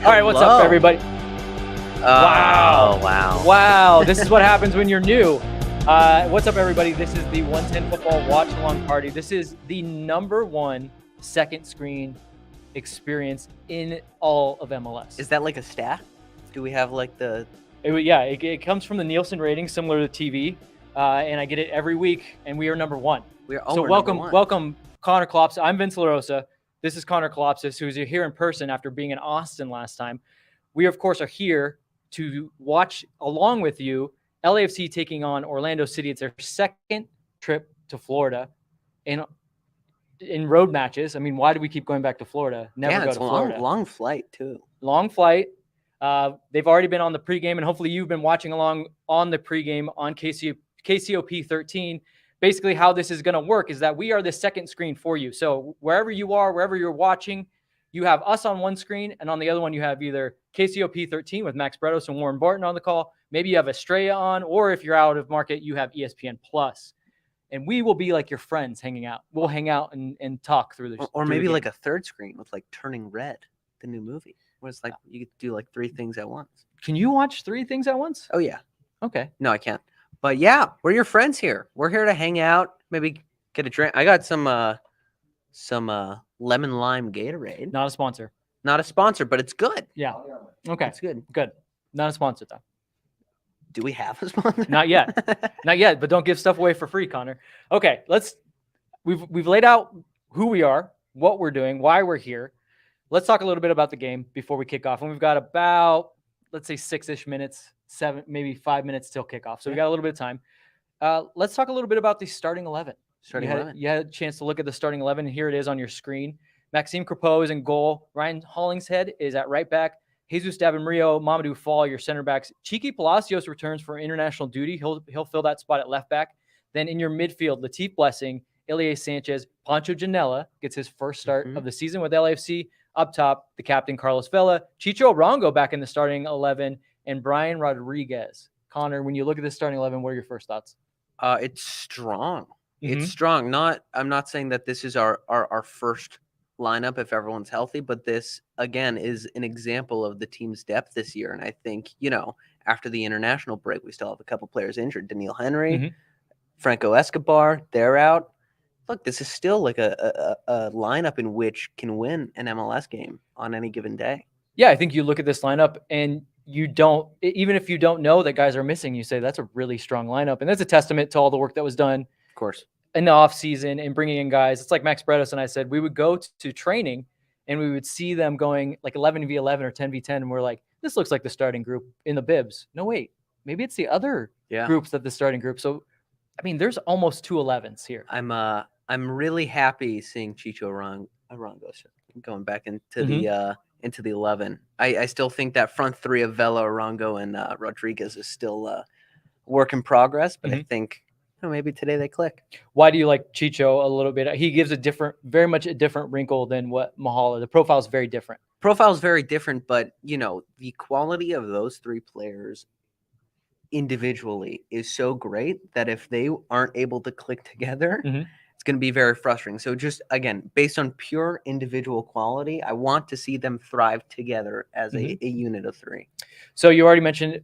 All right, what's up, everybody? Wow. This is what happens when you're new. What's up, everybody? This is the 110 Football Watch Along Party. This is the #1 second screen experience in all of MLS. Is that like a stat? Do we have like the... It comes from the Nielsen rating, similar to TV, and I get it every week, and we are #1. Welcome, Connor Kalopsis. I'm Vince Rosa. This is Connor Kalopsis, who's here in person after being in Austin last time. We, of course, are here to watch, along with you, LAFC taking on Orlando City. It's their second trip to Florida in road matches. I mean, why do we keep going back to Florida? Never go to Florida. Long flight, too. Long flight. They've already been on the pregame, and hopefully you've been watching along on the pregame on KCOP 13. Basically, how this is going to work is that we are the second screen for you. So wherever you are, wherever you're watching, you have us on one screen, and on the other one, you have either KCOP 13 with Max Bretos and Warren Barton on the call. Maybe you have Estrella on, or if you're out of market, you have ESPN Plus. And we will be like your friends hanging out. We'll hang out and talk through the Or maybe like a third screen with like Turning Red, the new movie, where it's like you could do like 3 things at once. Can you watch 3 things at once? Oh, yeah. Okay. No, I can't. But yeah, we're your friends here. We're here to hang out, maybe get a drink. I got some lemon lime Gatorade. Not a sponsor. Not a sponsor, but it's good. Yeah. Okay. It's good. Good. Not a sponsor, though. Do we have a sponsor? Not yet. Not yet, but don't give stuff away for free, Connor. Okay, we've laid out who we are, what we're doing, why we're here. Let's talk a little bit about the game before we kick off. And we've got about, let's say, 6-ish minutes, 7, maybe 5 minutes till kickoff. So we got a little bit of time. Let's talk a little bit about the starting 11. You had a chance to look at the starting 11, and here it is on your screen. Maxime Crepeau is in goal. Ryan Hollingshead is at right back. Jesus Davimrio, Mamadou Fall, your center backs. Cheeky Palacios returns for international duty. He'll fill that spot at left back. Then in your midfield, Latif Blessing, Ilie Sanchez, Pancho Janela gets his first start of the season with LAFC. Up top, the captain, Carlos Vela. Chicho Arango back in the starting 11. And Brian Rodriguez. Connor, when you look at this starting 11, what are your first thoughts? It's strong. It's strong. I'm not saying that this is our first lineup if everyone's healthy, but this, again, is an example of the team's depth this year. And I think, after the international break, we still have a couple players injured. Daniil Henry, Franco Escobar, they're out. Look, this is still like a lineup in which can win an MLS game on any given day. Yeah, I think you look at this lineup and even if you don't know that guys are missing, you say that's a really strong lineup. And that's a testament to all the work that was done, of course, in the offseason and bringing in guys. It's like Max Bretos and I said, we would go to training and we would see them going like 11v11 or 10v10. And we're like, this looks like the starting group in the bibs. No, wait, maybe it's the other groups that the starting group. So, I mean, there's almost 2 11s here. I'm really happy seeing Chicho Arango going back into the 11. I still think that front 3 of Vela, Arango, and Rodriguez is still work in progress, but I think maybe today they click. Why do you like Chicho a little bit? He gives very much a different wrinkle than what Mahala. The profile is very different. But the quality of those 3 players individually is so great that if they aren't able to click together, it's going to be very frustrating. So just, again, based on pure individual quality, I want to see them thrive together as a unit of 3. So you already mentioned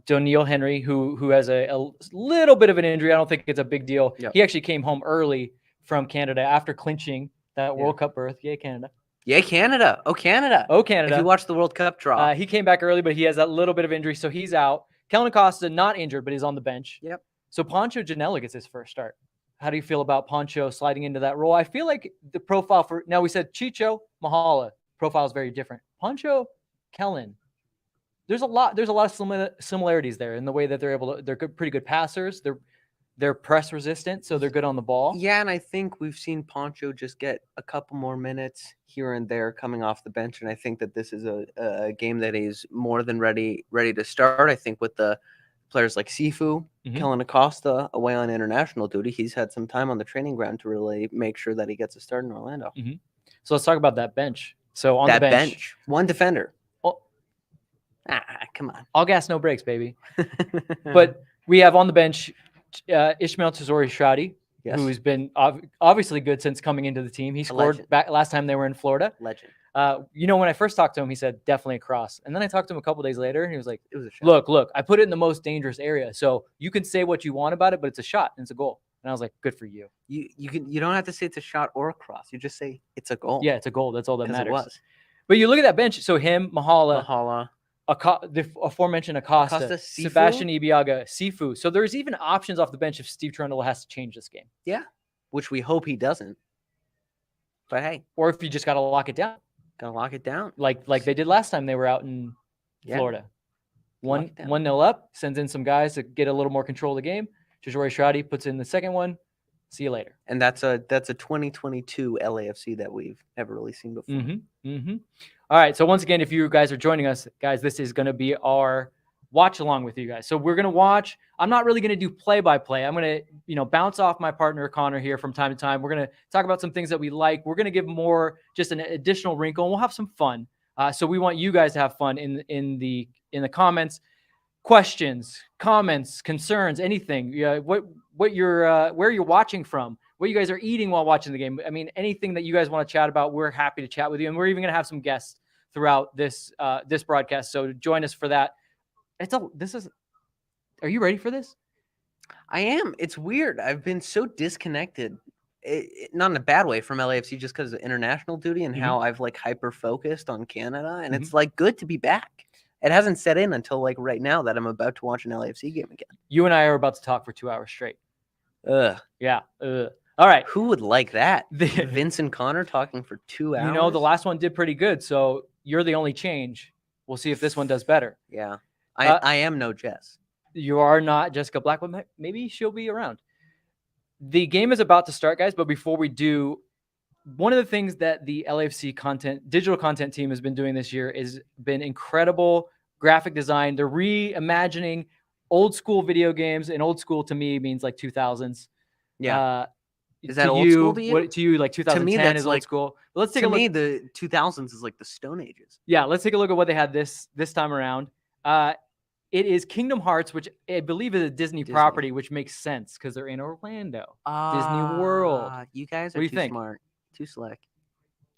Daniil Henry, who has a little bit of an injury. I don't think it's a big deal. Yep. He actually came home early from Canada after clinching that World Cup berth. Yay, Canada. Yeah, Canada. Oh, Canada. Oh, If Canada. you watch the World Cup draw. He came back early, but he has that little bit of injury, so he's out. Kellen Acosta, not injured, but he's on the bench. Yep. So Poncho Janela gets his first start. How do you feel about Poncho sliding into that role? I feel like the profile for now we said Chicho, Mahala profile is very different. Poncho, Kellen, there's a lot of similarities there in the way that they're able to. They're pretty good passers. They're press resistant, so they're good on the ball. Yeah, and I think we've seen Poncho just get a couple more minutes here and there coming off the bench, and I think that this is a game that he's more than ready to start. I think with the players like Sifu, Kellen Acosta away on international duty, he's had some time on the training ground to really make sure that he gets a start in Orlando. So let's talk about that bench. So on that the bench, one defender. Come on. All gas, no brakes, baby. But we have on the bench Ishmael Tesori-Shradi, yes. who's been obviously good since coming into the team. He scored back last time they were in Florida. Legend. When I first talked to him, he said definitely a cross. And then I talked to him a couple days later, and he was like, "It was a shot. Look, I put it in the most dangerous area. So you can say what you want about it, but it's a shot and it's a goal." And I was like, "Good for you." You don't have to say it's a shot or a cross. You just say it's a goal. Yeah, it's a goal. That's all that matters. It was. But you look at that bench. So him, Mahala, the aforementioned Acosta, Sebastian Ibiaga, Sifu. So there's even options off the bench if Steve Trundle has to change this game. Yeah, which we hope he doesn't. But hey, or if you just got to lock it down. Gotta lock it down. Like they did last time they were out in Florida. 1-0 up, sends in some guys to get a little more control of the game. Tesori-Shradi puts in the second one. See you later. And that's a 2022 LAFC that we've never really seen before. All right. So once again, if you guys are joining us, guys, this is going to be our watch along with you guys. So we're going to watch. I'm not really going to do play-by-play. I'm going to, bounce off my partner Connor here from time to time. We're going to talk about some things that we like. We're going to give more just an additional wrinkle, and we'll have some fun. So we want you guys to have fun in the comments, questions, comments, concerns, anything. What you're where you're watching from, what you guys are eating while watching the game. I mean, anything that you guys want to chat about, we're happy to chat with you, and we're even going to have some guests throughout this broadcast. So join us for that. Are you ready for this? I am. It's weird. I've been so disconnected, not in a bad way, from LAFC just because of international duty and how I've hyper focused on Canada. And it's good to be back. It hasn't set in until right now that I'm about to watch an LAFC game again. You and I are about to talk for 2 hours straight. Ugh. Yeah. Ugh. All right. Who would like that? Vince and Connor talking for 2 hours? The last one did pretty good. So you're the only change. We'll see if this one does better. Yeah. I am no Jess. You are not Jessica Black, but maybe she'll be around. The game is about to start, guys. But before we do, one of the things that the LAFC digital content team has been doing this year has been incredible graphic design. They're reimagining old school video games, and old school to me means 2000s. Yeah. Is that old school to you? What, to you, 2010 is old school. But let's take a look. To me, the 2000s is the Stone Ages. Yeah, let's take a look at what they had this time around. It is Kingdom Hearts, which I believe is a Disney property, which makes sense because they're in Orlando. Disney World. You guys are what do you too think? Smart. Too slick.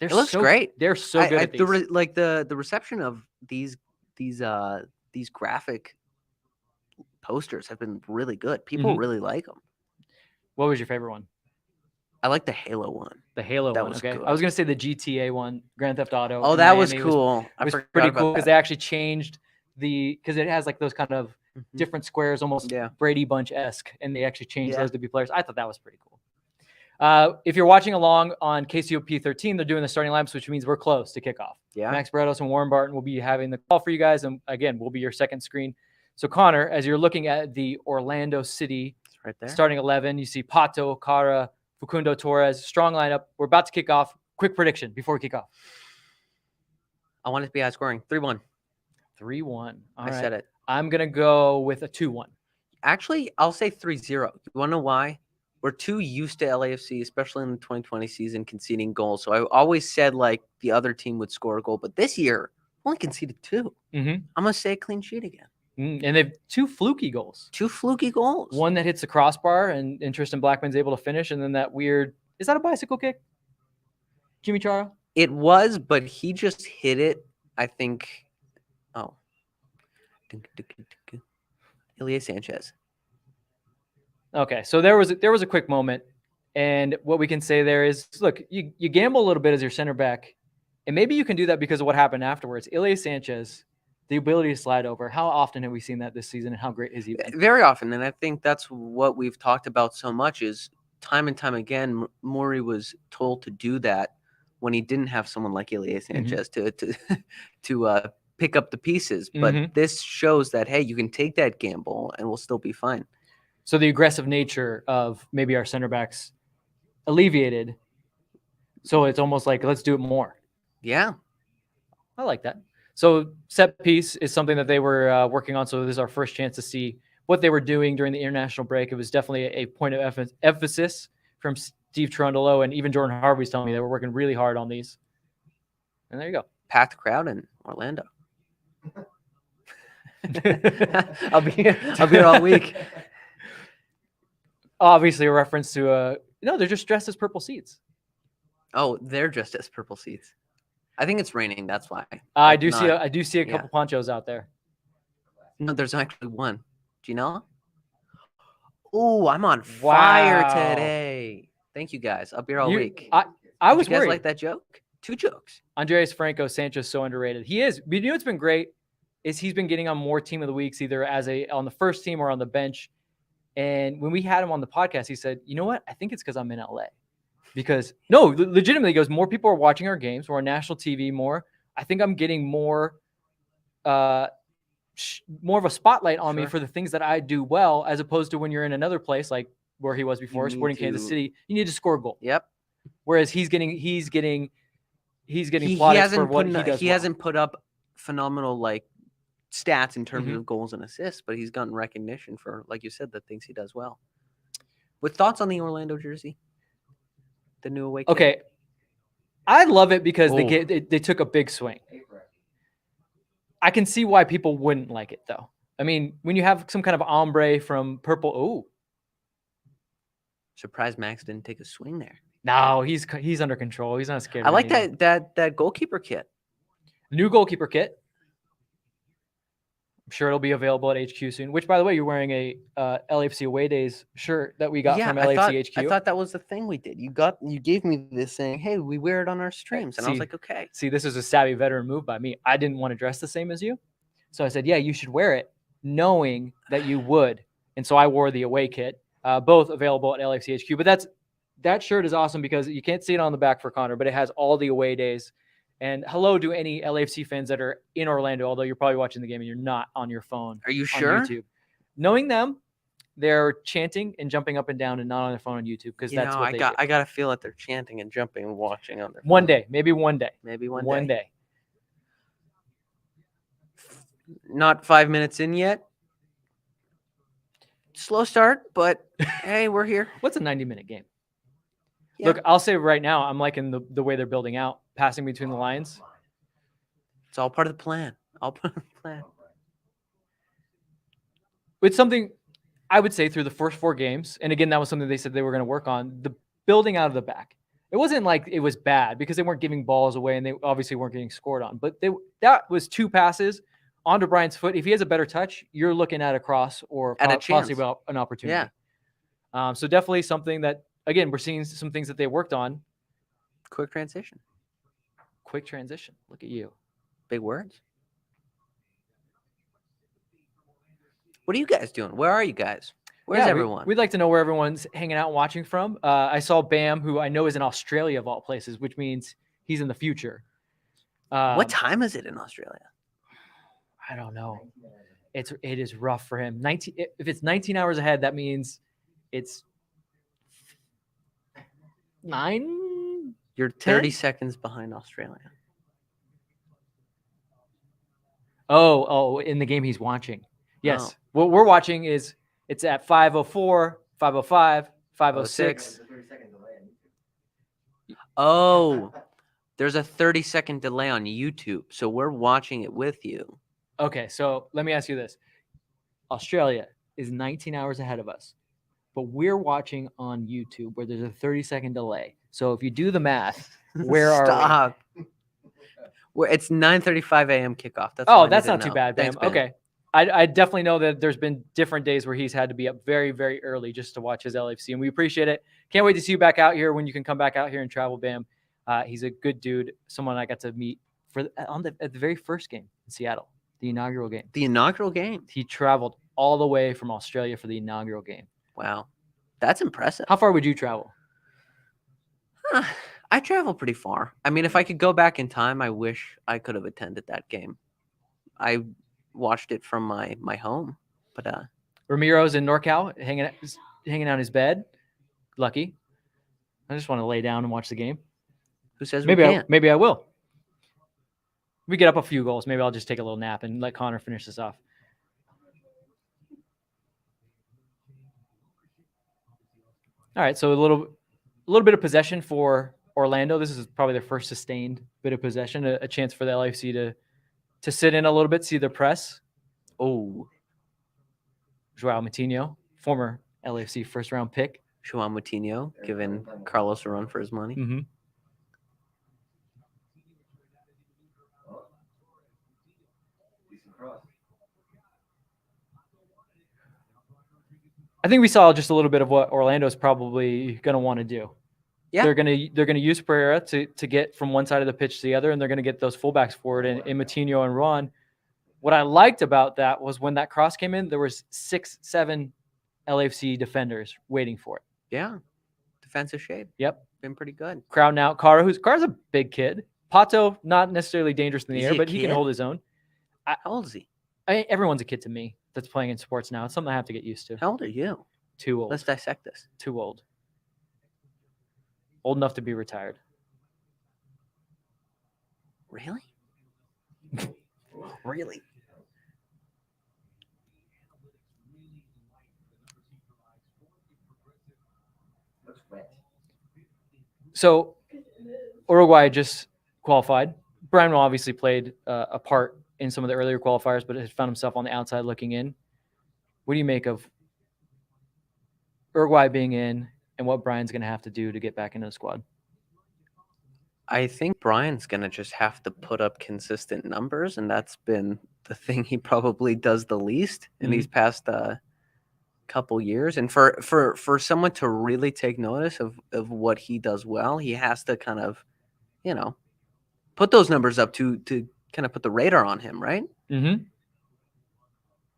It looks great. They're so good at these. The reception of these graphic posters have been really good. People really like them. What was your favorite one? I like the Halo one. The Halo one. Okay. Good. I was gonna say the GTA one, Grand Theft Auto. Oh, that was cool. It was pretty cool because they actually changed because it has those kind of different squares, almost Brady Bunch-esque, and they actually changed those to be players. I thought that was pretty cool. If you're watching along on KCOP 13, they're doing the starting lineups, which means we're close to kickoff. Yeah. Max Bretos and Warren Barton will be having the call for you guys, and again, we'll be your second screen. So Connor, as you're looking at the Orlando City right there, starting 11, you see Pato, Cara, Facundo Torres, strong lineup. We're about to kick off. Quick prediction before we kick off. I want it to be high scoring. 3-1. 3-1. I said it. I'm going to go with a 2-1. Actually, I'll say 3-0. You want to know why? We're too used to LAFC, especially in the 2020 season, conceding goals. So I always said the other team would score a goal. But this year, only conceded 2. I'm going to say a clean sheet again. And they have 2 fluky goals. 2 fluky goals. One that hits the crossbar and Tristan Blackman's able to finish. And then that weird, is that a bicycle kick? Jimmy Chara? It was, but he just hit it, I think. Oh. Ilya Sanchez. Okay, so there was a quick moment. And what we can say there is, look, you gamble a little bit as your center back. And maybe you can do that because of what happened afterwards. Ilya Sanchez, the ability to slide over. How often have we seen that this season, and how great has he been? Very often, and I think that's what we've talked about so much is time and time again, Maury was told to do that when he didn't have someone like Ilya Sanchez to pick up the pieces. But this shows that, hey, you can take that gamble and we'll still be fine. So the aggressive nature of maybe our center backs alleviated. So it's almost like, let's do it more. Yeah. I like that. So set piece is something that they were working on. So this is our first chance to see what they were doing during the international break. It was definitely a point of emphasis from Steve Cherundolo, and even Jordan Harvey's telling me they were working really hard on these. And there you go. Packed crowd in Orlando. I'll be here all week. Obviously a reference to no, they're just dressed as purple seats. Oh, they're dressed as purple seats. I think it's raining. That's why. I do see a couple ponchos out there. No, there's actually one. Do you know? Oh, I'm on fire today. Thank you guys. I'll be here all week. I was you guys worried. Like that joke? 2 jokes. Andreas Franco Sanchez so underrated. He is. But you know what's been great is he's been getting on more team of the weeks, either as on the first team or on the bench. And when we had him on the podcast, he said, "You know what? I think it's because I'm in LA." Because legitimately, he goes, more people are watching our games. We're on national TV more. I think I'm getting more of a spotlight on me for the things that I do well, as opposed to when you're in another place like where he was before, Sporting Kansas City. You need to score a goal. Yep. Whereas he's getting plaudits for what he does. He hasn't put up phenomenal stats in terms of goals and assists, but he's gotten recognition for, like you said, the things he does well. With thoughts on the Orlando jersey? The new away kit? Okay. I love it because they took a big swing. I can see why people wouldn't like it, though. I mean, when you have some kind of ombre from purple, surprised Max didn't take a swing there. No, he's under control. He's not scared. I like that goalkeeper kit. New goalkeeper kit. I'm sure it'll be available at HQ soon. Which, by the way, you're wearing a LAFC Away Days shirt that we got from LAFC HQ. I thought that was the thing we did. You gave me this saying, "Hey, we wear it on our streams," and I was like, "Okay." See, this is a savvy veteran move by me. I didn't want to dress the same as you, so I said, "Yeah, you should wear it," knowing that you would. And so I wore the away kit, both available at LAFC HQ. But that shirt is awesome because you can't see it on the back for Connor, but it has all the away days. And hello to any LAFC fans that are in Orlando, although you're probably watching the game and you're not on your phone. Are you sure? On YouTube. Knowing them, they're chanting and jumping up and down and not on their phone on YouTube because that's what they do. I got to feel that they're chanting and jumping and watching on their phone. One day. Maybe one day. One day. Not 5 minutes in yet. Slow start, but hey, we're here. What's a 90-minute game? Yeah. Look, I'll say right now, I'm liking the way they're building out, passing between the lines. It's all part of the plan. All part of the plan. It's something I would say through the first 4 games, and again, that was something they said they were going to work on, the building out of the back. It wasn't like it was bad because they weren't giving balls away and they obviously weren't getting scored on. But that was 2 passes onto Brian's foot. If he has a better touch, you're looking at a cross or possibly about an opportunity. Yeah. So definitely something that, again, we're seeing some things that they worked on. Quick transition. Look at you. Big words. What are you guys doing? Where are you guys? Where's everyone? We'd like to know where everyone's hanging out and watching from. I saw Bam, who I know is in Australia of all places, which means he's in the future. What time is it in Australia? I don't know. It is rough for him. If it's 19 hours ahead, that means it's 9. You're 30 seconds behind Australia. Oh, in the game he's watching. Yes. Oh. What we're watching it's at 5:04, 5:05, 5:06. Oh, there's a 30-second delay on YouTube. So we're watching it with you. Okay, so let me ask you this. Australia is 19 hours ahead of us, but we're watching on YouTube where there's a 30-second delay. So if you do the math, where are we? It's 9:35 a.m. kickoff. That's not too bad, Bam. Okay. I definitely know that there's been different days where he's had to be up very, very early just to watch his LAFC, and we appreciate it. Can't wait to see you back out here when you can come back out here and travel, Bam. He's a good dude, someone I got to meet at the very first game in Seattle, the inaugural game. The inaugural game. He traveled all the way from Australia for the inaugural game. Wow. That's impressive. How far would you travel? I travel pretty far. I mean, if I could go back in time, I wish I could have attended that game. I watched it from my home, but Ramiro's in NorCal, hanging out his bed. Lucky. I just want to lay down and watch the game. who says Maybe we can't? maybe I will. We get up a few goals. Maybe I'll just take a little nap and let Connor finish this off. All right, so a little bit of possession for Orlando. This is probably their first sustained bit of possession, a chance for the LAFC to sit in a little bit, see the press. Oh, Joao Moutinho, former LAFC first-round pick. Joao Moutinho giving Carlos a run for his money. Mm-hmm. I think we saw just a little bit of what Orlando's probably going to want to do. Yeah. They're going to use Pereira to get from one side of the pitch to the other, and they're going to get those fullbacks forward in Moutinho and Ron. What I liked about that was when that cross came in, there was 6-7 LAFC defenders waiting for it. Yeah. Defensive shape. Yep. Been pretty good. Crowding out Kara's a big kid. Pato, not necessarily dangerous in the air, but he can hold his own. How old is he? Everyone's a kid to me that's playing in sports now. It's something I have to get used to. How old are you? Too old. Let's dissect this. Too old. Old enough to be retired. Really? Really? So Uruguay just qualified. Brian obviously played a part in some of the earlier qualifiers, but has found himself on the outside looking in. What do you make of Uruguay being in and what Brian's going to have to do to get back into the squad? I think Brian's going to just have to put up consistent numbers, and that's been the thing he probably does the least in these past couple years. And for someone to really take notice of what he does well, he has to kind of, put those numbers up to kind of put the radar on him, right? Mm-hmm.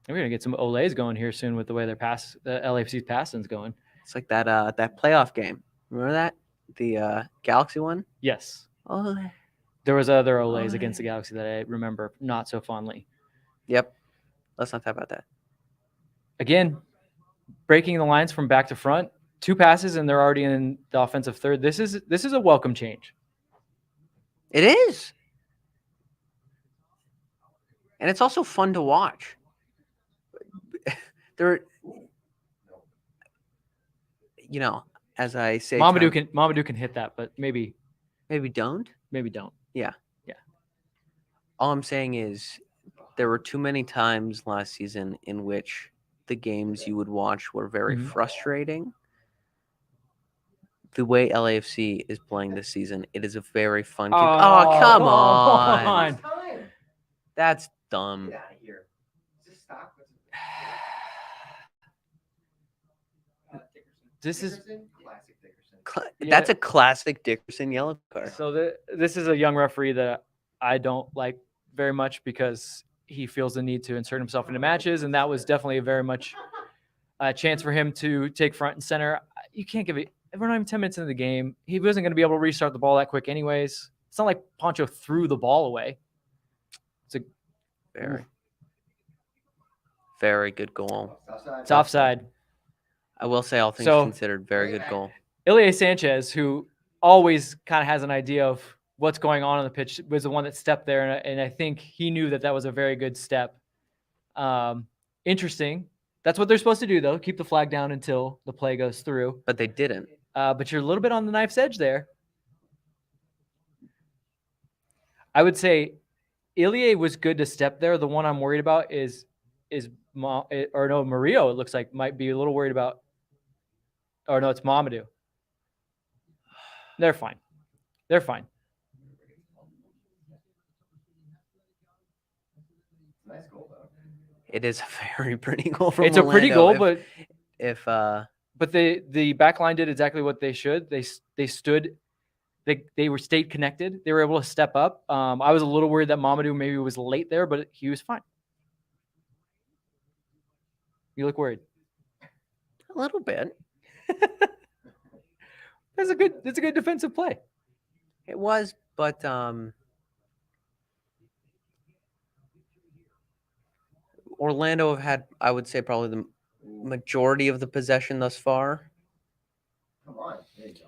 We're going to get some Olays going here soon with the way the LAFC's passing's going. It's like that playoff game. Remember that? The Galaxy one? Yes. Ole. There was other Olays against the Galaxy that I remember not so fondly. Yep. Let's not talk about that. Again, breaking the lines from back to front, 2 passes and they're already in the offensive third. This is a welcome change. It is. And it's also fun to watch. As I say, Mamadou can hit that, but maybe don't. Yeah. All I'm saying is there were too many times last season in which the games you would watch were very frustrating. The way LAFC is playing this season, it is a very fun. Come on. That's dumb. Get out of here. Just stop. This is classic Dickerson. That's a classic Dickerson yellow card. so. This is a young referee that I don't like very much because he feels the need to insert himself into matches, and that was definitely a very much a chance for him to take front and center. You can't give it. We're not even 10 minutes into the game. He wasn't going to be able to restart the ball that quick, anyways. It's not like Poncho threw the ball away. It's a very good goal. It's offside. I will say, all things considered, very good goal. Ilie Sanchez, who always kind of has an idea of what's going on the pitch, was the one that stepped there, and I think he knew that was a very good step. Interesting. That's what they're supposed to do, though. Keep the flag down until the play goes through. But they didn't. But you're a little bit on the knife's edge there. I would say Ilie was good to step there. The one I'm worried about is Murillo, it looks like, might be a little worried about. Or no, it's Mamadou. They're fine. Nice goal, though. It is a very pretty goal from It's a pretty Orlando. goal, but the back line did exactly what they should. They stood They were stayed connected. They were able to step up. I was a little worried that Mamadou maybe was late there, but he was fine. You look worried. A little bit. That's a good defensive play. It was, but Orlando have had, I would say, probably the majority of the possession thus far. Come on. There you go.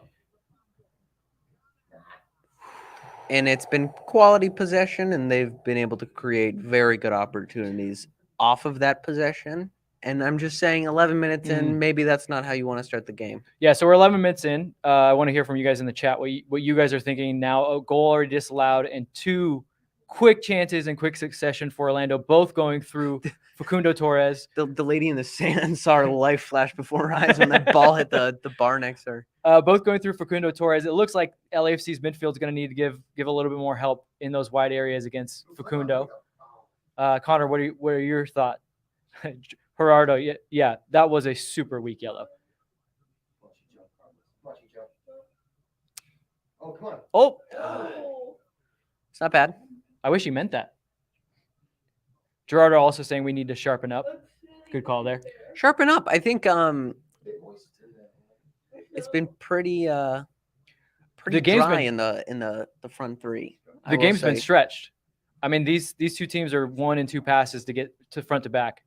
And it's been quality possession, and they've been able to create very good opportunities off of that possession. And I'm just saying, 11 minutes in, maybe that's not how you want to start the game. Yeah, so we're 11 minutes in. I want to hear from you guys in the chat what you guys are thinking now. A goal already disallowed and 2 quick chances in quick succession for Orlando, both going through Facundo Torres. The lady in the sand saw her life flash before her eyes when that ball hit the bar next to her. Both going through Facundo Torres. It looks like LAFC's midfield is going to need to give a little bit more help in those wide areas against Facundo. Connor, what are your thoughts? Gerardo, yeah, that was a super weak yellow. Oh, come on. Oh, It's not bad. I wish he meant that. Gerardo also saying we need to sharpen up. Good call there. Sharpen up. I think Bit moist in there. it's been pretty The pretty game's dry been- in the front three. I The will game's been say. stretched. I mean, these 2 teams are 1 and 2 passes to get to front to back.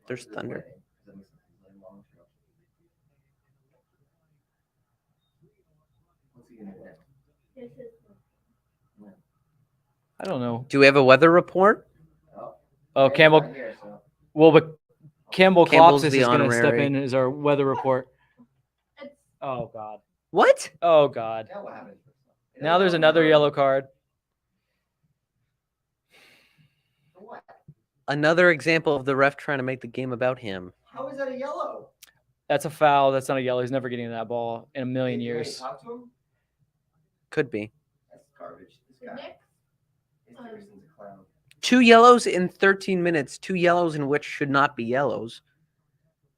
There's thunder. What's he gonna do? I don't know. Do we have a weather report? Oh, Randy's Campbell. not here, so- Well, but Campbell Campbell's Kalopsis the is going to step honorary. in as our weather report. Oh God. What? Oh God. Now what happened? Now there's another yellow card. For what? Another example of the ref trying to make the game about him. How is that a yellow? That's a foul. That's not a yellow. He's never getting that ball in a million Did you years. talk to him? Could be. That's garbage. This guy. His Dickerson's a clown. 2 yellows in 13 minutes. 2 yellows in which should not be yellows.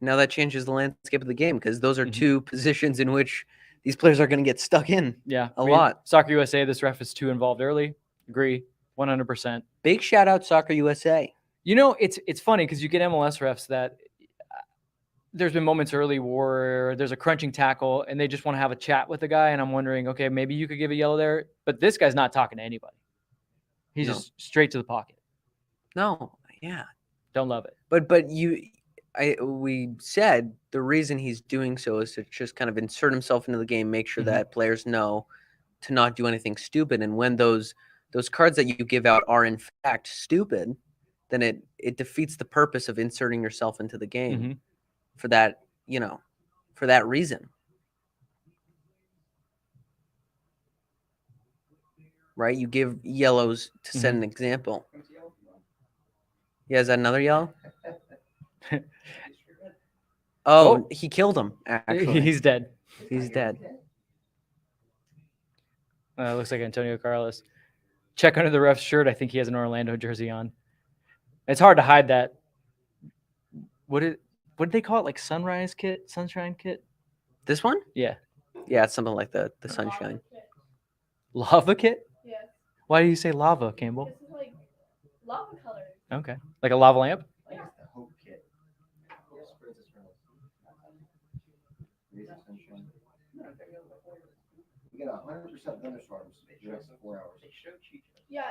Now that changes the landscape of the game because those are Mhm. 2 positions in which these players are going to get stuck in. Yeah, A lot. Soccer USA, this ref is too involved early. Agree, 100%. Big shout out Soccer USA. You know, it's funny because you get MLS refs that there's been moments early where there's a crunching tackle and they just want to have a chat with the guy, and I'm wondering, okay, maybe you could give a yellow there, but this guy's not talking to anybody. He's No. just straight to the pocket. No, yeah. Don't love it. But we said the reason he's doing so is to just kind of insert himself into the game, make sure Mhm. that players know to not do anything stupid. And when those cards that you give out are in fact stupid, then it defeats the purpose of inserting yourself into the game Mhm. for that, for that reason. Right? You give yellows to set an example. Yeah, is that another yellow? Oh, he killed him, actually. He's dead. He's dead. Looks like Antonio Carlos. Check under the ref's shirt. I think he has an Orlando jersey on. It's hard to hide that. What did they call it? Like sunshine kit? This one? Yeah. Yeah, it's something like the sunshine. Lava kit? Yes. Why do you say lava, Campbell? This is like lava color. Okay. Like a lava lamp? I think it's the Hope Kit. Here's Princess Rose. Rays of Sunshine. We get 100% thunderstorms for the next 4 hours. Yeah,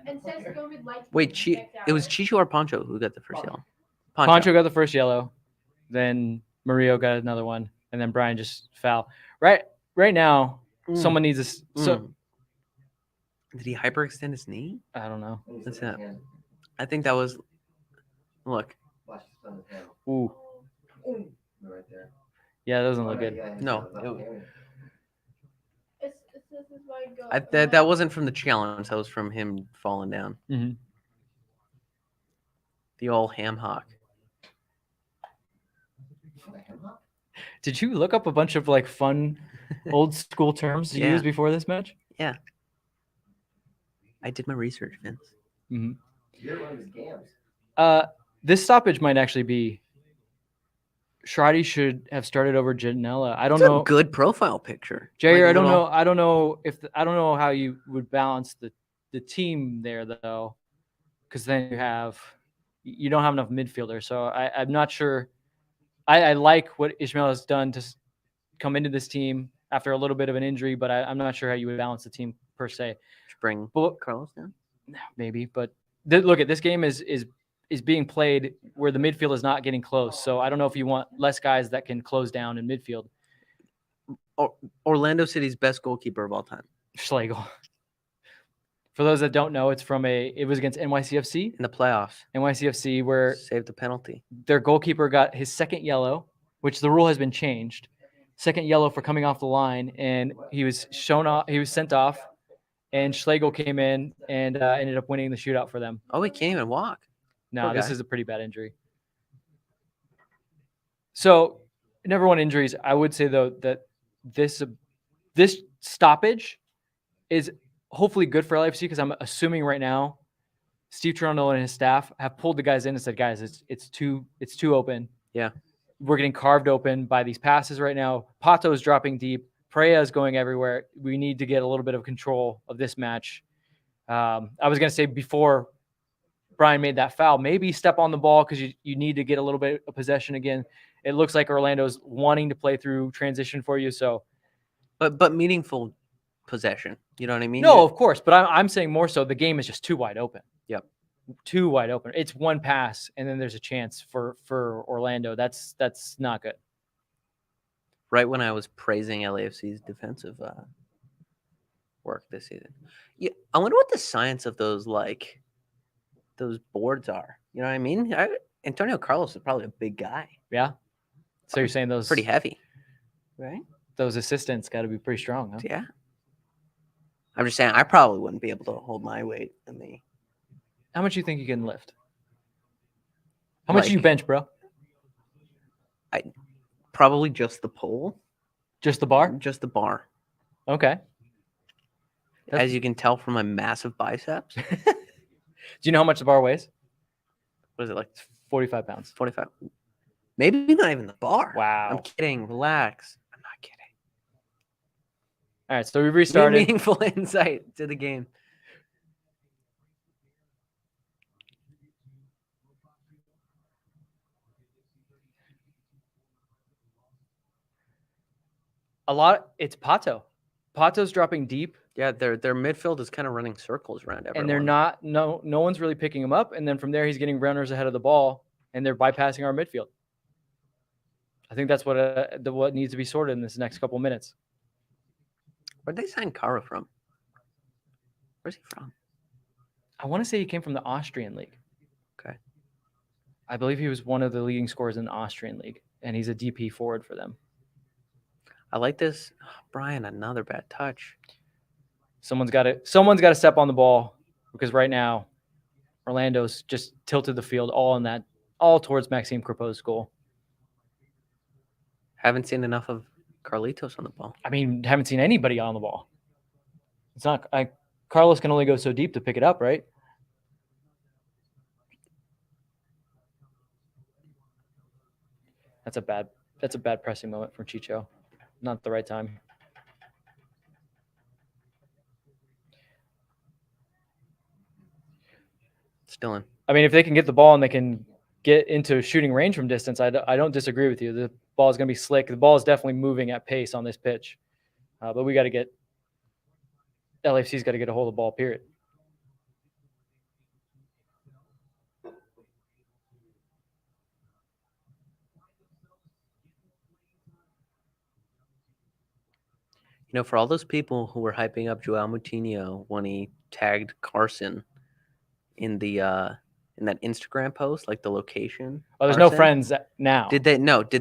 and since going with light. Wait, it was Chicho or Poncho who got the first yellow? Poncho got the first yellow. Then Murillo got another one. And then Brian just foul. Right now, someone needs a. So Did he hyperextend his knee? I don't know. What's that? I think that was. Look. Watch this on the panel. Ooh. Right there. Yeah, that doesn't look good. No, This is why I go. That wasn't from the challenge. That was from him falling down. Mhm. The old ham hock. Did you look up a bunch of like fun old school terms to Yeah. use before this match? I did my research, Vince. Mm-hmm. You're one of his gams. This stoppage might actually be. Shradi should have started over Janela. I don't It's know. a good profile picture. Jair, Like a I don't little- know. I don't know I don't know how you would balance the team there though, because then you don't have enough midfielders. So I'm not sure. I like what Ishmael has done to come into this team after a little bit of an injury, but I'm not sure how you would balance the team per se. Just bring But Carlos down. maybe, but look at this game is being played where the midfield is not getting close. So I don't know if you want less guys that can close down in midfield. Orlando City's best goalkeeper of all time Schlegel. For those that don't know, it was against NYCFC. in the playoffs. NYCFC where Saved the penalty. their goalkeeper got his second yellow, which the rule has been changed. Second yellow for coming off the line, and he was sent off, and Schlegel came in and ended up winning the shootout for them. Oh, he can't even walk. No, Poor this guy. is a pretty bad injury. So, number one injuries. I would say though that this stoppage is hopefully good for LAFC because I'm assuming right now Steve Toronto and his staff have pulled the guys in and said, guys, it's too open. Yeah. We're getting carved open by these passes right now. Pato is dropping deep. Perea is going everywhere. We need to get a little bit of control of this match. I was going to say before Brian made that foul, maybe step on the ball because you need to get a little bit of possession again. It looks like Orlando's wanting to play through transition for you. So, but meaningful possession. You know what I mean? no, of course. But I'm saying more so the game is just too wide open. Yep. Too wide open. It's one pass, and then there's a chance for Orlando. That's not good. Right when I was praising LAFC's defensive work this season. Yeah, I wonder what the science of those boards are. You know what I mean? Antonio Carlos is probably a big guy. Yeah. So you're saying those Pretty heavy, right? those assistants got to be pretty strong, huh? Yeah. I'm just saying I probably wouldn't be able to hold my weight in the How much you think you can lift? How much do you Like- bench, bro? probably just the pole, Just the bar? just the bar. Okay. As you can tell from my massive biceps. Do you know how much the bar weighs? What is it, like 45 pounds. 45? Maybe not even the bar. Wow. I'm kidding. Relax. I'm not kidding. All right, so we restarted. Meaningful insight to the game. It's Pato. Pato's dropping deep, Yeah, their midfield is kind of running circles around everyone. and they're not. No one's really picking him up. And then from there, he's getting runners ahead of the ball, and they're bypassing our midfield. I think that's what needs to be sorted in this next couple minutes. Where'd they sign Kara from? Where's he from? I want to say he came from the Austrian league. Okay. I believe he was one of the leading scorers in the Austrian league, and he's a DP forward for them. I like this. Oh, Brian, another bad touch. Someone's got to step on the ball because right now Orlando's just tilted the field all towards Maxime Crepeau's goal. Haven't seen enough of Carlitos on the ball. I mean, haven't seen anybody on the ball. It's not. Carlos can only go so deep to pick it up, right? That's a bad pressing moment from Chicho. Not the right time. Still in. I mean, if they can get the ball and they can get into shooting range from distance, I don't disagree with you. The ball is going to be slick. The ball is definitely moving at pace on this pitch. But we got to get – LAFC's got to get a hold of the ball, period. You know, for all those people who were hyping up Joao Moutinho when he tagged Carson in the in that Instagram post, like the location. Oh, there's no Carson, friends now. Did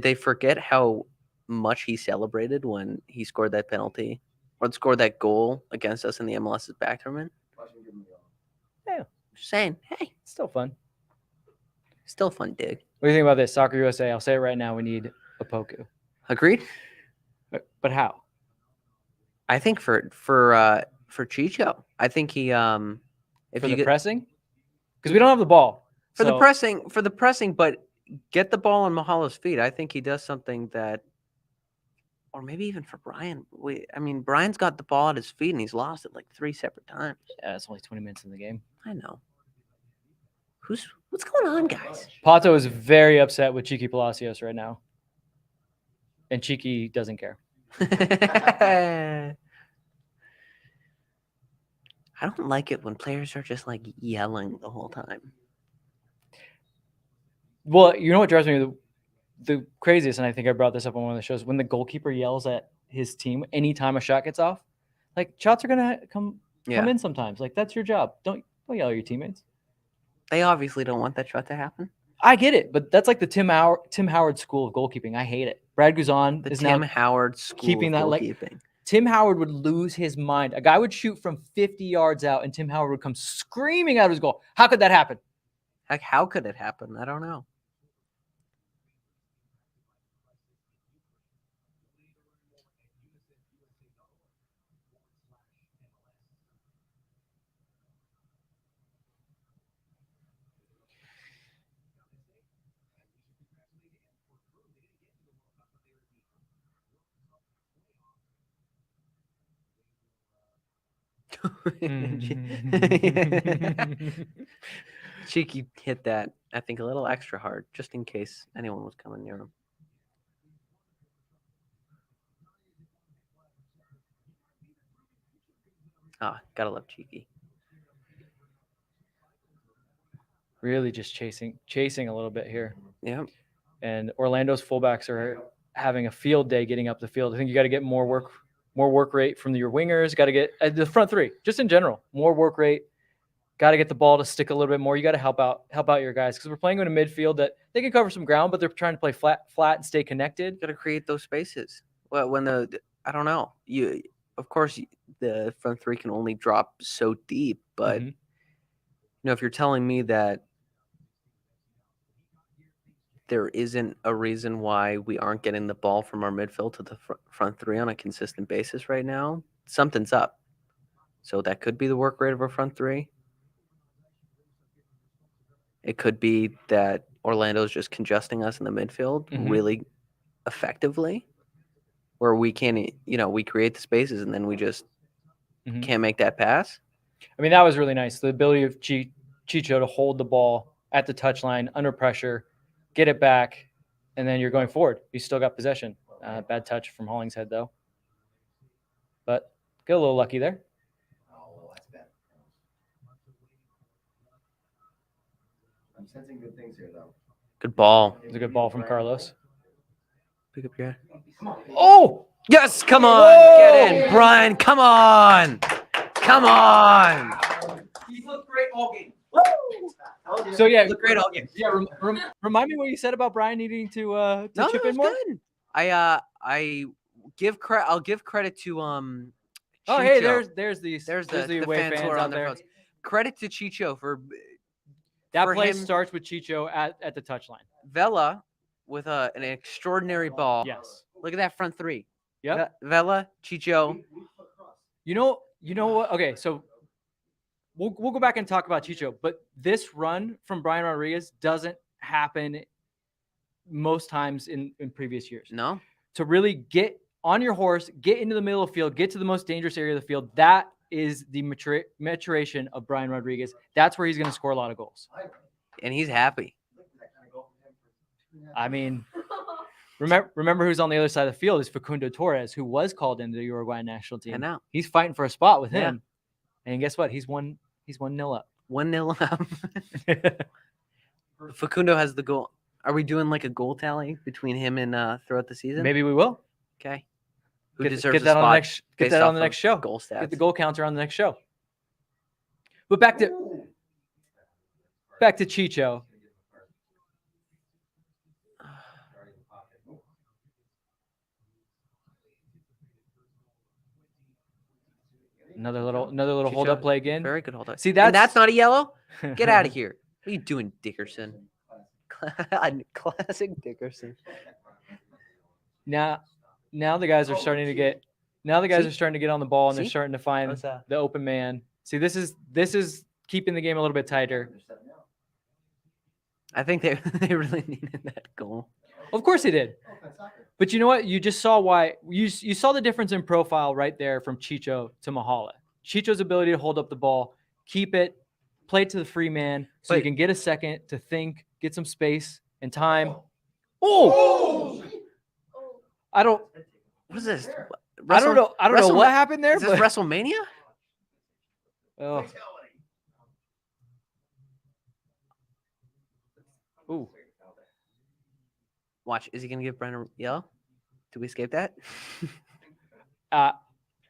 they forget how much he celebrated when he scored that penalty or scored that goal against us in the MLS's back tournament? Just saying, hey, It's still fun. still a fun dig. What do you think about this? Soccer USA, I'll say it right now, we need a Poku. Agreed. But how? I think for Chicho, I think he For the pressing? because we don't have the ball. For the So- pressing, but get the ball on Mahala's feet. I think he does something that, or maybe even for Brian. Brian's got the ball at his feet and he's lost it like 3 separate times. Yeah, it's only 20 minutes in the game. I know. What's going on, guys? Pato is very upset with Cheeky Palacios right now. And Cheeky doesn't care. I don't like it when players are just like yelling the whole time. Well, you know what drives me the craziest, and I think I brought this up on one of the shows, when the goalkeeper yells at his team anytime a shot gets off. Like, shots are gonna come in sometimes. Like, that's your job. Don't yell at your teammates. They obviously don't want that shot to happen. I get it, but that's like the Tim Howard school of goalkeeping. I hate it. Brad Guzan is Tim now Howard school keeping of that goalkeeping. Tim Howard would lose his mind. A guy would shoot from 50 yards out, and Tim Howard would come screaming out of his goal. How could that happen? Heck, how could it happen? I don't know. Cheeky hit that, I think, a little extra hard, just in case anyone was coming near him. Gotta love Cheeky. Really just chasing a little bit here. Yeah. And Orlando's fullbacks are having a field day getting up the field. I think you got to get more work rate from your wingers. Got to get the front three, just in general, more work rate. Got to get the ball to stick a little bit more. You got to help out your guys, because we're playing in a midfield that they can cover some ground, but they're trying to play flat and stay connected. Got to create those spaces. Well, when I don't know, of course the front three can only drop so deep, but if you're telling me that there isn't a reason why we aren't getting the ball from our midfield to the front three on a consistent basis right now, something's up. So that could be the work rate of our front three. It could be that Orlando's just congesting us in the midfield really effectively, where we can't, we create the spaces and then we just can't make that pass. I mean, that was really nice. The ability of Chicho to hold the ball at the touchline under pressure, get it back, and then you're going forward. You still got possession. Bad touch from Hollingshead, though. But get a little lucky there. Oh, that's bad. I'm sensing good things here, though. Good ball. It was a good ball from Carlos. Pick up your head. Oh! Yes, come on. Whoa! Get in, Brian. Come on. Come on. He looked great all game. So, yeah. Look great all game. Yeah, remind me what you said about Brian needing to chip in more. Good. I'll give credit to Oh, hey, Chicho. there's the the away fans who are on out their there. phones. Credit to Chicho for That for play him- starts with Chicho at the touchline. Vela with an extraordinary ball. Yes. Look at that front three. Yep. Vela, Chicho. You know what? Okay, so we'll go back and talk about Chicho, but this run from Brian Rodriguez doesn't happen most times in previous years. No. To really get on your horse, get into the middle of the field, get to the most dangerous area of the field, that is the maturation of Brian Rodriguez. That's where he's going to score a lot of goals. And he's happy. I mean, remember who's on the other side of the field is Facundo Torres, who was called into the Uruguayan national team. I know. He's fighting for a spot with Yeah. him. And guess what? He's 1-0 up. 1-0 up. Facundo has the goal. Are we doing like a goal tally between him and throughout the season? Maybe we will. Okay. Who Get deserves that a on spot the next get based that off on the of next show. Goal stats. Get the goal counter on the next show. But back to Chicho. Another little hold up play again. Very good hold up. See, And that's not a yellow? Get out of here. What are you doing, Dickerson? Classic Dickerson. Now the guys are starting to get on the ball and they're See? starting to find What's that? the open man. See, this is keeping the game a little bit tighter. I think they they really needed that goal. Of course he did. But you know what? You just saw why. You saw the difference in profile right there from Chicho to Mahala. Chicho's ability to hold up the ball, keep it, play it to the free man, so you But- can get a second to think, get some space and time. Oh, I don't. What is this? I don't know. I don't know what happened there. Is this But WrestleMania? oh. Ooh. Watch. Is he gonna give Brian a yell? Did we escape that?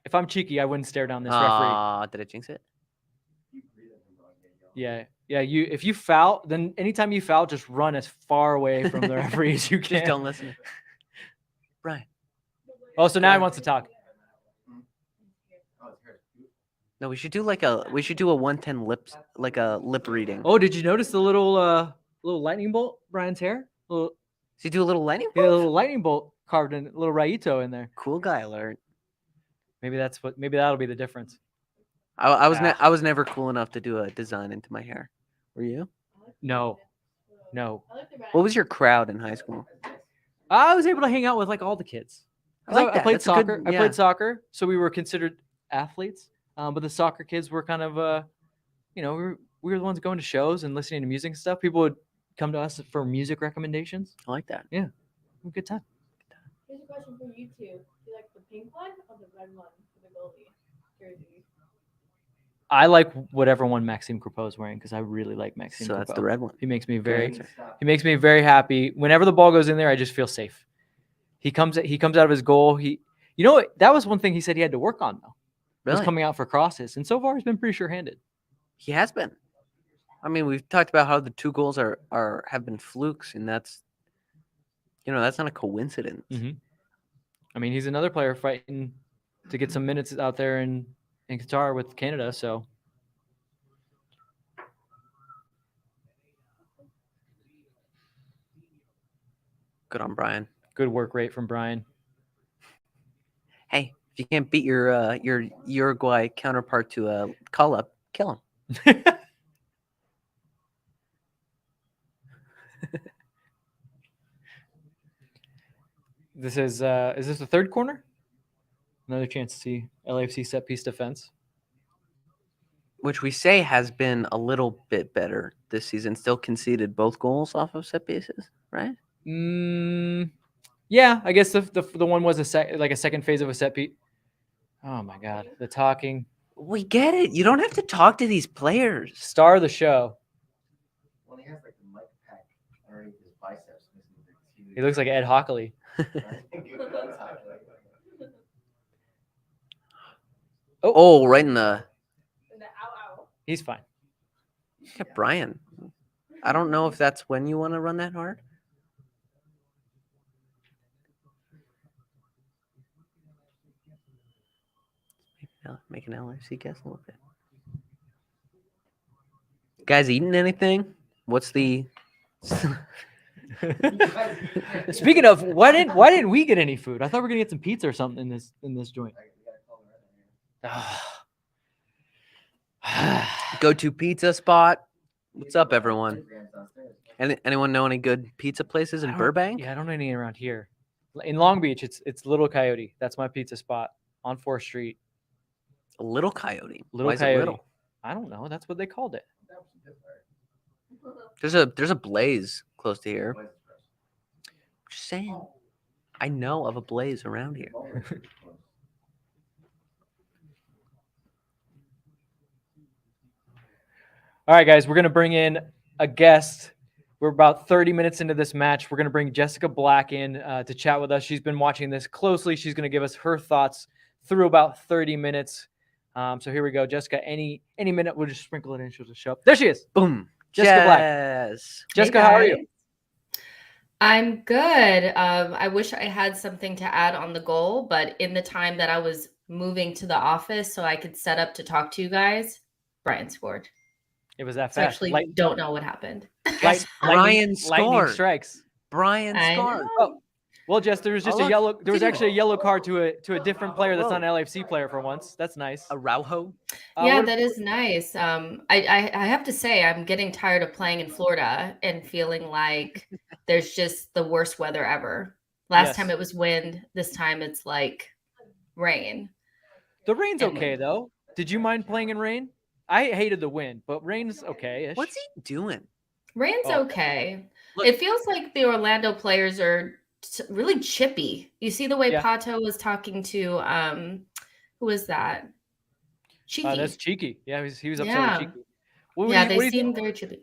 If I'm cheeky, I wouldn't stare down this referee. Did I jinx it? Yeah. If you foul, then anytime you foul, just run as far away from the referee as you can. Just don't listen. Brian. Oh, so now he wants to talk. No, we should do a 110 lip reading. Oh, did you notice the little lightning bolt Brian's hair? Does he do a little lightning He had a bolt? little lightning bolt carved in, a little rayito in there. Cool guy alert. Maybe that'll be the difference. I was never cool enough to do a design into my hair. Were you? No. What was your crowd in high school? I was able to hang out with like all the kids. I like I that. played That's a good- soccer. I yeah. played soccer, so we were considered athletes. But the soccer kids were kind of, we were the ones going to shows and listening to music and stuff. People would come to us for music recommendations. I like that. Good time. Here's a question for you two. Do you like the pink one or the red one for the goalie jersey? I like whatever one Maxime Crepeau is wearing because I really like Maxime. So that's Crepeau. the red one. He makes me Good very happy. Whenever the ball goes in there, I just feel safe. He comes out of his goal. That was one thing he said he had to work on though. Was Really? coming out for crosses, and so far he's been pretty sure-handed. He has been. I mean, we've talked about how the 2 goals have been flukes, and that's not a coincidence. Mhm. I mean, he's another player fighting to get some minutes out there in Qatar with Canada. So Good on Brian. good work rate from Brian. Hey, if you can't beat your Uruguay counterpart to a call up, kill him. This is this the third corner? Another chance to see LAFC set piece defense. Which we say has been a little bit better this season. Still conceded both goals off of set pieces, right? Yeah, I guess the one was a second phase of a set piece. Oh my God, the talking We get it. You don't have to talk to these players. star of the show. Well, he has like the mic pack underneath his biceps. He looks like Ed Hockley. Oh, right in the. And the ow. He's fine. Yeah, Brian. I don't know if that's when you want to run that hard. Make an LFC guess a little bit. Guys, eating anything? What's the? Speaking of, why didn't we get any food? I thought we were gonna get some pizza or something in this joint. Go-to pizza spot. What's up, everyone? Anyone know any good pizza places in Burbank? Yeah, I don't know any around here. In Long Beach, it's Little Coyote. That's my pizza spot on 4th Street. A Little Coyote. Little Why is it Coyote. little? I don't know. That's what they called it. There's a Blaze close to here. Just saying. I know of a Blaze around here. All right, guys, we're going to bring in a guest. We're about 30 minutes into this match. We're going to bring Jessica Black in to chat with us. She's been watching this closely. She's going to give us her thoughts through about 30 minutes. So here we go. Jessica, any minute, we'll just sprinkle it in. She'll just show up. There she is. Boom. Jessica Black. Yes. Jessica, Hey, how are you? guys. I'm good. I wish I had something to add on the goal, but in the time that I was moving to the office so I could set up to talk to you guys, Brian scored. It was that So I fast. actually don't know what happened. Yes, Brian lightning scored. strikes. Brian I scored. know. Well, Jess, there was just Oh, a look, yellow. There was dude. actually a yellow card to a different player that's Whoa. not an LAFC player for once. That's nice. Araujo. Yeah, What- that is nice. I have to say, I'm getting tired of playing in Florida and feeling like there's just the worst weather ever. Last Yes. time it was wind. This time it's like rain. The rain's and okay wind. though. Did you mind playing in rain? I hated the wind, but rain's okay. What's he doing? Rain's Oh. okay. Look- It feels like the Orlando players are really chippy. You see the way Yeah. Pato was talking to who was that? Cheeky. That's cheeky. Yeah, he was upset Yeah. with cheeky. What Yeah, do they you seem think? very chippy.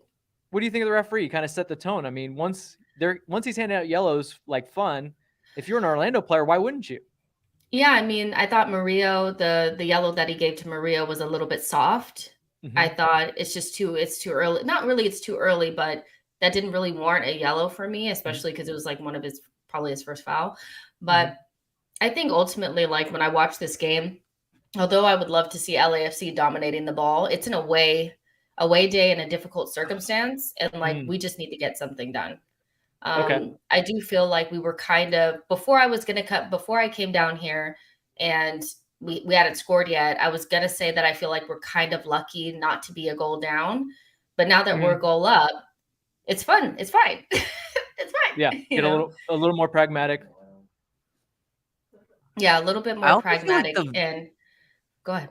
What do you think of the referee? Kind of set the tone. I mean, once he's handing out yellows like fun. If you're an Orlando player, why wouldn't you? Yeah, I mean, I thought Murillo, the yellow that he gave to Murillo was a little bit soft. Mhm. I thought it's too early. Not really it's too early, but that didn't really warrant a yellow for me, especially because it was like probably his first foul. But I think ultimately, like when I watch this game, although I would love to see LAFC dominating the ball, it's an away day in a difficult circumstance, and like we just need to get something done. Okay. I do feel like we were kind of before I came down here and we hadn't scored yet. I was gonna say that I feel like we're kind of lucky not to be a goal down, but now that we're a goal up, it's fun. It's fine. It's fine. Yeah, get a little more pragmatic. Yeah, a little bit I more also feel like pragmatic. the- And go ahead.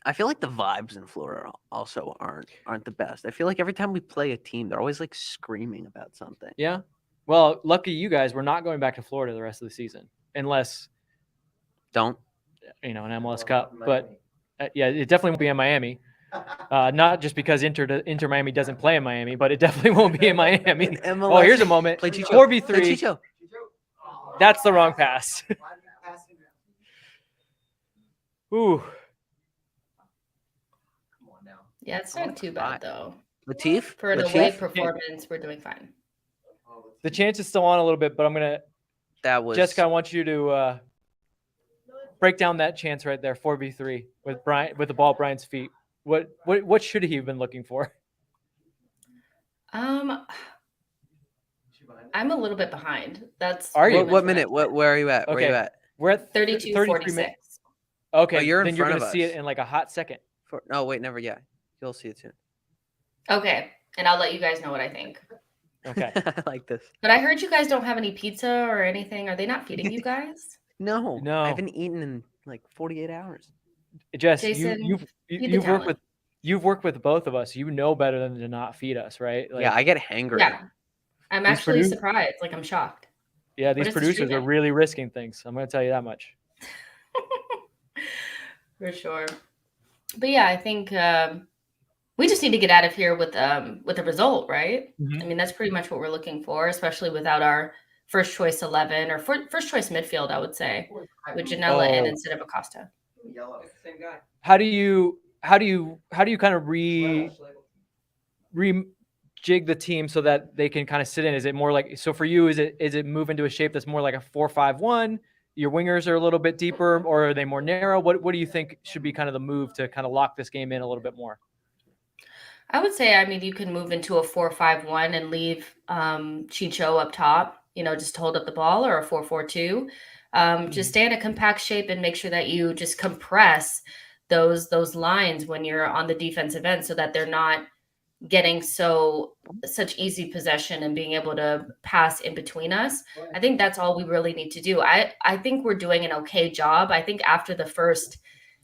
I feel like the vibes in Florida also aren't the best. I feel like every time we play a team, they're always like screaming about something. Yeah. Well, lucky you guys. We're not going back to Florida the rest of the season, unless Don't. an MLS Cup. But yeah, it definitely won't be in Miami. Not just because Inter Miami doesn't play in Miami, but it definitely won't be in Miami. MLS Oh, here's a moment. Play Chicho. 4v3. Play Chicho. That's the wrong pass. Ooh. Yeah, it's not too bad though. Latif. For an away Latif? performance, we're doing fine. The chance is still on a little bit, but I'm gonna That was Jessica, I want you to break down that chance right there, 4v3 with the ball at Brian's feet. What should he have been looking for? I'm a little bit behind. That's Are you? What minute? Where are you at? Where are you Okay. at? We're at 32 33 minutes. 46. Okay, Oh, you're in then you're front gonna of see us. it in like a hot second. No, wait, never. Yeah, you'll see it soon. Okay, and I'll let you guys know what I think. Okay. I like this. But I heard you guys don't have any pizza or anything. Are they not feeding you guys? No, No. I haven't eaten in like 48 hours. Jess, Jason, you've feed the talent. you've worked with both of us. You know better than to not feed us, right? Like, Yeah, I get hangry. Yeah. I'm These actually produ- surprised. Like I'm shocked. yeah, these is the producers are streaming? really risking things. I'm gonna tell you that much. For sure. But yeah, I think we just need to get out of here with a result, right? Mhm. I mean, that's pretty much what we're looking for, especially without our first choice 11 or first choice midfield, I would say, with Janela in Oh. instead of Acosta. Same guy. How do you kind of rejig the team so that they can kind of sit in? Is it more like, so for you, is it move into a shape that's more like a 4-5-1? Your wingers are a little bit deeper, or are they more narrow? What do you think should be kind of the move to kind of lock this game in a little bit more? I would say, I mean, you can move into a 4-5-1 and leave Chicho up top, just to hold up the ball, or a 4-4-2. Just stay in a compact shape and make sure that you just compress those lines when you're on the defensive end so that they're not getting such easy possession and being able to pass in between us. I think that's all we really need to do. I think we're doing an okay job. I think after the first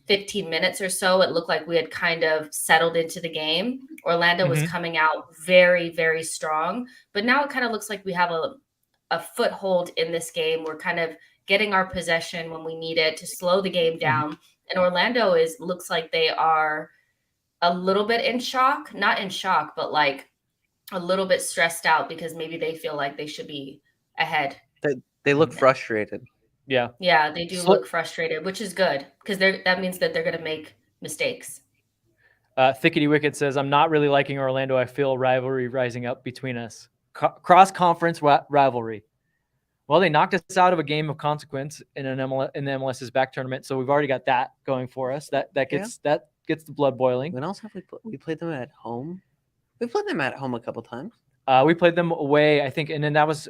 15 minutes or so, it looked like we had kind of settled into the game. Orlando was coming out very, very strong, but now it kind of looks like we have a foothold in this game. We're kind of getting our possession when we need it to slow the game down. And Orlando looks like they are a little bit in shock, not in shock, but like a little bit stressed out because maybe they feel like they should be ahead. They look frustrated. Yeah. Yeah, they do look frustrated, which is good because that means that they're going to make mistakes. Thickety Wicket says, I'm not really liking Orlando. I feel rivalry rising up between us. Cross-conference rivalry. Well, they knocked us out of a game of consequence in the MLS's back tournament, so we've already got that going for us. That gets the blood boiling. When else have we played? We played them at home. We played them at home a couple times. We played them away, I think, and then that was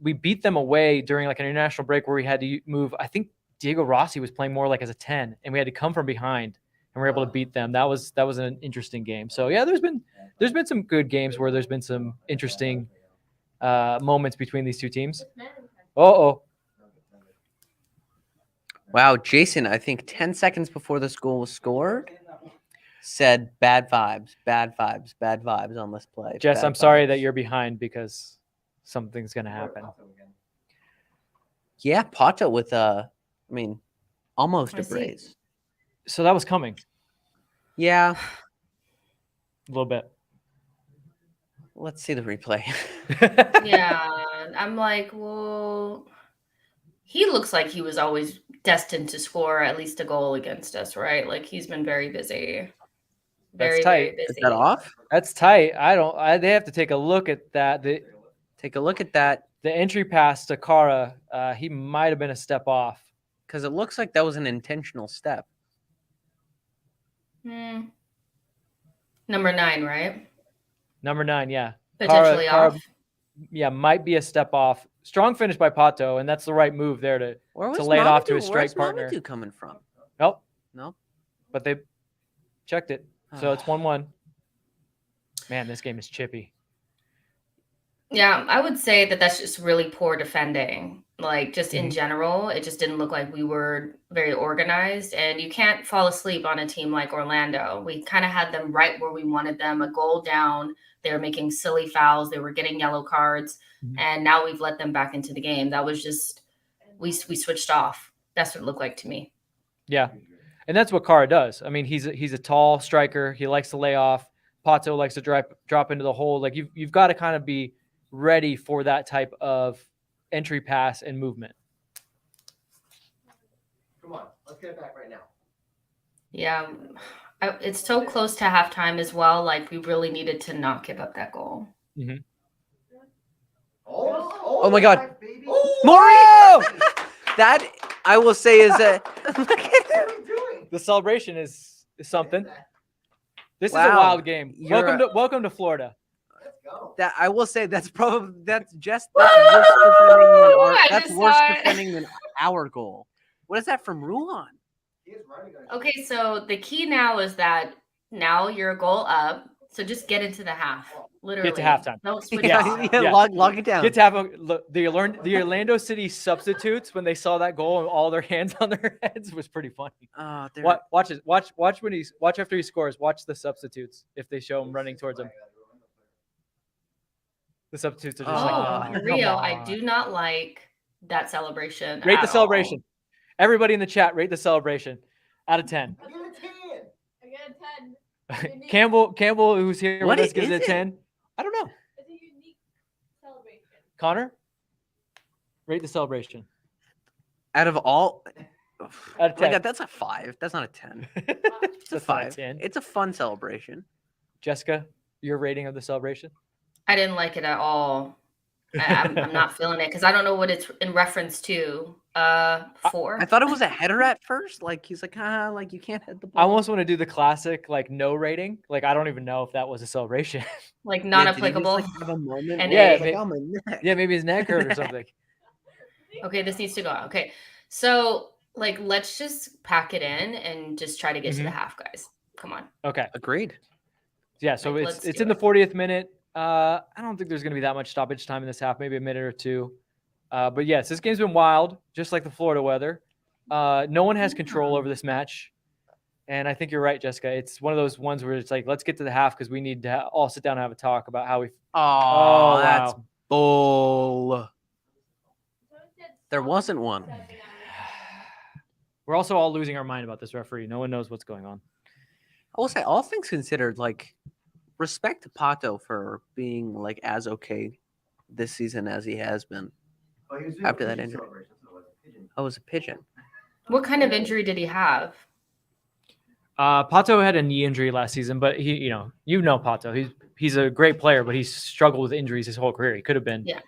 we beat them away during like an international break where we had to move. I think Diego Rossi was playing more like as a 10, and we had to come from behind, and we were able to beat them. That was an interesting game. So yeah, there's been some good games where there's been some interesting moments between these two teams. Wow, Jason, I think 10 seconds before this goal was scored, said bad vibes on this play. Jess, Bad I'm sorry that vibes. you're behind because something's gonna happen. Yeah, Pato with almost I a see. brace. So that was coming Yeah, a little bit. let's see the replay. Yeah, I'm like, well, he looks like he was always destined to score at least a goal against us, right? Like he's been very busy. Very, very tight. busy. Is that off? That's tight. They have to take a look at that. Take a look at that, The entry pass to Kara, he might have been a step off. because it looks like that was an intentional step. Number 9, right? Number 9, yeah. Potentially Kara, off. yeah, might be a step off. Strong finish by Pato, and that's the right move there to lay it off to his strike partner. Where's Mamadou coming from? Nope. No. But they checked it. So it's 1-1. Man, this game is chippy. Yeah, I would say that that's just really poor defending. Like just in general, it just didn't look like we were very organized, and you can't fall asleep on a team like Orlando. We kind of had them right where we wanted them, a goal down. They were making silly fouls. They were getting yellow cards, and now we've let them back into the game. That was just, we switched off. That's what it looked like to me. Yeah. And that's what Kara does. I mean, he's a tall striker. He likes to lay off. Pato likes to drop into the hole. Like you've got to kind of be ready for that type of entry pass and movement. Come on, let's get it back right now. Yeah, it's so close to halftime as well. Like we really needed to not give up that goal. Oh my God. Baby. Mario! That, I will say, is a... Look at him. What are you doing? The celebration is something. This is a Wow. wild game. You're Welcome to Florida. Let's go. That I will say that's just worse defending than our goal. What is that from Ruan? He is running on- Okay, so the key now is that now you're a goal up. So just get into the half. Literally. Get to halftime. Don't switch Yeah. off. Yeah. Log it down. Get to have the Orlando City substitutes when they saw that goal and all their hands on their heads was pretty funny. Watch it. Watch after he scores. Watch the substitutes if they show him running towards him. The substitutes are just like, For real, come I on. do not like that celebration. Rate the at celebration. all. Everybody in the chat, rate the celebration out of 10. Give it a 10. I get a 10. Unique. Campbell, who's here What with us, gives is it a it? 10. I don't know. It's a unique celebration. Connor, rate the celebration Out of all, out of oh my 10. God, that's a 5. That's not a 10. It's a That's not a 5. 10. It's a fun celebration. Jessica, your rating of the celebration? I didn't like it at all. I'm not feeling it because I don't know what it's in reference to. 4. I thought it was a header at first. Like he's like, like you can't head the ball. I almost want to do the classic, like, no rating. Like, I don't even know if that was a celebration. Like Yeah, not did he just, applicable. like, have a moment And where Yeah, he's like, oh, my neck. Yeah, maybe his neck hurt or something. Okay, this needs to go out. Okay, so like let's just pack it in and just try to get to the half, guys. Come on. Okay. Agreed. Yeah, so Like, it's let's it's do in the it. 40th minute. I don't think there's going to be that much stoppage time in this half, maybe a minute or two. But yes, this game's been wild, just like the Florida weather. No one has control over this match. And I think you're right, Jessica. It's one of those ones where it's like, let's get to the half because we need to all sit down and have a talk about how we. Oh, that's wow. bull. So it said There wasn't one. 7 hours. We're also all losing our mind about this referee. No one knows what's going on. I will say, all things considered, like, respect to Pato for being like as okay this season as he has been. Oh, he was doing After a that pigeon injury. celebration, so it was a pigeon. I was a pigeon. What kind of injury did he have? Pato had a knee injury last season, but you know Pato. He's a great player, but he's struggled with injuries his whole career. He could have been Yeah.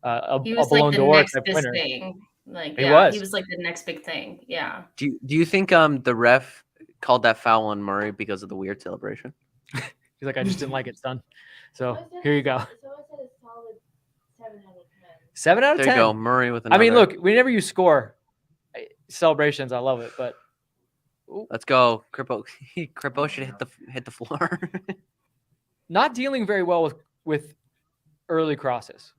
a He was Ballon like the d'Or next type big winner. thing. Like He yeah, was. he was like the next big thing. Yeah. Do you think the ref called that foul on Murray because of the weird celebration? He's like, I just didn't like it, son. So Someone said here you it's- go. Someone said a solid 7 out of 10. 7 out of There 10. you go, Murray with I another. mean, look, whenever you score celebrations, I love it, but Let's go, Kripo. Kripo should hit the floor. not dealing very well with early crosses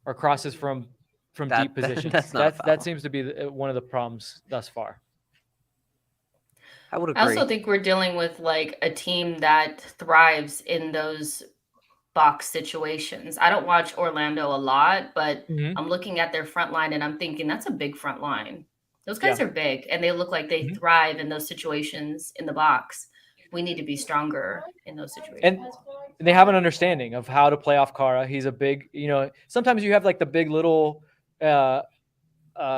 or crosses from deep positions. That's not a foul. That seems to be one of the problems thus far. I would I agree. also think we're dealing with like a team that thrives in those box situations. I don't watch Orlando a lot, but I'm looking at their front line and I'm thinking that's a big front line. Those guys are big and they look like they thrive in those situations in the box. We need to be stronger in those situations. And they have an understanding of how to play off Kara. He's a big, sometimes you have like the big little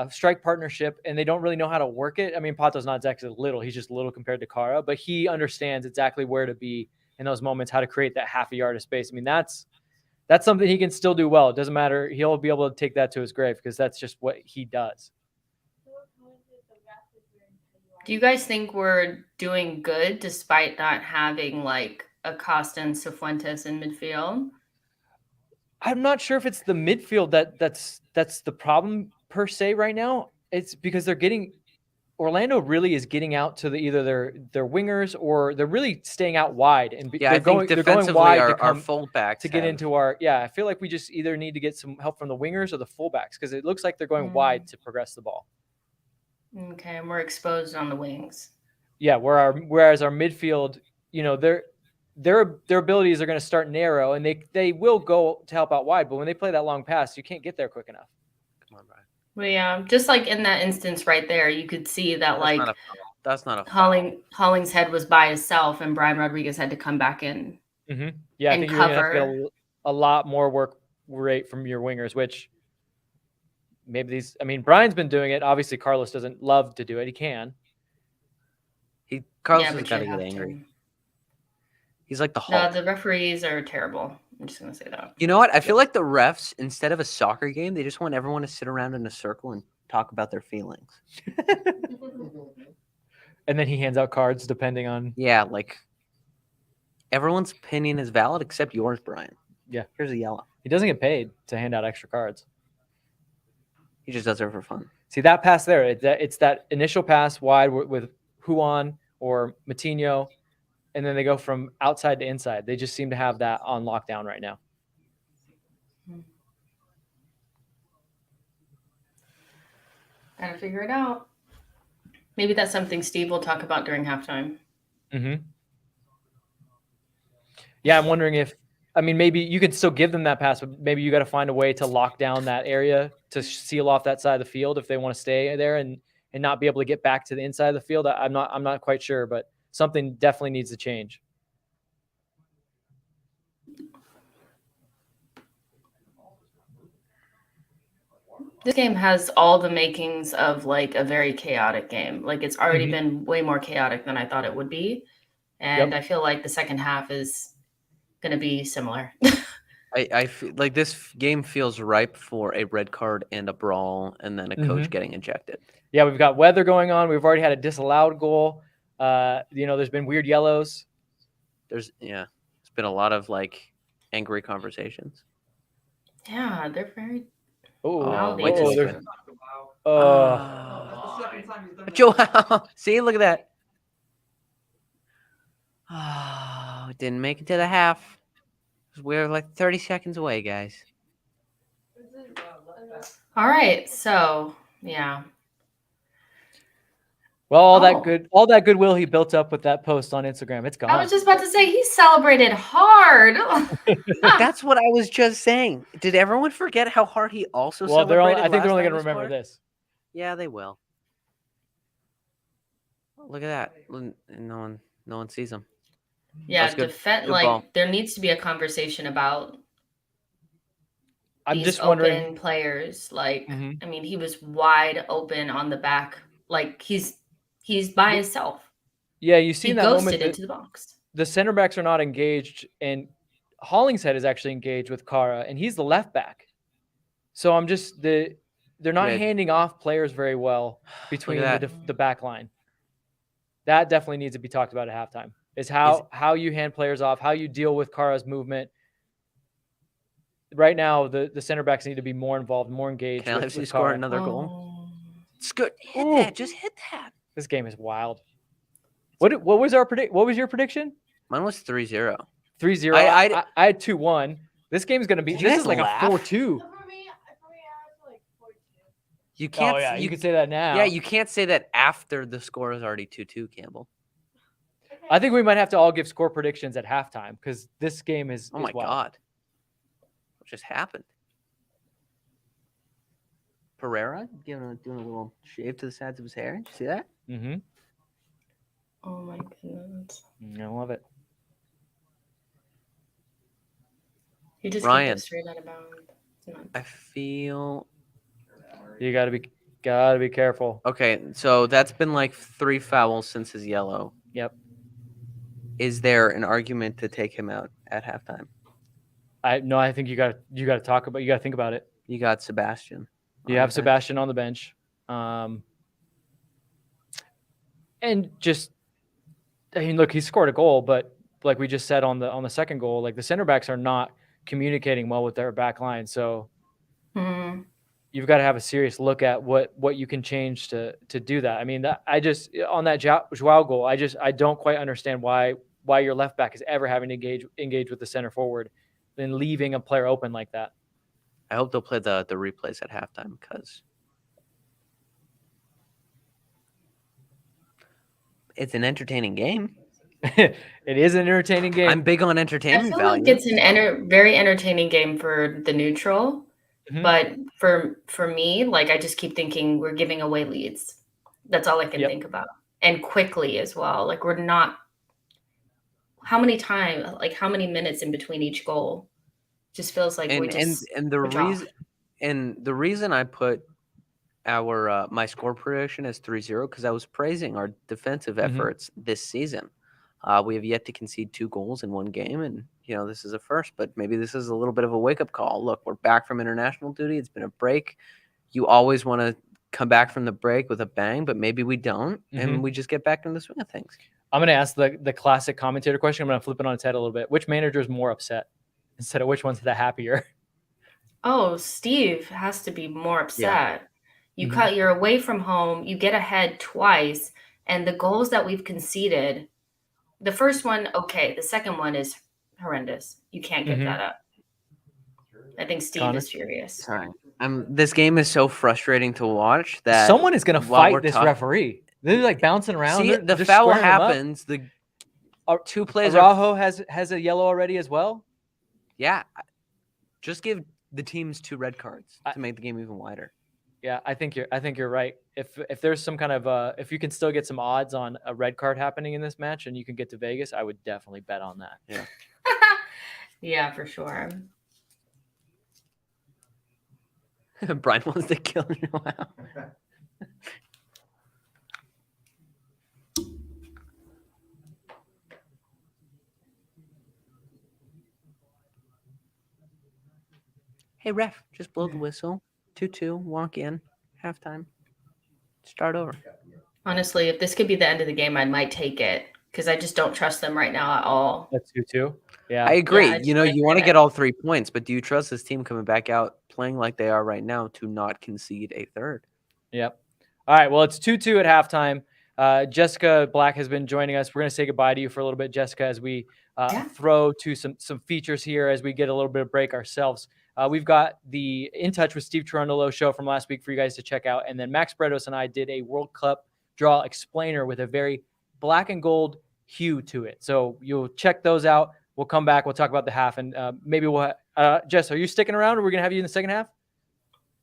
strike partnership and they don't really know how to work it. I mean, Pato's not exactly little. He's just little compared to Kara, but he understands exactly where to be in those moments, how to create that half a yard of space. I mean, that's something he can still do well. It doesn't matter. He'll be able to take that to his grave because that's just what he does. Do you guys think we're doing good despite not having like Acosta and Cifuentes in midfield? I'm not sure if it's the midfield that's the problem per se right now. It's because Orlando really is getting out to either their wingers or they're really staying out wide and I think defensively wide our fullbacks to get into our. I feel like we just either need to get some help from the wingers or the fullbacks because it looks like they're going wide to progress the ball. Okay, and we're exposed on the wings. Yeah, whereas our midfield, their abilities are going to start narrow and they will go to help out wide, but when they play that long pass, you can't get there quick enough. Come on, Brian. Well, yeah, just like in that instance right there, you could see that that's not a foul. Hollingshead was by himself and Brian Rodriguez had to come back in. Mm-hmm. Yeah, I think you're going to have to get a lot more work rate from your wingers, which maybe Brian's been doing it. Obviously, Carlos doesn't love to do it. He can. Carlos has got to get angry. He's like the Hulk. No, the referees are terrible. I'm just going to say that. You know what? I feel like the refs, instead of a soccer game, they just want everyone to sit around in a circle and talk about their feelings. And then he hands out cards depending on... Yeah, like everyone's opinion is valid except yours, Brian. Yeah. Here's a yellow. He doesn't get paid to hand out extra cards. He just does it for fun. See, that pass there, it's that initial pass wide with Juan or Matinho, and then they go from outside to inside. They just seem to have that on lockdown right now. Gotta figure it out. Maybe that's something Steve will talk about during halftime. Mm-hmm. Yeah, I'm wondering if, maybe you could still give them that pass, but maybe you got to find a way to lock down that area to seal off that side of the field if they want to stay there and not be able to get back to the inside of the field. I'm not quite sure, but something definitely needs to change. This game has all the makings of like a very chaotic game. Like it's already been way more chaotic than I thought it would be. And I feel like the second half is going to be similar. I feel like this game feels ripe for a red card and a brawl and then a coach getting ejected. Yeah, we've got weather going on. We've already had a disallowed goal. There's been weird yellows. There's been a lot of like angry conversations. Yeah, they're very... Joe, see, look at that. Oh, didn't make it to the half. We're like 30 seconds away, guys. All right, so yeah. Well, all that goodwill he built up with that post on Instagram, it's gone. I was just about to say he celebrated hard. That's what I was just saying. Did everyone forget how hard he also celebrated? I think they're only going to remember this. Yeah, they will. Look at that. No one sees him. Yeah, there needs to be a conversation about I'm these just open wondering players. Like, he was wide open on the back. Like he's by himself. Yeah, you see that moment. He ghosted into the box. The center backs are not engaged, and Hollingshead is actually engaged with Kara, and he's the left back. So I'm just they're not handing off players very well between the back line. That definitely needs to be talked about at halftime. Is how you hand players off, how you deal with Kara's movement. right now the center backs need to be more involved, more engaged. Can with LAFC score Cara. another goal? Oh. It's good. Hit Ooh. that. Just hit that. This game is wild. What was what was your prediction? Mine was 3-0. 3-0. I I had 2-1. This game's gonna be. Did you This guys is like laugh? a 4-2. So for me, I was like 4-2. You can't. Oh yeah, you can say that now. Yeah, you can't say that after the score is already 2-2, Campbell. Okay. I think we might have to all give score predictions at halftime because this game is. Oh my God. What just happened? Pereira doing a little shave to the sides of his hair. Did you see that? Mm-hmm. Oh my goodness. I love it. You just Ryan. kicked us straight out of bounds. It's not- I feel You gotta be careful. okay. So that's been like 3 fouls since his yellow. Yep. Is there an argument to take him out at halftime? I think you gotta think about it. You got Sebastian. You on have the bench. Sebastian on the bench. And just, I mean, look, he scored a goal, but like we just said on the second goal, like the center backs are not communicating well with their back line. So Mhm. you've got to have a serious look at what you can change to do that. I mean, on that Joao goal, I don't quite understand why your left back is ever having to engage with the center forward, then leaving a player open like that. I hope they'll play the replays at halftime because it's an entertaining game. It is an entertaining game. I'm big on I entertainment feel value. like it's an very entertaining game for the neutral, Mhm. but for me, like I just keep thinking we're giving away leads. That's all I can Yep. think about, and quickly as well. Like we're not. How many minutes in between each goal? Just feels like we just and the switch off. reason I put our my score prediction as 3-0 because I was praising our defensive efforts this season. We have yet to concede 2 goals in one game, and this is a first. But maybe this is a little bit of a wake up call. Look, we're back from international duty. It's been a break. You always want to come back from the break with a bang, but maybe we don't, and we just get back into the swing of things. I'm going to ask the classic commentator question. I'm going to flip it on its head a little bit. Which manager is more upset instead of which one's the happier? Oh, Steve has to be more upset. You Mhm. you're away from home, you get ahead twice, and the goals that we've conceded, the first one, okay, the second one is horrendous. You can't give Mhm. that up. I think Steve Connor? is furious. Sorry. This game is so frustrating to watch that Someone is going to while fight we're this talking- referee. They're like bouncing around. See, They're the just foul squaring them up. happens. The Ar- 2 plays are Araujo has a yellow already as well. yeah. Just give the teams 2 red cards I- to make the game even wider. Yeah, I think you're right. If there's some kind of if you can still get some odds on a red card happening in this match and you can get to Vegas, I would definitely bet on that. Yeah, for sure. Brian wants to kill Joao. Hey, ref, just blow the whistle. 2-2, walk in, halftime. Start over. Honestly, if this could be the end of the game, I might take it because I just don't trust them right now at all. That's 2-2. Yeah. I agree. I You just want to get get it. all 3 points, but do you trust this team coming back out playing like they are right now to not concede a third? Yep. All right. Well, it's 2-2 at halftime. Jessica Black has been joining us. We're going to say goodbye to you for a little bit, Jessica, as we Yeah. throw to some features here as we get a little bit of break ourselves. We've got the In Touch with Steve Trundolo show from last week for you guys to check out. And then Max Bredos and I did a World Cup draw explainer with a very black and gold hue to it. So you'll check those out. We'll come back. We'll talk about the half. And maybe we'll Jess, are you sticking around or are we going to have you in the second half?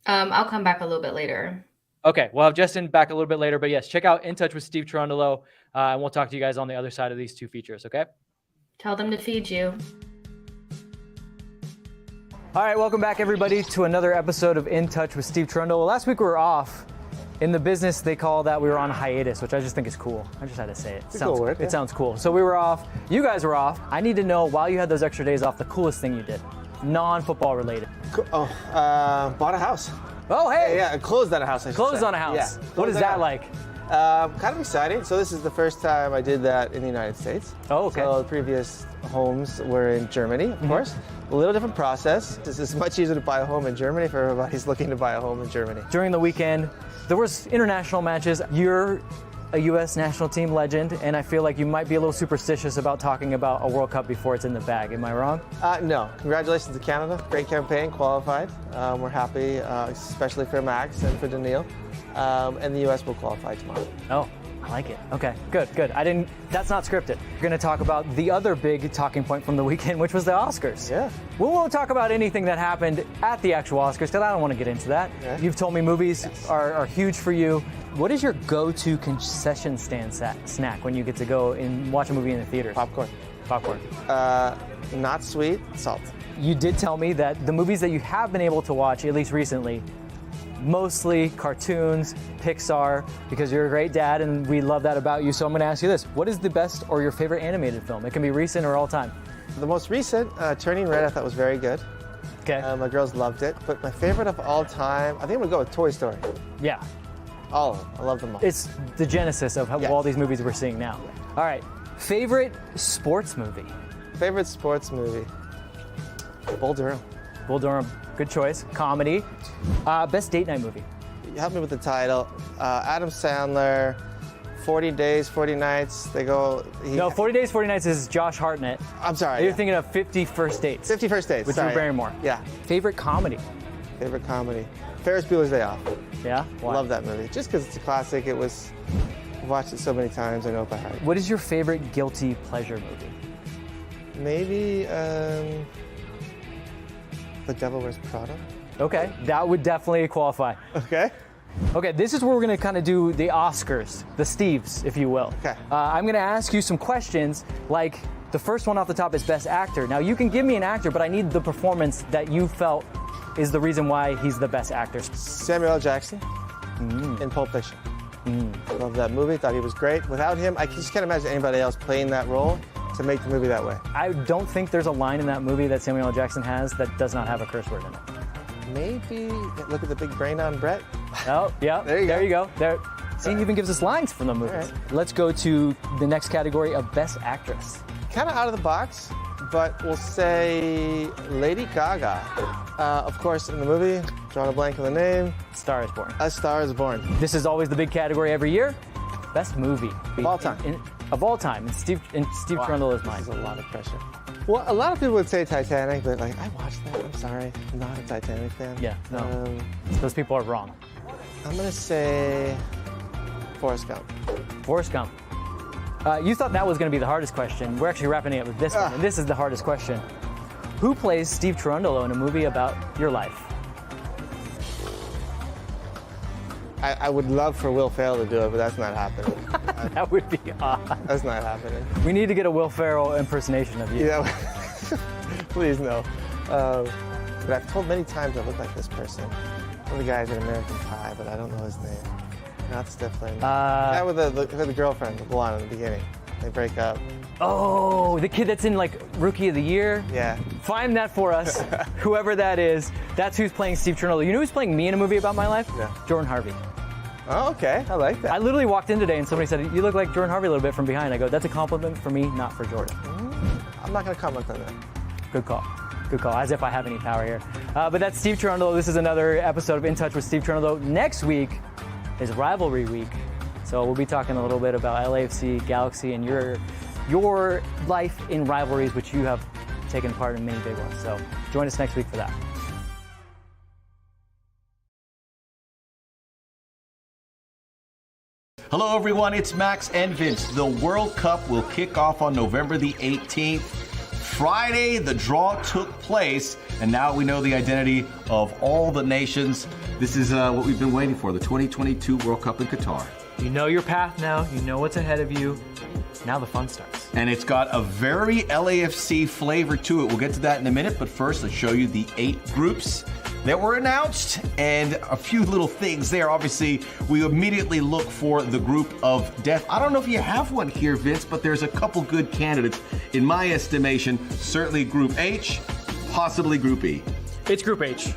I'll come back a little bit later. Okay, we'll have Justin back a little bit later. But yes, check out In Touch with Steve Trundolo. And we'll talk to you guys on the other side of these 2 features. Okay? Tell them to feed you. All right, welcome back, everybody, to another episode of In Touch with Steve Trundle. Last week we were off. In the business, they call that we were on hiatus, which I just think is cool. I just had to say it. It's a cool word, yeah. It sounds cool. So we were off. You guys were off. I need to know, while you had those extra days off, the coolest thing you did, non-football related. Bought a house. Oh, hey! Yeah, closed on a house. I should Closed say. on a house. Yeah. What is closed on a that house. like? Kind of exciting. So this is the first time I did that in the United States. Oh, okay. So the previous homes were in Germany, of course. A little different process. This is much easier to buy a home in Germany for everybody who's looking to buy a home in Germany. During the weekend, there was international matches. You're a U.S. national team legend, and I feel like you might be a little superstitious about talking about a World Cup before it's in the bag. Am I wrong? No. Congratulations to Canada. Great campaign, qualified. We're happy, especially for Max and for Daniil. And the U.S. will qualify tomorrow. Oh, I like it. Okay, good. That's not scripted. We're going to talk about the other big talking point from the weekend, which was the Oscars. Yeah. We won't talk about anything that happened at the actual Oscars because I don't want to get into that. Yeah. You've told me movies are huge for you. What is your go-to concession stand snack when you get to go and watch a movie in the theaters? Popcorn. Popcorn. Not sweet, salt. You did tell me that the movies that you have been able to watch, at least recently, mostly cartoons, Pixar, because you're a great dad and we love that about you. So I'm going to ask you this. What is the best or your favorite animated film? It can be recent or all time. The most recent, Turning Red, I thought was very good. Okay. My girls loved it. But my favorite of all time, I think I'm going to go with Toy Story. Yeah. All of them. I love them all. It's the genesis of Yes. all these movies we're seeing now. All right. Favorite sports movie? Favorite sports movie? Bull Durham. Bull Durham. Good choice. Comedy. Best date night movie? You help me with the title. Adam Sandler, 40 Days, 40 Nights. They go... No, 40 Days, 40 Nights is Josh Hartnett. I'm sorry. You're thinking of 50 First Dates. 50 First Dates. With sorry. Drew Barrymore. Yeah. Favorite comedy? Favorite comedy? Ferris Bueller's Day Off. Yeah? Why? Love that movie. Just because it's a classic. I've watched it so many times, I know it by heart. What is your favorite guilty pleasure movie? Maybe The Devil Wears Prada. Okay, that would definitely qualify. Okay. Okay, this is where we're gonna kind of do the Oscars, the Steves, if you will. Okay. I'm gonna ask you some questions, like the first one off the top is Best Actor. Now you can give me an actor, but I need the performance that you felt is the reason why he's the best actor. Samuel L. Jackson in Pulp Fiction. Love that movie, thought he was great. Without him, I just can't imagine anybody else playing that role to make the movie that way. I don't think there's a line in that movie that Samuel L. Jackson has that does not have a curse word in it. Maybe look at the big brain on Brett. Oh, yeah, There you go. There. See, he even gives us lines from the movies. Right. Let's go to the next category of Best Actress. Kind of out of the box, but we'll say Lady Gaga. Of course, in the movie, drawing a blank on the name. Star is Born. A Star is Born. This is always the big category every year. Best movie. Of all time. Of all time. And Steve Wow, Trundle is mine. This is a lot of pressure. Well, a lot of people would say Titanic, but like, I watched that. I'm sorry. I'm not a Titanic fan. Yeah, no. Those people are wrong. I'm going to say Forrest Gump. Forrest Gump. You thought that was going to be the hardest question. We're actually wrapping it up with this one, and this is the hardest question. Who plays Steve Trundle in a movie about your life? I would love for Will Ferrell to do it, but that's not happening. That would be odd. That's not happening. We need to get a Will Ferrell impersonation of you. Yeah, please no. But I've told many times I look like this person. One of the guys in American Pie, but I don't know his name. Not Stifler. Guy with the girlfriend, the blonde in the beginning. They break up. Oh, the kid that's in like Rookie of the Year? Yeah. Find that for us, whoever that is. That's who's playing Steve Trundle. You know who's playing me in a movie about my life? Yeah. Jordan Harvey. Oh, okay. I like that. I literally walked in today and somebody said, you look like Jordan Harvey a little bit from behind. I go, that's a compliment for me, not for Jordan. I'm not going to comment on that. Good call. Good call, as if I have any power here. But that's Steve Trundle. This is another episode of In Touch with Steve Trundle. Next week is Rivalry Week. So we'll be talking a little bit about LAFC, Galaxy, and your life in rivalries, which you have taken part in many big ones. So join us next week for that. Hello everyone, it's Max and Vince. The World Cup will kick off on November the 18th. Friday, the draw took place, and now we know the identity of all the nations. This is what we've been waiting for, the 2022 World Cup in Qatar. You know your path now. You know what's ahead of you. Now the fun starts. And it's got a very LAFC flavor to it. We'll get to that in a minute, but first let's show you the 8 groups that were announced and a few little things there. Obviously, we immediately look for the group of death. I don't know if you have one here, Vince, but there's a couple good candidates. In my estimation, certainly Group H, possibly Group E. It's Group H.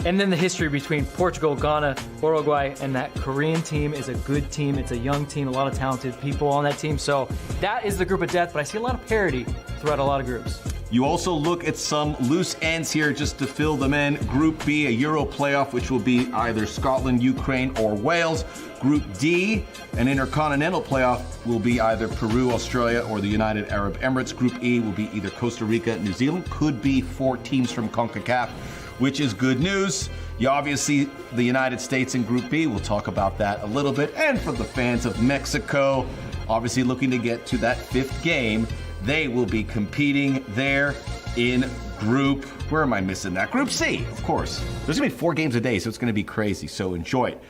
And then the history between Portugal, Ghana, Uruguay, and that Korean team is a good team. It's a young team, a lot of talented people on that team. So that is the group of death, but I see a lot of parity throughout a lot of groups. You also look at some loose ends here just to fill them in. Group B, a Euro playoff, which will be either Scotland, Ukraine, or Wales. Group D, an intercontinental playoff, will be either Peru, Australia, or the United Arab Emirates. Group E will be either Costa Rica, New Zealand. Could be 4 teams from CONCACAF, which is good news. You obviously, the United States in Group B, we'll talk about that a little bit. And for the fans of Mexico, obviously looking to get to that 5th game, they will be competing there in Group, where am I missing that? Group C, of course. There's gonna be 4 games a day, so it's gonna be crazy, so enjoy it.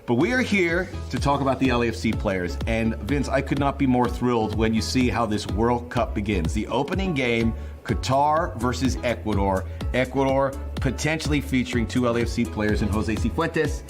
But we are here to talk about the LAFC players. And Vince, I could not be more thrilled when you see how this World Cup begins. The opening game, Qatar versus Ecuador. Ecuador potentially featuring 2 LAFC players in Jose Cifuentes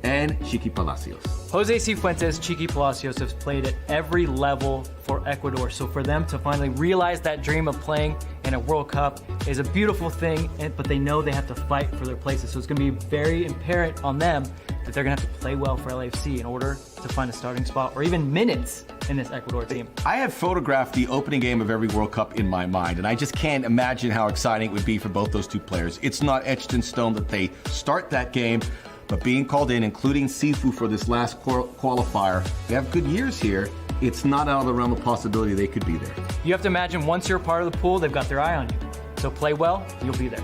and Chiqui Palacios. Jose Cifuentes, Chiqui Palacios have played at every level for Ecuador. So for them to finally realize that dream of playing in a World Cup is a beautiful thing, but they know they have to fight for their places. So it's going to be very apparent on them that they're going to have to play well for LAFC in order to find a starting spot or even minutes in this Ecuador team. I have photographed the opening game of every World Cup in my mind, and I just can't imagine how exciting it would be for both those 2 players. It's not etched in stone that they start that game, but being called in, including Sifu for this last qualifier, they have good years here. It's not out of the realm of possibility they could be there. You have to imagine once you're part of the pool, they've got their eye on you. So play well, you'll be there.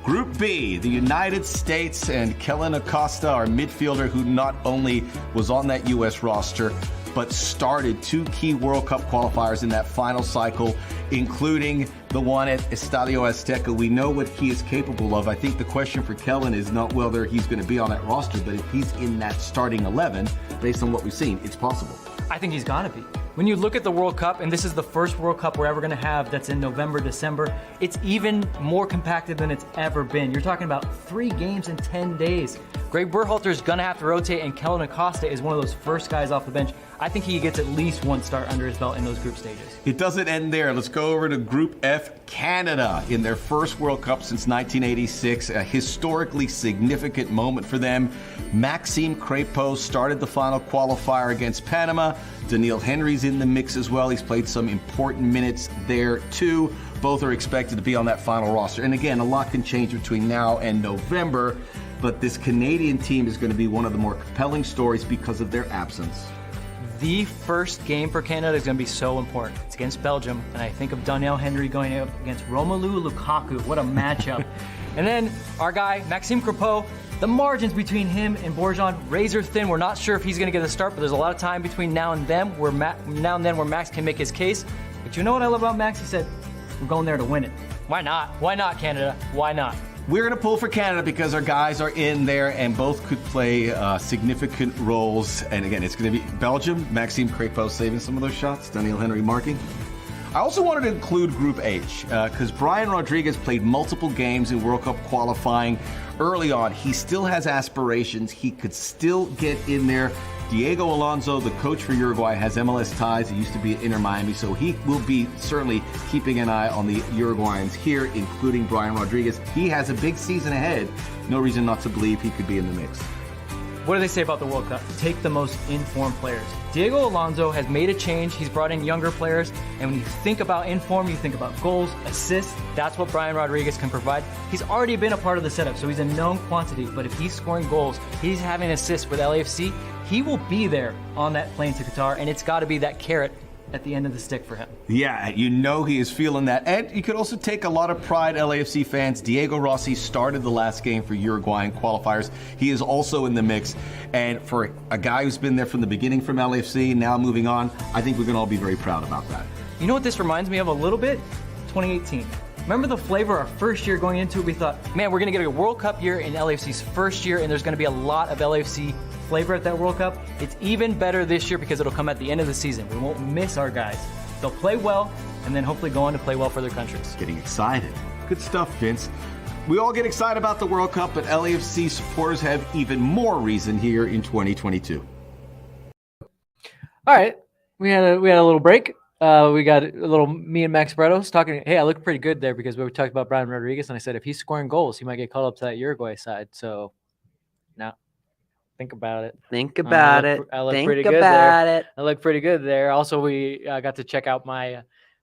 Group B, the United States and Kellen Acosta, our midfielder who not only was on that U.S. roster, but started 2 key World Cup qualifiers in that final cycle, including the one at Estadio Azteca. We know what he is capable of. I think the question for Kellen is not whether he's going to be on that roster, but if he's in that starting 11, based on what we've seen, it's possible. I think he's got to be. When you look at the World Cup, and this is the first World Cup we're ever going to have that's in November, December, it's even more compacted than it's ever been. You're talking about 3 games in 10 days. Greg Berhalter is going to have to rotate, and Kellen Acosta is one of those first guys off the bench. I think he gets at least 1 start under his belt in those group stages. It doesn't end there. Let's go over to Group F, Canada, in their first World Cup since 1986. A historically significant moment for them. Maxime Crépeau started the final qualifier against Panama. Daniil Henry's in the mix as well. He's played some important minutes there too. Both are expected to be on that final roster. And again, a lot can change between now and November, but this Canadian team is going to be one of the more compelling stories because of their absence. The first game for Canada is going to be so important. It's against Belgium, and I think of Daniil Henry going up against Romelu Lukaku. What a matchup. And then our guy, Maxime Crépeau, the margins between him and Borjan, razor thin. We're not sure if he's going to get a start, but there's a lot of time between now and then where Max can make his case. But you know what I love about Max? He said, we're going there to win it. Why not? Why not, Canada? Why not? We're going to pull for Canada because our guys are in there and both could play significant roles. And again, it's going to be Belgium, Maxime Crépeau saving some of those shots, Daniil Henry marking. I also wanted to include Group H because Brian Rodriguez played multiple games in World Cup qualifying early on. He still has aspirations. He could still get in there. Diego Alonso, the coach for Uruguay, has MLS ties. He used to be at Inter Miami, so he will be certainly keeping an eye on the Uruguayans here, including Brian Rodriguez. He has a big season ahead. No reason not to believe he could be in the mix. What do they say about the World Cup? Take the most informed players. Diego Alonso has made a change. He's brought in younger players. And when you think about inform, you think about goals, assists. That's what Brian Rodriguez can provide. He's already been a part of the setup, so he's a known quantity. But if he's scoring goals, he's having assists with LAFC, he will be there on that plane to Qatar. And it's got to be that carrot at the end of the stick for him. Yeah, you know he is feeling that. And you could also take a lot of pride, LAFC fans. Diego Rossi started the last game for Uruguayan qualifiers. He is also in the mix. And for a guy who's been there from the beginning from LAFC, now moving on, I think we can all be very proud about that. You know what this reminds me of a little bit? 2018. Remember the flavor our first year going into it? We thought, man, we're going to get a World Cup year in LAFC's first year, and there's going to be a lot of LAFC flavor at that World Cup. It's even better this year because it'll come at the end of the season. We won't miss our guys. They'll play well and then hopefully go on to play well for their countries. Getting excited. Good stuff, Vince. We all get excited about the World Cup, but LAFC supporters have even more reason here in 2022. All right. We had a little break. We got a little me and Max Bretos talking. Hey, I look pretty good there because we were talking about Brian Rodriguez, and I said if he's scoring goals, he might get called up to that Uruguay side. So, now think about it. Think about it. I look Think pretty good about there. it. I look pretty good there. Also, we got to check out my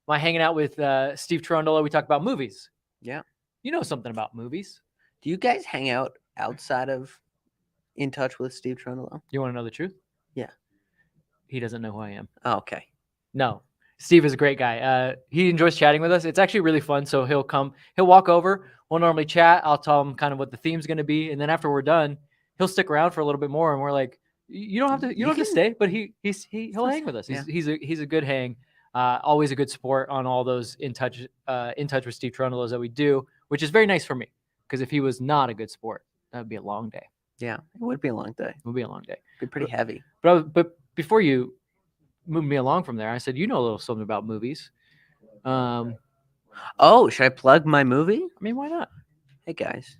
hanging out with Steve Cherundolo. We talked about movies. Yeah. You know something about movies. Do you guys hang out outside of In Touch with Steve Cherundolo? You want to know the truth? Yeah. He doesn't know who I am. Oh, okay. No. Steve is a great guy. He enjoys chatting with us. It's actually really fun. So he'll walk over. We'll normally chat. I'll tell him kind of what the theme's going to be. And then after we're done, he'll stick around for a little bit more. And we're like, you don't have to stay, but he'll hang with us. He's a good hang. Always a good sport on all those in touch with Steve Cherundolos that we do, which is very nice for me. Because if he was not a good sport, that would be a long day. Yeah, it would be a long day. It would be a long day. Be pretty heavy. But before you moved me along from there, I said, you know a little something about movies. Oh, should I plug my movie? I mean, why not? Hey, guys.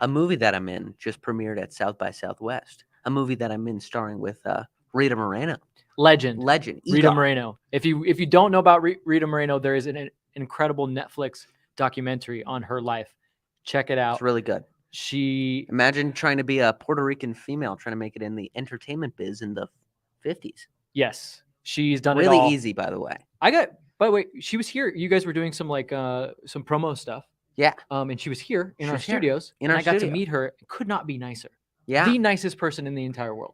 A movie that I'm in just premiered at South by Southwest. A movie that I'm in starring with Rita Moreno. Legend. Rita EGOT. Moreno. If you don't know about Rita Moreno, there is an incredible Netflix documentary on her life. Check it out. It's really good. Imagine trying to be a Puerto Rican female trying to make it in the entertainment biz in the 50s. Yes. She's done really it all. easy, by the way. By the way, she was here. You guys were doing some some promo stuff. Yeah. And she was here in our was here, studios. in and our I got to studio. meet her. Could not be nicer. Yeah. The nicest person in the entire world.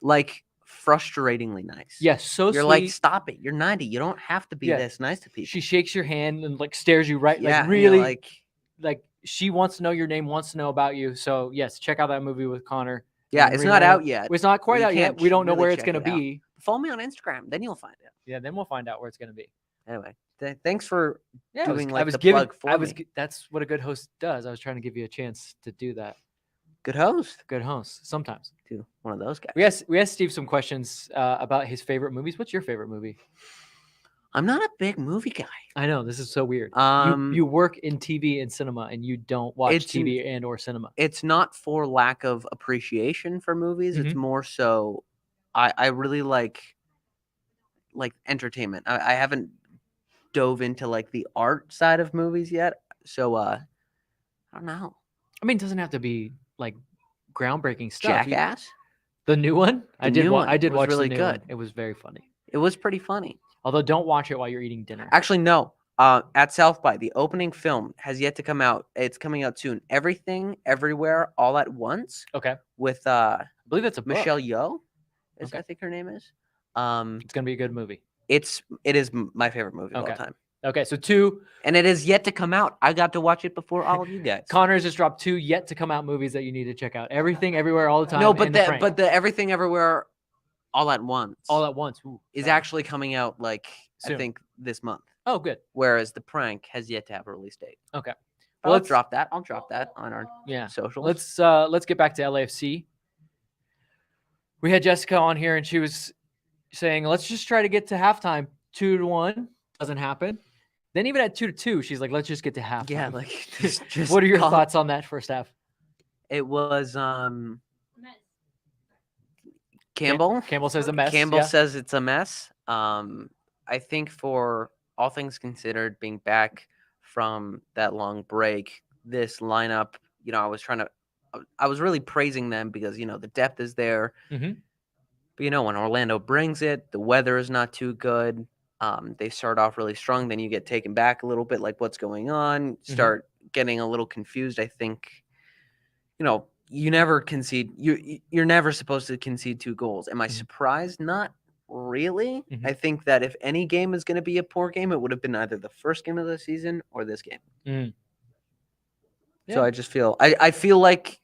Like frustratingly nice. Yes, so You're sweet. like, stop it. You're 90. You don't have to be Yeah. this nice to people. She shakes your hand and like stares you right. yeah, Like and really you're like she wants to know your name, wants to know about you. So yes, check out that movie with Connor. yeah, and it's Rita not Moreno. out yet. It's not quite You out yet. can't We don't know really where it's check going to it out. be. Follow me on Instagram. Then you'll find out. Yeah, then we'll find out where it's going to be. Anyway, thanks for Yeah, doing I like was the giving. plug for me. That's what a good host does. I was trying to give you a chance to do that. Good host. Good host sometimes. Too. One of those guys. We asked Steve some questions about his favorite movies. What's your favorite movie? I'm not a big movie guy. I know this is so weird. Um, you work in TV and cinema, and you don't watch It's in- TV and or cinema. It's not for lack of appreciation for movies. It's Mhm. more so I really like entertainment. I haven't dove into like the art side of movies yet. So I don't know. I mean, it doesn't have to be like groundbreaking stuff. Jackass? The new one? I The did new one I did was watch really the new one. good. It was very funny. It was pretty funny. Although don't watch it while you're eating dinner. Actually, no. At South by, the opening film has yet to come out. It's coming out soon. Everything, Everywhere, All at Once Okay. with I believe that's a book. Michelle Yeoh, Okay. I think her name is. It's going to be a good movie. It is my favorite movie of Okay. all time. Okay, so 2. And it is yet to come out. I got to watch it before all of you guys. Connor's just dropped 2 yet to come out movies that you need to check out. Everything, Everywhere, All the Time. No, but and The Prank. the Everything Everywhere All at Once All at once. Ooh, is sorry. actually coming out I Soon. think this month. Oh, good. Whereas The Prank has yet to have a release date. Okay. But Well, I'll let's- drop that. I'll drop that on our Yeah. socials. Let's get back to LAFC. We had Jessica on here and she was saying, let's just try to get to halftime. 2-1. Doesn't happen. Then even at 2-2, she's like, let's just get to halftime. Yeah, like just what are your call- thoughts on that first half? It was Mess. Campbell. Campbell says a mess. Campbell yeah. says it's a mess. I think for all things considered, being back from that long break, this lineup, I was really praising them because the depth is there. Mhm. But when Orlando brings it, the weather is not too good. They start off really strong, then you get taken back a little bit, like what's going on. Start getting a little confused. I think, you never concede. You're never supposed to concede 2 goals. Am I surprised? Not really. Mhm. I think that if any game is going to be a poor game, it would have been either the first game of the season or this game. Mm. So Yeah. I just feel I feel like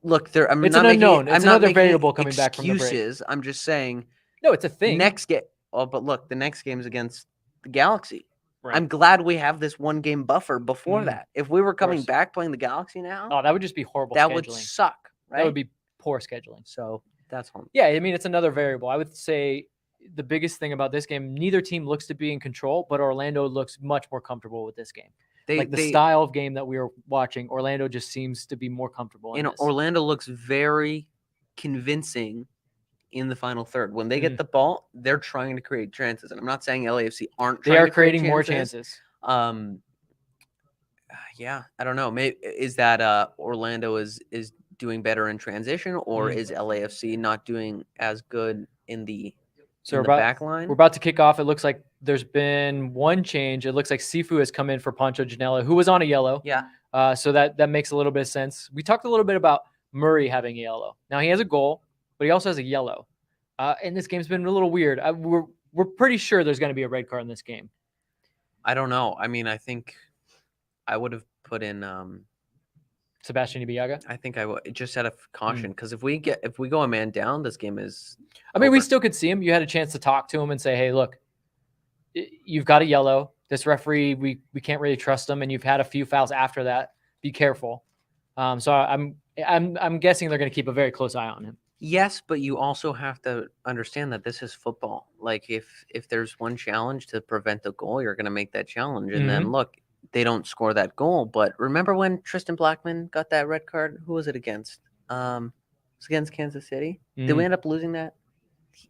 look there. I'm It's not an making, unknown. It's I'm not another making variable coming back from the break. excuses. I'm just saying No, it's a thing. next game. Oh, but look, the next game is against the Galaxy. Right. I'm glad we have this 1 game buffer before Mm. that. If we were coming course. back playing the Galaxy now, Oh, that would just be horrible that scheduling. would suck. Right? That would be poor scheduling. so. That's one. Yeah, I mean, it's another variable. I would say the biggest thing about this game, neither team looks to be in control, but Orlando looks much more comfortable with this game. The style of game that we were watching, Orlando just seems to be more comfortable in this. Orlando looks very convincing in the final third. When they Mm. get the ball, they're trying to create chances. And I'm not saying LAFC aren't They trying are to create creating more chances. Yeah, I don't know. Maybe is that Orlando is doing better in transition, or is LAFC not doing as good in the back line? We're about to kick off. It looks like there's been one change. It looks like Sifu has come in for Pancho Janela, who was on a yellow. Yeah. So that makes a little bit of sense. We talked a little bit about Murray having a yellow. Now he has a goal, but he also has a yellow. And this game's been a little weird. We're pretty sure there's going to be a red card in this game. I don't know. I mean, I think I would have put in Sebastian Ibiaga. I think I would just out of caution, because if we go a man down, this game is. I mean, we over. still could see him. You had a chance to talk to him and say, "Hey, look, you've got a yellow. This referee, we can't really trust him, and you've had a few fouls after that. Be careful." So I'm guessing they're going to keep a very close eye on him. Yes, but you also have to understand that this is football. Like if there's one challenge to prevent the goal, you're going to make that challenge, and then look, they don't score that goal. But remember when Tristan Blackman got that red card? Who was it against? It was against Kansas City. Did we end up losing that?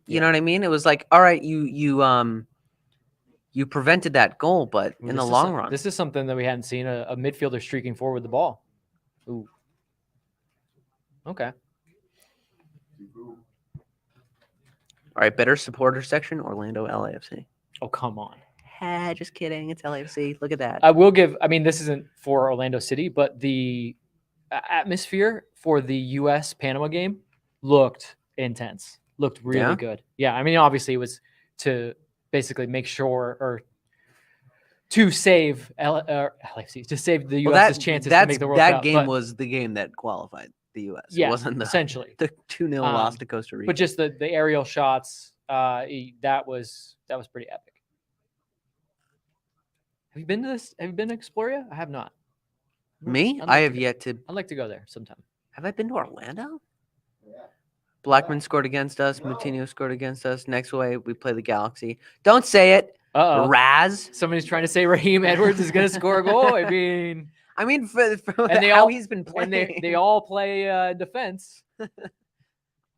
You know what I mean? It was like, all right, you prevented that goal, but in the long run, this is something that we hadn't seen, a midfielder streaking forward with the ball. Ooh. Okay. all right, better supporter section, Orlando LAFC. Oh, come on. Just kidding. It's LAFC. Look at that. I will give, I mean, this isn't for Orlando City, but the atmosphere for the U.S. Panama game looked intense, looked really good. Yeah. I mean, obviously it was to basically make sure, or to save LAFC, to save the U.S.'s chances to make the World Cup. That game was the game that qualified the U.S. Yeah, it wasn't essentially the 2-0 loss to Costa Rica. But just the aerial shots, that was pretty epic. Have you been to this? Have you been to Exploria? I have not. Me? I'd I like have to go. yet to. I'd like to go there sometime. Have I been to Orlando? Blackman scored against us. Moutinho scored against us. Next way, we play the Galaxy. Don't say it. Uh-oh. Raz. Somebody's trying to say Raheem Edwards is going to score a goal. I mean, for and they how all, he's been playing. And they all play defense.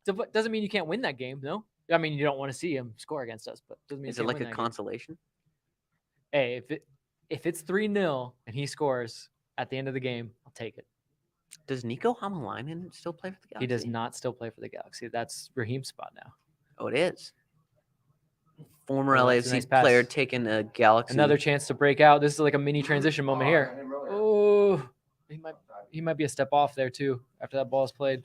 So doesn't mean you can't win that game, no? I mean, you don't want to see him score against us, but doesn't mean Is it like a consolation? Hey, if it's 3-0 and he scores at the end of the game, I'll take it. Does Nico Hamalainen still play for the Galaxy? He does not still play for the Galaxy. That's Raheem's spot now. Oh, it is. Former Oh, that's a LAFC nice pass. player taking a Galaxy. Another chance to break out. This is like a mini transition moment here. Oh, he might be a step off there too after that ball is played.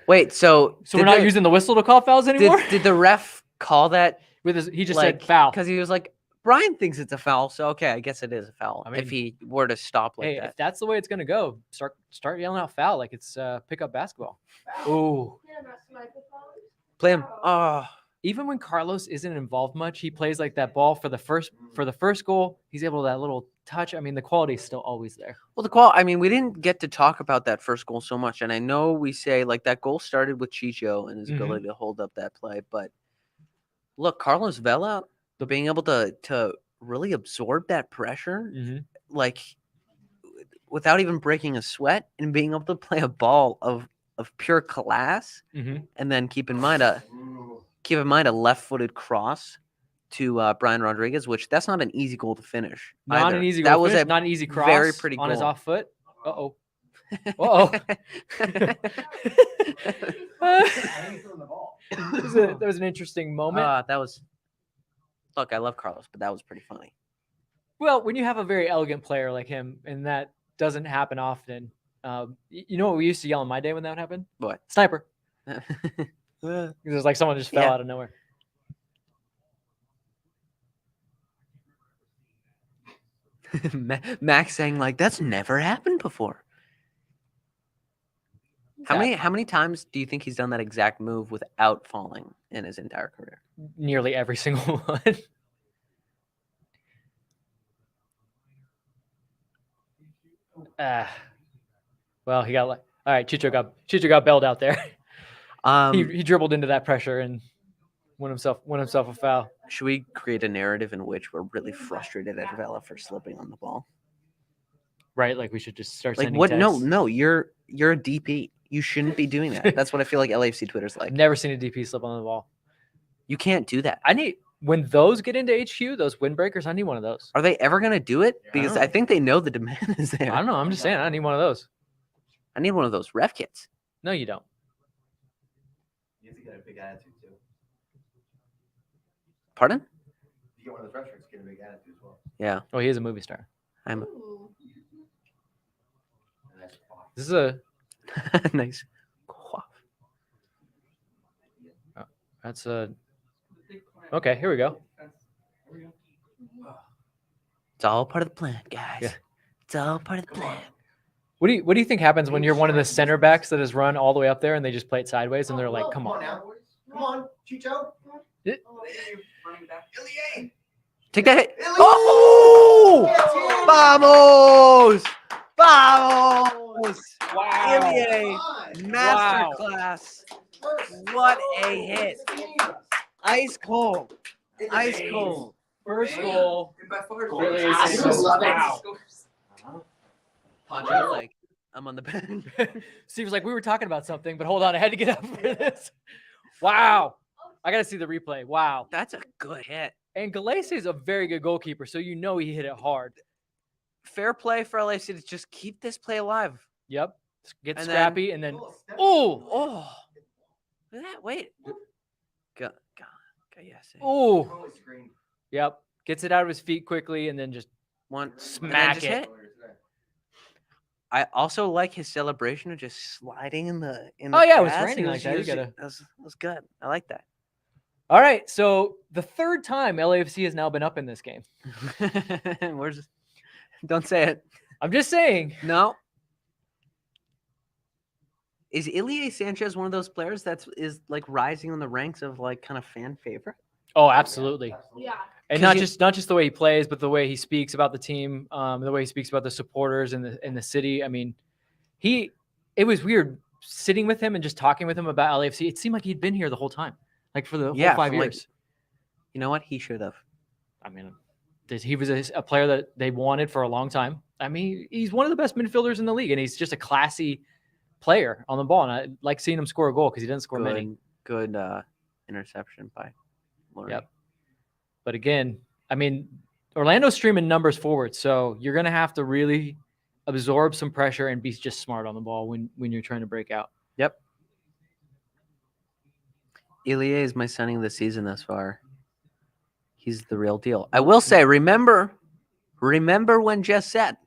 Wait, so we're not using the whistle to call fouls anymore? Did the ref call that? He just said foul. Because he was like, Brian thinks it's a foul, so okay, I guess it is a foul. I mean, if he were to stop like hey, that. if that's the way it's gonna go, start yelling out foul like it's pickup basketball. Ooh. Play him. Oh, even when Carlos isn't involved much, he plays like that ball for the first goal. He's able to that little touch. I mean, the quality is still always there. well, I mean, we didn't get to talk about that first goal so much, and I know we say like that goal started with Chicho and his ability to hold up that play, but look, Carlos Vela, being able to really absorb that pressure, like without even breaking a sweat, and being able to play a ball of pure class, and then keep in mind a left-footed cross to Brian Rodriguez, which that's not an easy goal to finish. Not an easy goal. That was not an easy cross. Very pretty on goal. His off foot. Uh-oh. Uh-oh. That was an interesting moment. Look, I love Carlos, but that was pretty funny. Well, when you have a very elegant player like him, and that doesn't happen often, you know what we used to yell in my day when that would happen? What? Sniper. It was like someone just fell out of nowhere. Max saying like that's never happened before. How many times do you think he's done that exact move without falling in his entire career? Nearly every single one. Well, he got all right. Chicho got bailed out there. He dribbled into that pressure and Won himself a foul. Should we create a narrative in which we're really frustrated at Vela for slipping on the ball? Right, like we should just start Like sending what? texts. No, you're a DP. You shouldn't be doing that. That's what I feel like LAFC Twitter's I've like. never seen a DP slip on the ball. You can't do that. I need when those get into HQ, those windbreakers. I need one of those. Are they ever gonna do it? Because don't I know. think they know the demand is there. I don't know. I'm just saying. I need one of those. I need one of those ref kits. No, you don't. You have to get a big attitude too. Pardon? You get one of those restaurants, get a big attitude as well. Yeah, Oh, he is a movie star. I'm Ooh. And that's fine. This is a. nice. Quaff. That's a. Okay, here we go. It's all part of the plan, guys. Yeah. It's all part of the plan. What do you think happens when you're one of the center backs that has run all the way up there and they just play it sideways and they're like, come on. now. Come on, Chicho. Take that hit. Ilya! Oh! Vamos! Vamos! Wow. Ilya, masterclass. What a hit. Ice cold. Ice cold. First goal. Really I is- just love it. Wow. I feel like I'm on the bench. Steve's like, we were talking about something, but hold on, I had to get up for this. Wow. I got to see the replay. Wow. That's a good hit. And Galese is a very good goalkeeper, so you know he hit it hard. Fair play for LAFC to just keep this play alive. Yep. Get And scrappy and then Oh, oh. Look at that. Wait. Go, yes. oh. Yep. Gets it out of his feet quickly and then just One Smack just it. hit. I also like his celebration of just sliding in the Oh, yeah, it was grass. raining like that. You That gotta- was good. I like that. All right. So the third time LAFC has now been up in this game. Where's? Don't say it. I'm just saying. No. Is Ilya Sanchez one of those players is like rising in the ranks of like kind of fan favorite? Oh, absolutely. Yeah. And 'Cause not just the way he plays, but the way he speaks about the team, the way he speaks about the supporters in the city. I mean, it was weird sitting with him and just talking with him about LAFC. It seemed like he'd been here the whole time, like for the whole 5 from, like, years. You know what? He should have. I mean, he was a player that they wanted for a long time. I mean, he's one of the best midfielders in the league, and he's just a classy player on the ball. And I like seeing him score a goal because he doesn't score many. Good interception by Laurie. Yep. But again, I mean, Orlando's streaming numbers forward, so you're going to have to really absorb some pressure and be just smart on the ball when you're trying to break out. Yep. Ilya is my signing of the season thus far. He's the real deal. I will say, remember when Jess said,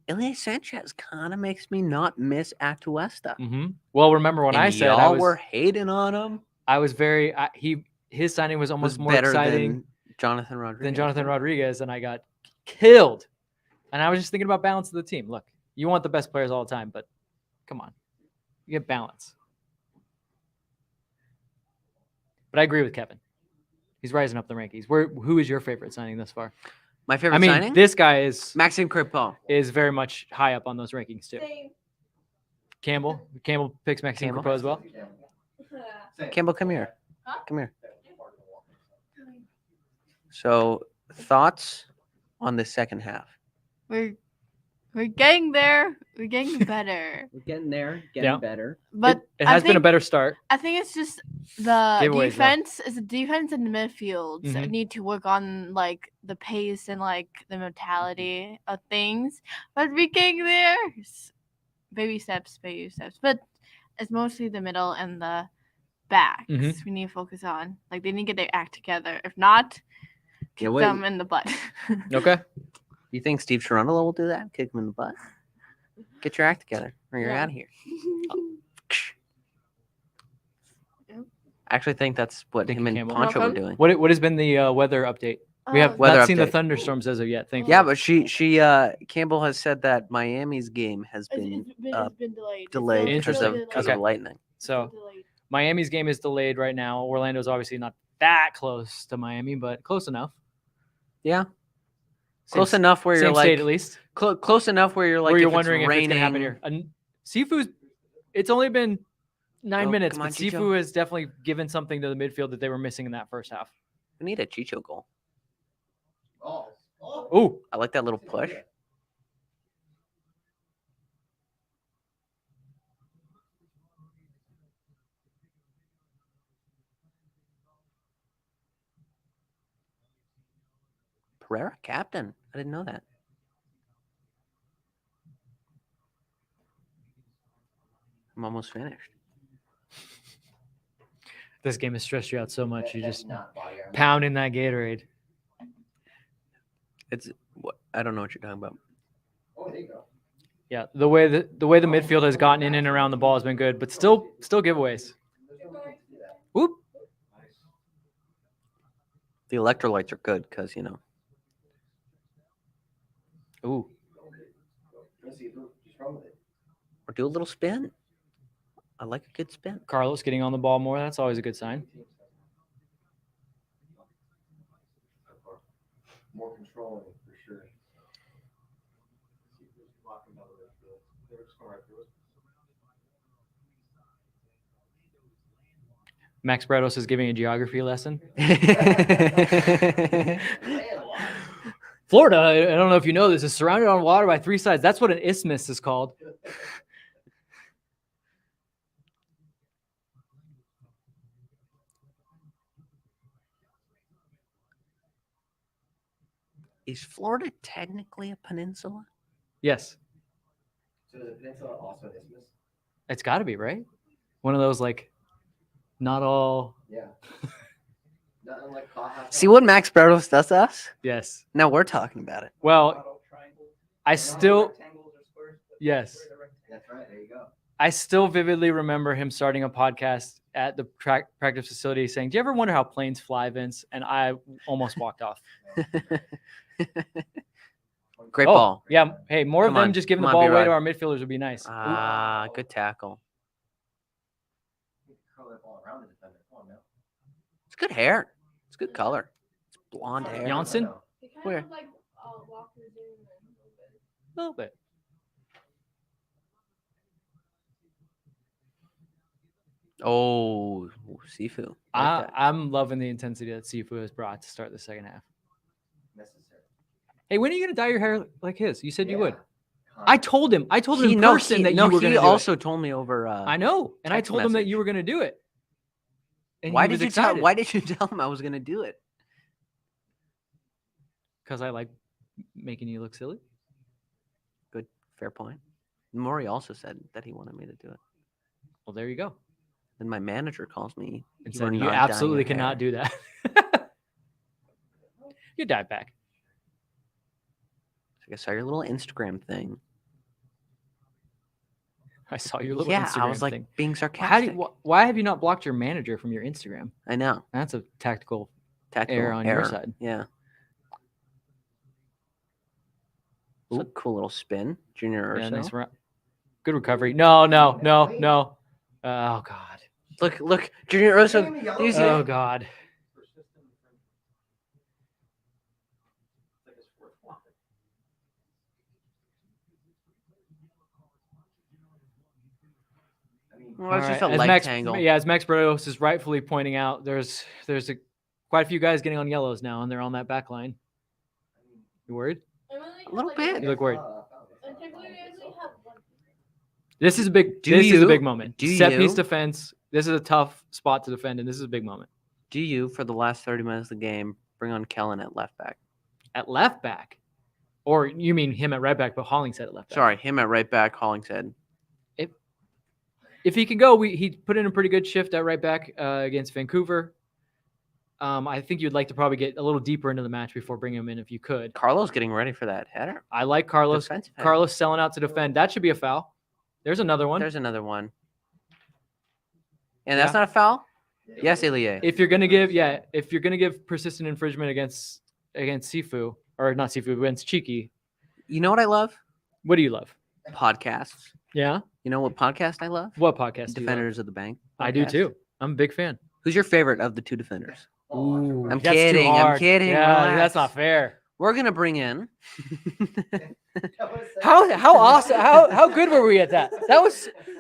Ilya Sanchez kind of makes me not miss Atuesta. Mm-hmm. Well, remember when And I said y'all were hating on him. I was very his signing was almost more better exciting than Jonathan Rodriguez. than Jonathan Rodriguez, and I got killed. And I was just thinking about balance of the team. Look, you want the best players all the time, but come on, you get balance. But I agree with Kevin. He's rising up the rankings. Who is your favorite signing thus far? My favorite I mean, signing? this guy Maxime Crepeau. is very much high up on those rankings too. Same. Campbell picks Maxime Campbell? Crepeau as well. Campbell, come here. Huh? Come here. So, thoughts on the second half? We're getting there. We're getting better. We're getting there, Yeah. better. But It has I been a think, better start. I think it's just the Giveaways, though. defense is the defense and the midfields that Mhm. need to work on like the pace and like the mentality of things. But we're getting there. Baby steps, baby steps. But it's mostly the middle and the backs Mhm. we need to focus on. Like they need to get their act together. If not, kick wait. them in the butt. Okay. You think Steve Cherundolo will do that? Kick him in the butt? Get your act together, or you're Yeah. out of here. I actually think that's what Thank him you, and Campbell. Poncho were Welcome. doing. What has been the weather update? We have Weather not seen the update. thunderstorms as of yet. Thank Yeah, you. but she Campbell has said that Miami's game has been It's been delayed. delayed It's because still of delayed. because Okay. of lightning. So Delayed. Miami's game is delayed right now. Orlando's obviously not that close to Miami, but close enough. Yeah, Same close enough where Same you're state like at least. close enough where you're like where you're if wondering it's if raining, it's gonna happen here. Sifu's. It's only been 9 Oh, minutes, come but on, Chicho. Sifu has definitely given something to the midfield that they were missing in that first half. We need a Chicho goal. Ooh, I like that little push. Pereira, captain. I didn't know that. I'm almost finished. this game has stressed you out so much. You just pounding that Gatorade. It's what I don't know what you're talking about. Yeah, the way the midfield has gotten in and around the ball has been good, but still giveaways. Whoop. The electrolytes are good because Ooh. or do a little spin. I like a good spin. Carlos getting on the ball more. That's always a good sign. More controlling for sure. Max Bredos is giving a geography lesson. Florida, I don't know if you know this, is surrounded on water by 3 sides. That's what an isthmus is called. Is Florida technically a peninsula? Yes. So is the peninsula also an isthmus? It's got to be, right? One of those, like, not all. Yeah. Not unlike Baja. See what Max Bredos does to us? Yes. Now we're talking about it. Well, I still. Yes. That's right. There you go. I still vividly remember him starting a podcast at the practice facility saying, "Do you ever wonder how planes fly, Vince?" And I almost walked off. Great ball. Yeah. Hey, more Come of them on. just giving Come the on, ball away B-Rod. to our midfielders would be nice. Ah, good tackle. Curl that ball around the defender. Come on now. It's good hair. It's good color. It's blonde hair. Janssen? They kind Where? of look like Walker's in A a little bit. little bit. Oh, Sifu. Like that. I'm loving the intensity that Sifu has brought to start the second half. Necessary. Hey, when are you going to dye your hair like his? You said you would. Con- I told him in person that you were going he to do also told me over. it. I know. And I text told him that message. you were going to do it. And Why he was did you excited. Why did you tell him I was going to do it? Because I like making you look silly. Good, fair point. Maury also said that he wanted me to do it. Well, there you go. Then my manager calls me And "You said are you not dyeing absolutely your cannot hair." do that. You dye back. I saw your little Instagram thing. I saw your little Yeah, Instagram I was like thing. being How sarcastic. do you, why have you not blocked your manager from your Instagram? I know. That's a tactical Tactical error on your side. Yeah. It's a cool little spin, Junior Yeah, Urso. nice good recovery. No. Oh God. Look, Junior Urso. These Oh God. Well, it's All just right, a as leg Max, tangle. Yeah, as Max Bredos is rightfully pointing out, there's quite a few guys getting on yellows now, and they're on that back line. You worried? A little bit. You look worried. And technically, we only have one. This is a big. Do this is a you- big moment. do Set piece you- defense. This is a tough spot to defend, and this is a big moment. Do you, for the last 30 minutes of the game, bring on Kellen at left back? At left back, or you mean him at right back? But Hollingshead at left back. Sorry, him at right back, Hollingshead. If he can go, he put in a pretty good shift at right back against Vancouver. I think you'd like to probably get a little deeper into the match before bringing him in if you could. Carlos getting ready for that header. I like Carlos. Defensive header. Carlos selling out to defend. That should be a foul. There's another one. There's another one. And that's not a foul? Yes, Ilie. If you're gonna give persistent infringement against Sifu, or not Sifu, against Cheeky, You know what I love? what do you love? Podcasts. Yeah. You know what podcast I love? What podcast? do you love? Defenders of the Bank. I do podcast. too. I'm a big fan. Who's your favorite of the two defenders? Ooh, I'm that's too kidding. I'm hard. kidding. Yeah, Relax. that's not fair. We're gonna bring in. How awesome? How good were we at that?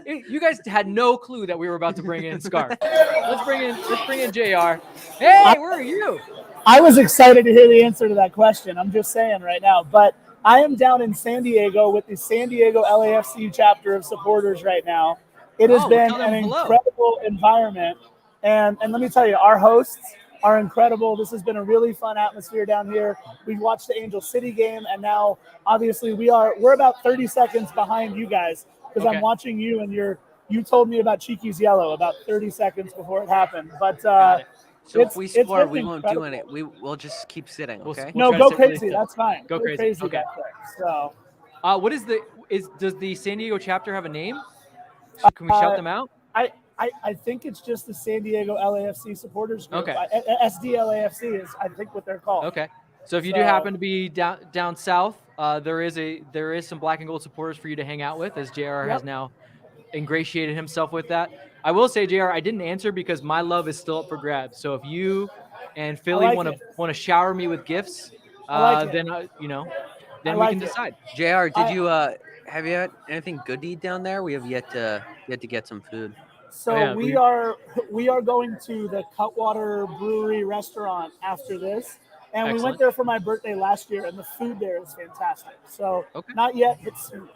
You guys had no clue that we were about to bring in Scarf. Let's bring in JR. Hey, where are you? I was excited to hear the answer to that question. I'm just saying right now. But I am down in San Diego with the San Diego LAFC chapter of supporters right now. It has been tell them an hello. incredible environment. And let me tell you, our hosts are incredible. This has been a really fun atmosphere down here. We've watched the Angel City game, and now obviously we're about 30 seconds behind you guys because Okay. I'm watching you, and you told me about Cheeky's Yellow about 30 seconds before it happened. But Got it. So if we it's score, been we won't do incredible. it. We'll just keep sitting. We'll- Okay. we'll No, try to go sit really crazy. still. That's fine. Go crazy. Okay. back there. So What does the San Diego chapter have a name? Can we shout them out? I think it's just the San Diego LAFC supporters group. Okay. SDLAFC is, I think, what they're called. Okay. So if you do happen to be down south, there is some black and gold supporters for you to hang out with, as JR has now ingratiated himself with that. I will say, JR, I didn't answer because my love is still up for grabs. So if you and Philly like want it. to shower me with gifts, I like it. then I we like can it. decide. JR, have you had anything good to eat down there? We have yet to get some food. So Yeah, we are going to the Cutwater Brewery restaurant after this, and we Excellent. went there for my birthday last year, and the food there is fantastic. So Okay. not yet, but soon.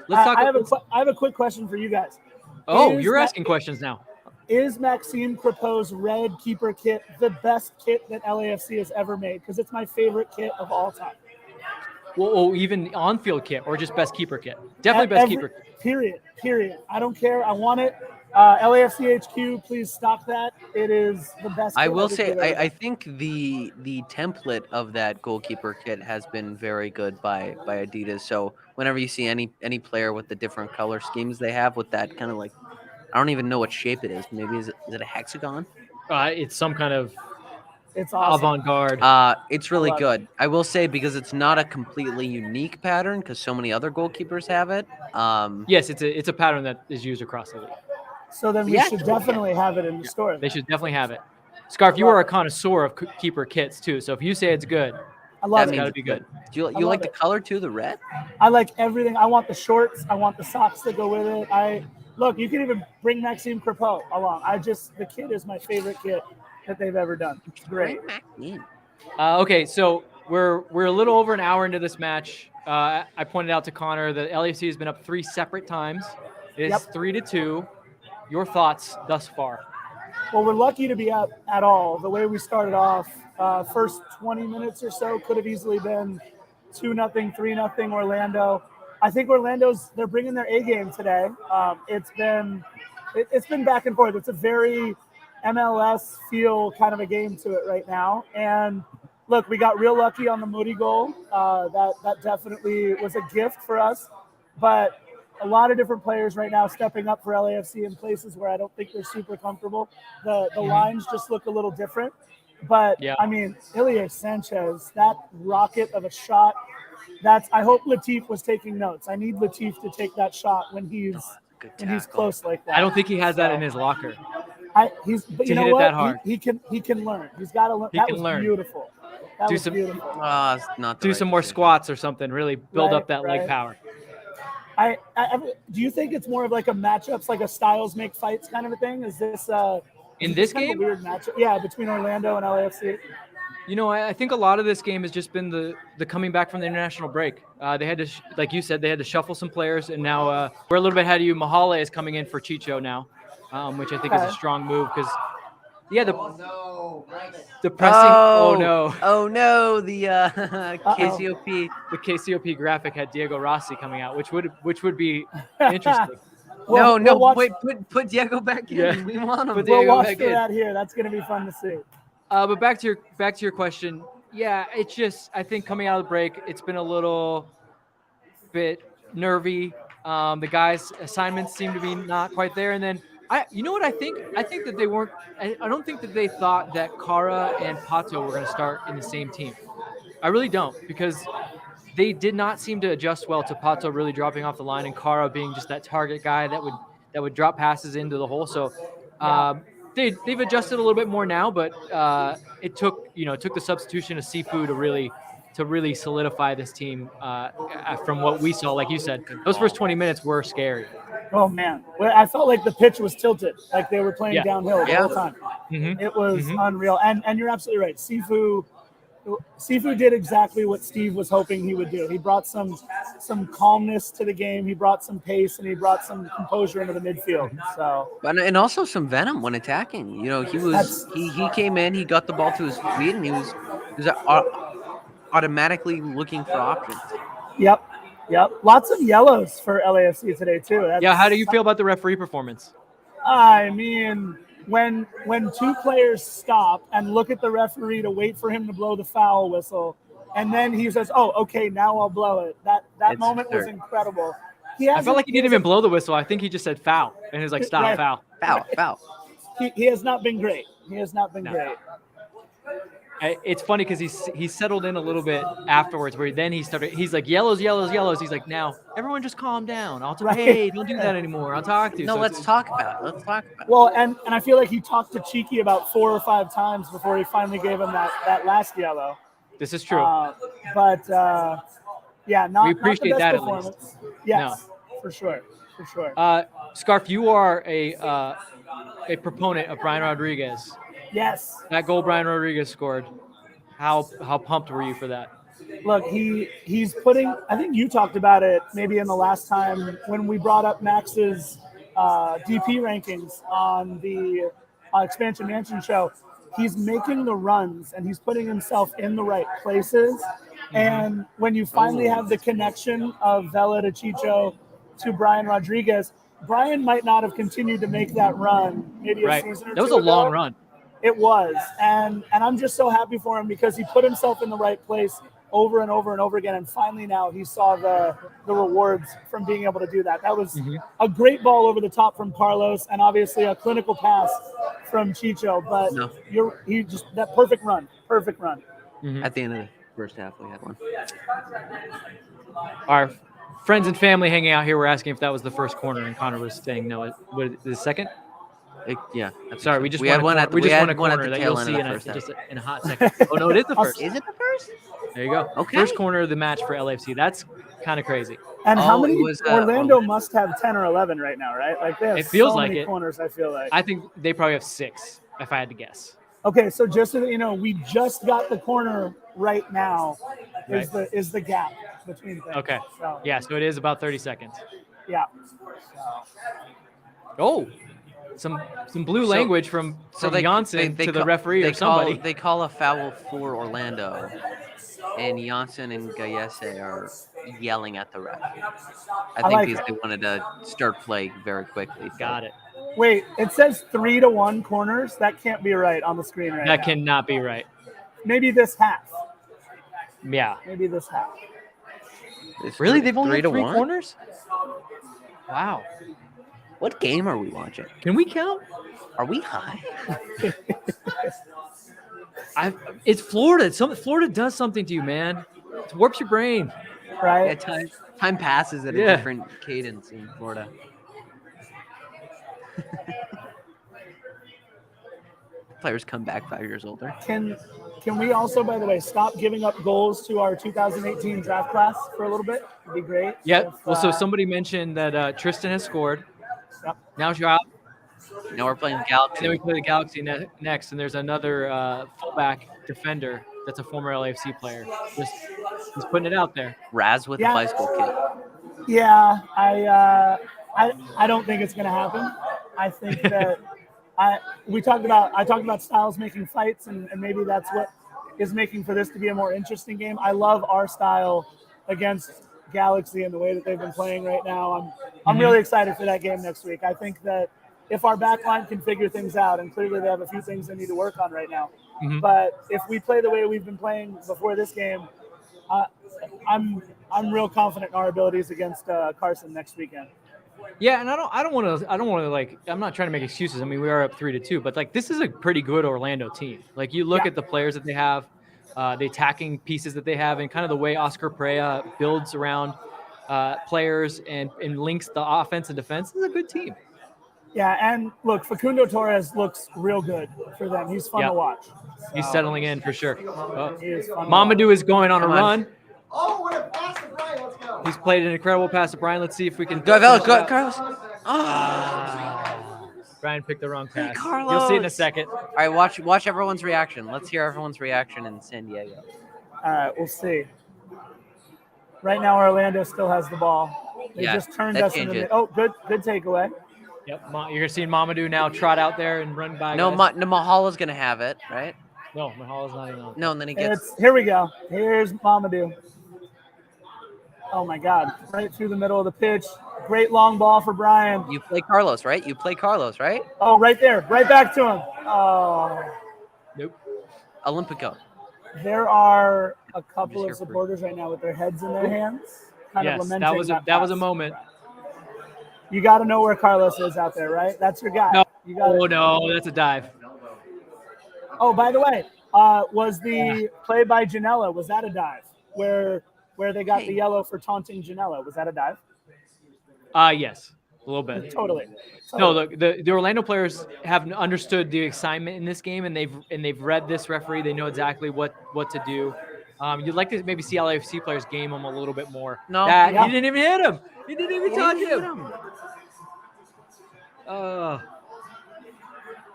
Let's talk. I have a quick question for you guys. Oh, Is you're Ma- asking questions now. Is Maxime Crepeau's red keeper kit the best kit that LAFC has ever made? Because it's my favorite kit of all time. Well, even on-field kit or just best keeper kit? Definitely best keeper kit. Period. I don't care. I want it. LAFC HQ, please stock that. It is the best. I kit will think say, we've ever I done. think the template of that goalkeeper kit has been very good by Adidas. So whenever you see any player with the different color schemes they have with that kind of like, I don't even know what shape it is. Maybe is it a hexagon? It's some kind of It's awesome. avant-garde. It's really love good. I will say because it's not a completely unique pattern because so many other goalkeepers have it. Yes, it's a pattern that is used across the league. So then we Yeah. should definitely have it in the store. They should definitely have it. Scarf, you are a connoisseur of keeper kits too. So if you say it's good, I love it's it. got to be good. Do you love like the it. color too? The red? I like everything. I want the shorts. I want the socks that go with it. Look. You can even bring Maxime Crepeau along. The kit is my favorite kit that they've ever done. It's great. Okay, so we're a little over an hour into this match. I pointed out to Connor that LAFC has been up 3 separate times. It is 3-2. Your thoughts thus far? Well, we're lucky to be up at all. The way we started off, first 20 minutes or so could have easily been 2-0, 3-0 Orlando. I think they're bringing their A game today. It's been back and forth. It's a very MLS feel kind of a game to it right now. And look, we got real lucky on the Moody goal. That definitely was a gift for us. But a lot of different players right now stepping up for LAFC in places where I don't think they're super comfortable. The lines just look a little different. But, I mean, Ilie Sanchez, that rocket of a shot, I hope Latif was taking notes. I need Latif to take that shot when he's close like that. I don't think he has that in his locker. But to you know hit it what? that hard. He can learn. He's got to learn. That was beautiful. That Do was some- beautiful. It's not the Do right some more decision. squats or something. Really build up that leg Right. power. Do you think it's more of like a matchups, like a styles make fights kind of a thing? Is this In is this kind of a game? weird matchup? Yeah, between Orlando and LAFC. You know, I think a lot of this game has just been the coming back from the international break. They had to, like you said, they had to shuffle some players, and now we're a little bit ahead of you. Mahale is coming in for Chicho now, which I think is a strong move because, the pressing. Oh no! Oh no! The KCOP. The KCOP graphic had Diego Rossi coming out, which would be interesting. Wait, put Diego back in. Yeah. We want him. Put We'll Diego watch back for in. that here. That's going to be fun to see. But back to your question. Yeah, it's just I think coming out of the break, it's been a little bit nervy. The guys' assignments seem to be not quite there, and then you know what I think? I think that they weren't. I don't think that they thought that Kara and Pato were going to start in the same team. I really don't, because they did not seem to adjust well to Pato really dropping off the line and Kara being just that target guy that would drop passes into the hole. So they've adjusted a little bit more now, but it took the substitution of Sifu to really to really solidify this team from what we saw. Like you said, those first 20 minutes were scary. Oh man, well, I felt like the pitch was tilted, like they were playing downhill the whole time. It was unreal, and you're absolutely right. Sifu did exactly what Steve was hoping he would do. He brought some calmness to the game. He brought some pace, and he brought some composure into the midfield. So, and also some venom when attacking. You know, he came in, he got the ball to his feet, and he was automatically looking for options. Yep. Lots of yellows for LAFC today too. How do you feel about the referee performance? I mean, when two players stop and look at the referee to wait for him to blow the foul whistle, and then he says, "Oh, okay, now I'll blow it." That moment was incredible. I felt like he didn't even blow the whistle. I think he just said foul, and he was like, "Stop, foul." He has not been great. Great. It's funny because he settled in a little bit afterwards, where then he's like, yellows. He's like, now everyone just calm down. Hey, don't do that anymore. I'll talk to you. No, let's talk about it. Well, and I feel like he talked to Cheeky about 4 or 5 times before he finally gave him that last yellow. This is true. But we appreciate that at least. Yes, for sure. Scarf, you are a proponent of Brian Rodriguez. Yes. That goal Brian Rodriguez scored. How pumped were you for that? Look, he's putting, I think you talked about it maybe in the last time when we brought up Max's DP rankings on the Expansion Mansion show. He's making the runs and he's putting himself in the right places. And when you finally have the connection of Vela to Chicho to Brian Rodriguez, Brian might not have continued to make that run maybe a season or two That was a long run. It was, and I'm just so happy for him because he put himself in the right place over and over and over again, and finally now he saw the rewards from being able to do that. That was a great ball over the top from Carlos, and obviously a clinical pass from Chicho. But he just that perfect run. At the end of the first half, we had one. Our friends and family hanging out here were asking if that was the first corner, and Connor was saying no. The second? Sorry, we just won a corner that you'll see in a hot second. Oh no, it is the first. Is it the first? There you go. Okay. First corner of the match for LAFC. That's kind of crazy. And how many? Orlando must have 10 or 11 right now, right? Like they have it feels so like many it. corners. I feel like. I think they probably have 6, if I had to guess. Okay, so just so that you know, we just got the corner right now. Is the gap between things. Okay. So it is about 30 seconds. Yeah. Oh. Some blue language from Janssen to the referee or somebody. They call a foul for Orlando, and Janssen and Gallese are yelling at the ref. I think because they wanted to start play very quickly. Got it. Wait, it says 3-1 corners. That can't be right on the screen right now. That cannot be right. Maybe this half. Yeah. Maybe this half. Really? They've only had 3 corners? Wow. What game are we watching? Can we count? Are we high? It's Florida. Florida does something to you, man. It warps your brain. Right? Yeah, time passes at a different cadence in Florida. Players come back 5 years older. Can we also, by the way, stop giving up goals to our 2018 draft class for a little bit? It'd be great. Yeah. So somebody mentioned that Tristan has scored. Yep. Now Joao. Now we're playing Galaxy. And then we play the Galaxy next, and there's another fullback defender that's a former LAFC player. He's putting it out there. Raz with the bicycle kit. Yeah, I don't think it's gonna happen. I think that I talked about Styles making fights, and maybe that's what is making for this to be a more interesting game. I love our style against Galaxy and the way that they've been playing right now. I'm really excited for that game next week. I think that if our back line can figure things out, and clearly they have a few things they need to work on right now, but if we play the way we've been playing before this game, I'm real confident in our abilities against Carson next weekend. Yeah, and I don't want to like, I'm not trying to make excuses. I mean, we are up 3-2, but like this is a pretty good Orlando team. Like you look at the players that they have, the attacking pieces that they have, and kind of the way Oscar Perea builds around players and links the offense and defense. This is a good team. Yeah, and look, Facundo Torres looks real good for them. He's fun to watch. He's settling in for sure. Oh, He is fun to Mamadou is going on Come a on. run. Oh, what a pass to Brian. Let's go. He's played an incredible pass to Brian. Let's see if we can. Go, Vela, finish go, out. Carlos. Brian picked the wrong pass. Carlos. You'll see in a second. All right, watch everyone's reaction. Let's hear everyone's reaction in San Diego. All right, we'll see. Right now, Orlando still has the ball. They Yeah, just turned that us into changes. the. Oh, good takeaway. Yep, you're seeing Mamadou now trot out there and run by. No, guys. Mahala's gonna have it, right? No, Mahala's not even on. No, and then he gets. Here we go. Here's Mamadou. Oh my God! Right through the middle of the pitch. Great long ball for Brian. You play Carlos, right? You play Carlos, right? Oh, right there, right back to him. Oh. Nope. Olympico. There are a couple I'm just of here for- supporters right now with their heads in their hands, kind of Yes, lamenting that was a pass. moment. You got to know where Carlos is out there, right? That's your guy. No. You got. Oh no, that's a dive. Oh, by the way, was the play by Janela, was that a dive? Where they got the yellow for taunting Janela, was that a dive? Yes, a little bit. Totally. No, look, the Orlando players have understood the excitement in this game, and they've read this referee. They know exactly what to do. You'd like to maybe see LAFC players game him a little bit more. No. He didn't even hit him. He didn't even touch him.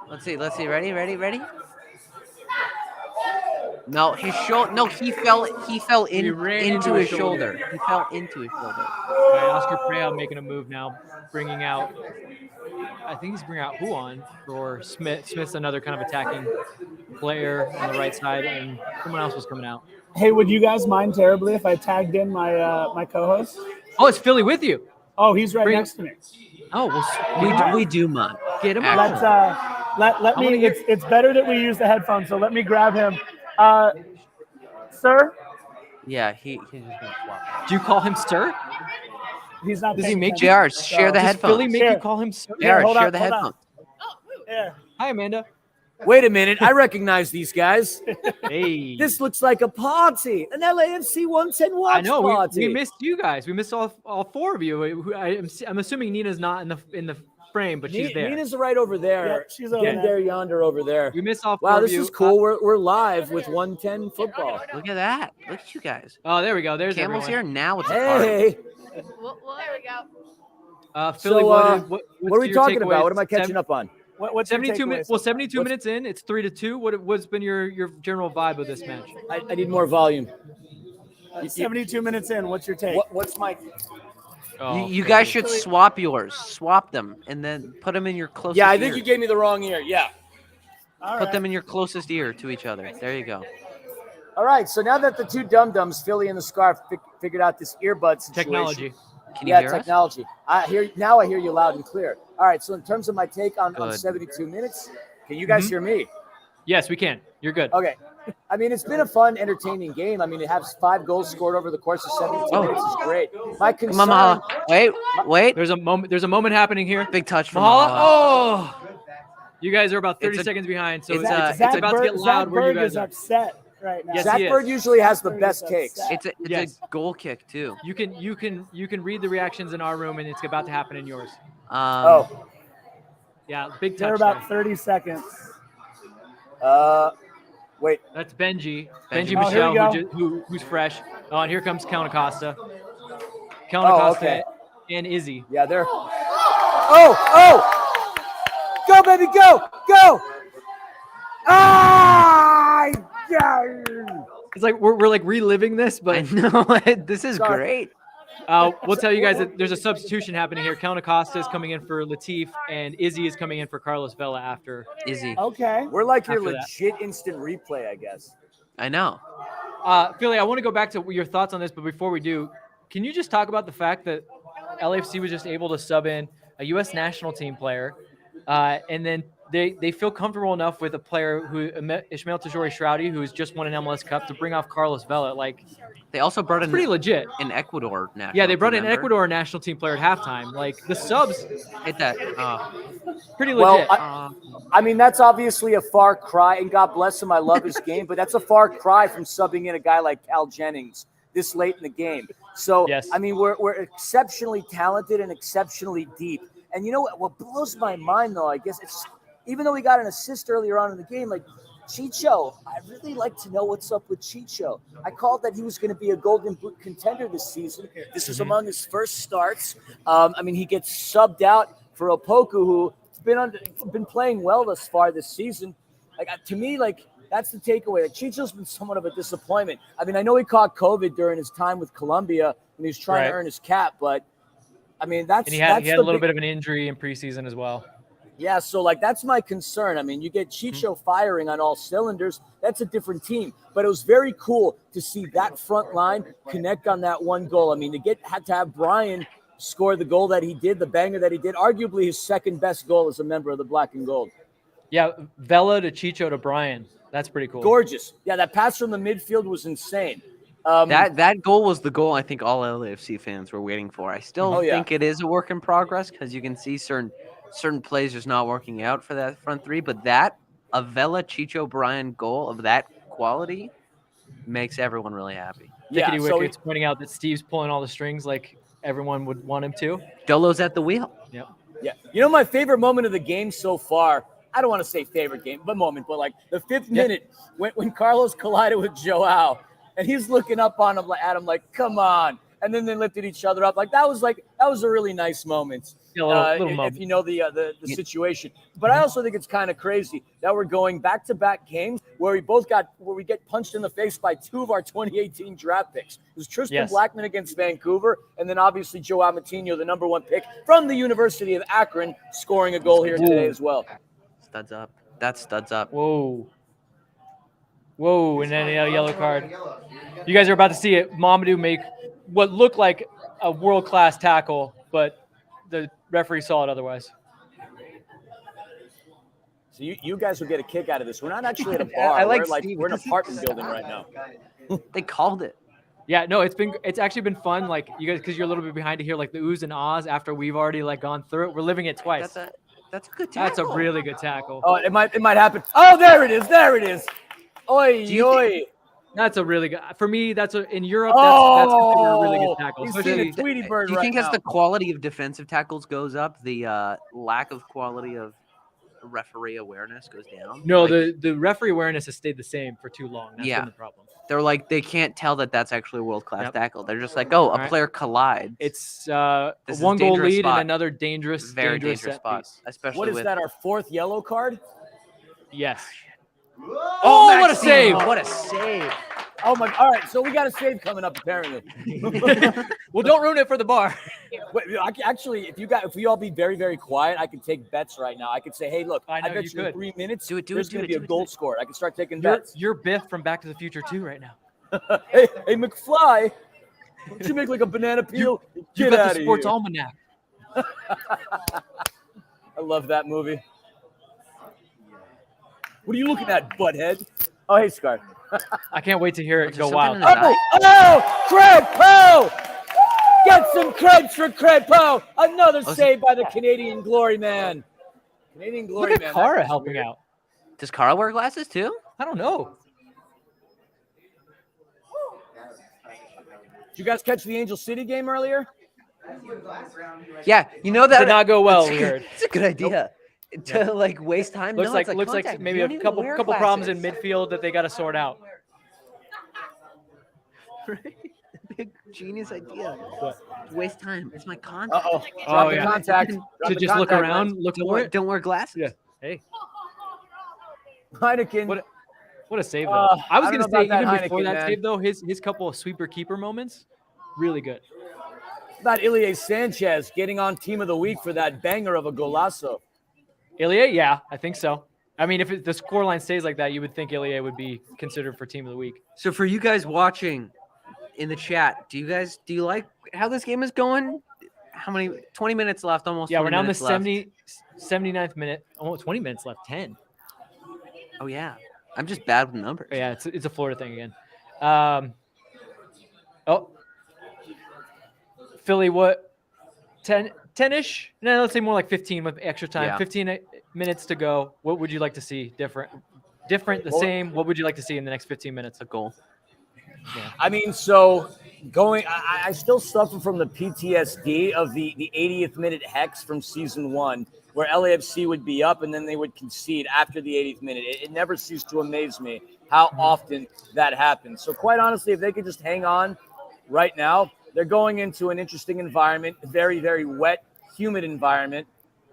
Let's see. Ready? No, his shoulder. No, he fell ran into into his his shoulder. He fell into his shoulder. All right, Oscar Pereira making a move now, bringing out. I think he's bringing out Huon for Smith. Smith's another kind of attacking player on the right side, and someone else was coming out. Hey, would you guys mind terribly if I tagged in my my co-host? Oh, it's Philly with you. Oh, he's right next to me. Oh, well, We do, man. get him Let's out. let me. It's better that we use the headphones. So let me grab him, sir. Yeah, he's just gonna swap. Do you call him sir? He's not. Does he paying make attention. JR, share the Does headphones. Philly make Share. you call him sir? Yeah, JR, hold share on, the hold on. headphones. Yeah. Hi, Amanda. Wait a minute. I recognize these guys. Hey. This looks like a party. An LAFC 110 watch I know party. we missed you guys. We missed all four of you. I'm assuming Nina's not in the frame, but she's there. Nina's right over there. Yeah, she's over And there. there yonder over there. We missed all four Wow, of this you. is cool. We're live with 110 football. Look at that. Look at you guys. Oh, there we go. There's Camel's everyone. here now. It's a party. Hey, Well, there we go. Philly, so what what are we talking about? What am I catching up on? What's your 72 takeaway? minutes. Well, 72 minutes in, it's 3-2. What's been your general vibe of this match? I need more volume. 72 minutes in. What's your take? What's my? Oh, You guys should swap yours. Swap them and then put them in your closest Yeah, I ear. think you gave me the wrong ear. Yeah. All Put right. them in your closest ear to each other. There you go. All right. So now that the two dum-dums, Philly and the Scarf, figured out this earbud situation. technology. Can you Yeah, hear technology. I hear you loud and clear. All right. So in terms of my take on Good. 72 minutes, can you guys hear me? Yes, we can. You're good. Okay. I mean, it's been a fun, entertaining game. I mean, it has 5 goals scored over the course of 72 minutes is great. My us? Come concern. on, Mahala. Wait. There's a moment happening here. Big touch from Mahala. Mahala. Oh, you guys are about 30 It's a- seconds behind, so it's it's, a- it's Zach about to get Berg- loud Zach where you Berg guys is are. upset right now. Yes, Zach he is. Bird usually has the best takes. It's Yes. a goal kick too. You can read the reactions in our room, and it's about to happen in yours. Yeah, big touch. They're about there. 30 seconds. Wait. That's Benji Benji. Oh, here we Michelle, who's fresh. Oh, and here comes Count Acosta. Count Acosta okay. and Izzy. Yeah, they're. Oh! Go, baby, go! Ah! Yeah. It's like we're like reliving this, I but know. This is Sorry. great. we'll tell you guys that there's a substitution happening here. Count Acosta is coming in for Latif, and Izzy is coming in for Carlos Vela after. Izzy. Okay. We're like your After that. legit instant replay, I guess. I know. Philly, I want to go back to your thoughts on this, but before we do, can you just talk about the fact that LAFC was just able to sub in a U.S. national team player, and then they feel comfortable enough with a player who Ismail Tajori-Shroudy, who's just won an MLS Cup, to bring off Carlos Vela. Like, They also brought in pretty legit. an Ecuador national. Yeah, they brought team in member. Ecuador national team player at halftime. Like, the subs, Hit that. pretty Well, legit. I mean, that's obviously a far cry, and God bless him, I love his game, but that's a far cry from subbing in a guy like Cal Jennings this late in the game. So, Yes. I mean, we're exceptionally talented and exceptionally deep. And you know what blows my mind, though, I guess, it's just, even though he got an assist earlier on in the game, like, Chicho, I really like to know what's up with Chicho. I called that he was going to be a Golden Boot contender this season. This is among his first starts. I mean, he gets subbed out for Opoku, who's been playing well thus far this season. Like, to me, like, that's the takeaway. Like, Chicho's been somewhat of a disappointment. I mean, I know he caught COVID during his time with Colombia when he was trying to earn his cap, but I mean, he had a little bit of an injury in preseason as well. Yeah, so like that's my concern. I mean, you get Chicho firing on all cylinders. That's a different team. But it was very cool to see that front line connect on that one goal. I mean, had to have Brian score the goal that he did, the banger that he did, arguably his second best goal as a member of the Black and Gold. Yeah, Vela to Chicho to Brian. That's pretty cool. Gorgeous. Yeah, that pass from the midfield was insane. That goal was the goal I think all LAFC fans were waiting for. I still think it is a work in progress because you can see certain plays just not working out for that front three, but a Vela Chicho Brian goal of that quality makes everyone really happy. Dickety Wickets pointing out that Steve's pulling all the strings like everyone would want him to. Dolo's at the wheel. Yep. Yeah. You know, my favorite moment of the game so far, I don't want to say favorite game, but like the 5th minute when Carlos collided with Joao and he's looking up on him at him like, come on. And then they lifted each other up. Like that was a really nice moment. Yeah, little moment. If you know the situation. But I also think it's kind of crazy that we're going back-to-back games where we get punched in the face by 2 of our 2018 draft picks. It was Tristan Blackman against Vancouver, and then obviously Joao Matinho, the number 1 pick from the University of Akron, scoring a goal here today as well. Studs up. That studs up. Whoa, and then a yellow card. You guys are about to see it. Mamadou make what looked like a world-class tackle, but the referee saw it otherwise. So you guys will get a kick out of this. We're not actually at a bar. We're in an apartment building right now. They called it. Yeah, no, it's actually been fun. Like you guys, because you're a little bit behind to hear like the oohs and ahs after we've already like gone through it. We're living it twice. That's a good tackle. That's a really good tackle. Oh, it might happen. Oh, there it is. Oi. That's a really good. For me, in Europe. That's considered a really good tackle. Especially Tweety Bird. Do you think as the quality of defensive tackles goes up, the lack of quality of referee awareness goes down? No, the referee awareness has stayed the same for too long. That's been the problem. They're like they can't tell that that's actually a world-class tackle. They're just like, oh, a player collides. It's a 1-goal lead and another very dangerous spot. Piece. Especially what is that? Our 4th yellow card? Yes. Oh, what a save! What a save! Oh my! All right, so we got a save coming up apparently. Well, don't ruin it for the bar. Wait, actually, if we all be very, very quiet, I can take bets right now. I could say, hey, look, I bet you in 3 minutes there's going to be a goal scored. I can start taking bets. You're Biff from Back to the Future 2 right now. hey, McFly, don't you make like a banana peel? You got the sports almanac. I love that movie. What are you looking at, butthead? Oh, hey, Scar. I can't wait to hear it go wild. Crepeau! Get some crepes for Crepeau! Another save by the Canadian Glory Man. Canadian Glory Man. Look at Kara helping out. Does Kara wear glasses too? I don't know. Did you guys catch the Angel City game earlier? Yeah, you know that did not go well. We heard. It's a good idea. To like waste time. Looks like maybe a couple problems in midfield that they got to sort out. Right? Big genius idea. What? Waste time. It's my contact. Drop the contact. To just look around, look for it. Don't wear glasses. Yeah. Hey. Heineken. What a save though. I was gonna say even before that man. save though, his couple of sweeper keeper moments, really good. About Ilie Sanchez getting on Team of the Week for that banger of a golazo. Ilie, yeah, I think so. I mean, if the scoreline stays like that, you would think Ilie would be considered for Team of the Week. So for you guys watching in the chat, do you like how this game is going? How many? 20 minutes left, almost. Yeah, we're now in the 79th minute. Almost 20 minutes left. 10. Oh yeah, I'm just bad with numbers. Yeah, it's a Florida thing again. Philly, what? 10-ish? No, let's say more like 15 with extra time. Yeah. 15 minutes to go. What would you like to see different, the same? What would you like to see in the next 15 minutes? A goal. Yeah. I mean, so I still suffer from the PTSD of the 80th minute hex from season 1, where LAFC would be up and then they would concede after the 80th minute. It never ceased to amaze me how often that happens. So quite honestly, if they could just hang on right now, they're going into an interesting environment, very, very wet, humid environment.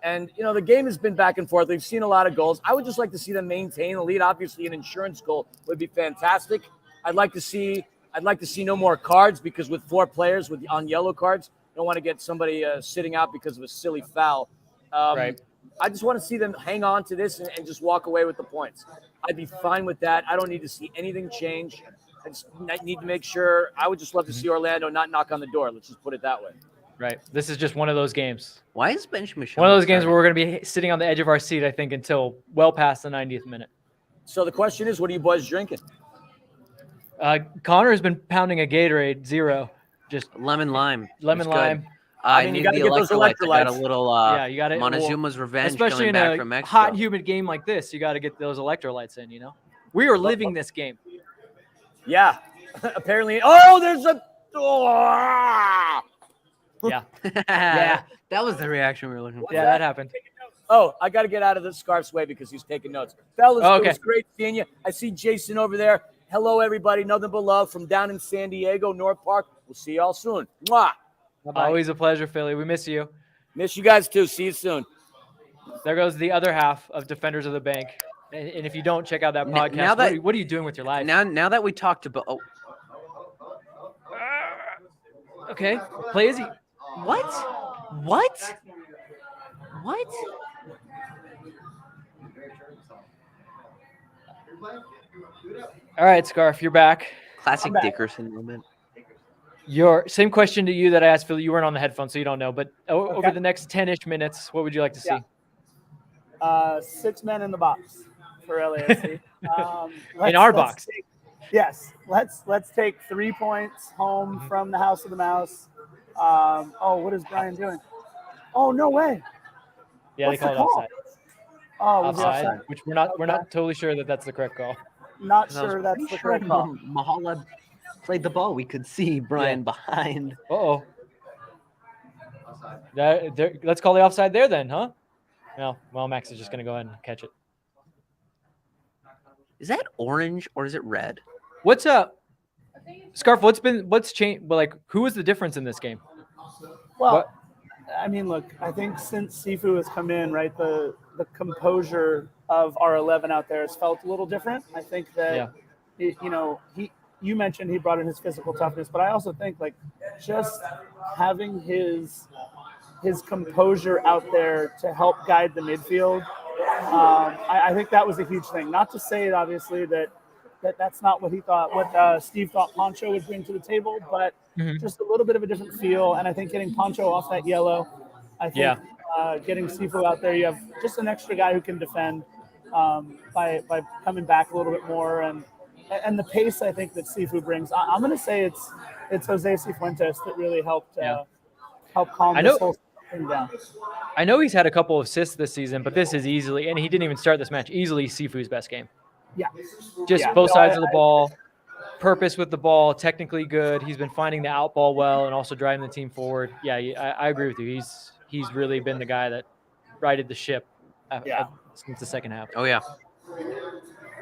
And, the game has been back and forth. We've seen a lot of goals. I would just like to see them maintain the lead. Obviously, an insurance goal would be fantastic. I'd like to see no more cards, because with 4 players on yellow cards, I don't want to get somebody sitting out because of a silly foul. Right. I just want to see them hang on to this and just walk away with the points. I'd be fine with that. I don't need to see anything change. I need to make sure. I would just love to see Orlando not knock on the door. Let's just put it that way. Right. This is just one of those games. Why is Benjamin Michel One of those games where we're going to be sitting on the edge of our seat, I think, until well past the 90th minute. So the question is, what are you boys drinking? Connor has been pounding a Gatorade Zero, just lemon lime. lemon It's good. lime. I mean, need you gotta the get those electrolytes. I got a electrolytes. little You got it. Montezuma's revenge Especially coming in back a from Mexico. hot, humid game like this, you got to get those electrolytes in. We are living this game. Yeah. Apparently. Oh, there's a. Oh! Yeah. Yeah, that was the reaction we were looking for. Yeah, that happened. Oh, I got to get out of the Scarf's way because he's taking notes. Fellas, Oh, It okay. was great seeing you. I see Jason over there. Hello, everybody. Nothing but love from down in San Diego, North Park. We'll see y'all soon. Mwah. Bye-bye. Always a pleasure, Philly. We miss you. Miss you guys too. See you soon. There goes the other half of Defenders of the Bank. And if you don't check out that N- podcast, now that- what are you doing with your life? Now that we talked about Okay. Play Izzy. what? All right, Scarf, you're back. Classic I'm back. Dickerson moment. Your same question to you that I asked Philly. You weren't on the headphones, so you don't know. But over Okay. the next 10-ish minutes, what would you like to see? Yeah. 6 men in the box for LAFC. In our box. Yes, let's take 3 points home from the House of the Mouse. What is Brian doing? Oh, no way. Yeah, What's they call the it call? offside. Oh, was it Offside, offside? which we're not totally sure that that's the correct call. Not I was sure that's pretty the sure correct call. Mahala played the ball. We could see Brian behind. Uh-oh. Let's call the offside there then, huh? No. Well, Max is just going to go ahead and catch it. Is that orange or is it red? What's up? Scarf, what's changed? Well, like, who was the difference in this game? Well, What? I mean, look, I think since Sifu has come in, right, the composure of our 11 out there has felt a little different. I think that, you mentioned he brought in his physical toughness, but I also think, like, just having his composure out there to help guide the midfield, I think that was a huge thing. Not to say, obviously, that's not what Steve thought Poncho would bring to the table, but just a little bit of a different feel. And I think getting Poncho off that yellow, I think getting Sifu out there, you have just an extra guy who can defend by coming back a little bit more, and the pace I think that Sifu brings. I'm going to say it's Jose Cifuentes that really helped calm this whole thing down. I know he's had a couple of assists this season, but this is easily, and he didn't even start this match, easily Sifu's best game. Yeah. Just both sides of the ball, purpose with the ball, technically good. He's been finding the out ball well and also driving the team forward. Yeah, I agree with you. He's really been the guy that righted the ship since the second half. Oh yeah.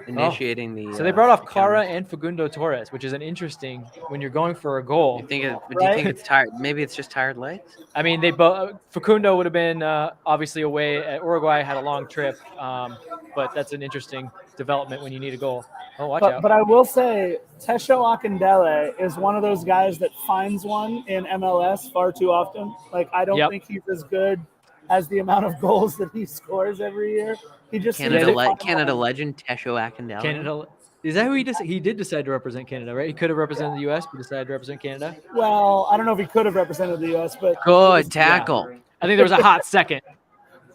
Initiating the. So they brought off the Cara counters. and Facundo Torres, which is an interesting when you're going for a goal. Do you think it's tired? Maybe it's just tired legs. I mean, they both. Facundo would have been obviously away at Uruguay, had a long trip, but that's an interesting development when you need a goal. Oh, watch out! But I will say, Tesho Akindele is one of those guys that finds one in MLS far too often. Like, I don't think he's as good as the amount of goals that he scores every year. He just Canada legend Tesho Akindele. Canada. Is that who he did decide to represent Canada, right? He could have represented the U.S., but decided to represent Canada. Well, I don't know if he could have represented the U.S., but Good tackle. Yeah. I think there was a hot second.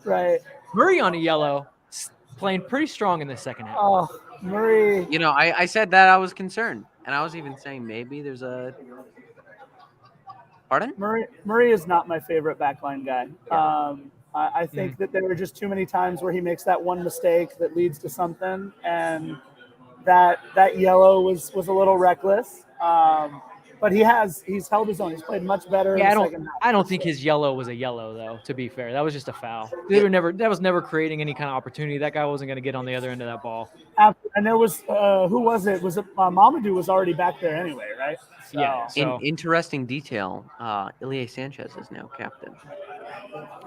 Right. Murray on a yellow, playing pretty strong in the second half. Oh, Murray. You know, I said that I was concerned, and I was even saying maybe there's a. Pardon? Murray is not my favorite backline guy. I think that there were just too many times where he makes that one mistake that leads to something, and that yellow was a little reckless. but he's held his own. He's played much better. Yeah, in the second half. I don't think his yellow was a yellow though. To be fair, that was just a foul. That was never creating any kind of opportunity. That guy wasn't going to get on the other end of that ball. And there was who was it? Was it Mamadou was already back there anyway, right? So, Yeah. So interesting detail. Ilie Sanchez is now captain.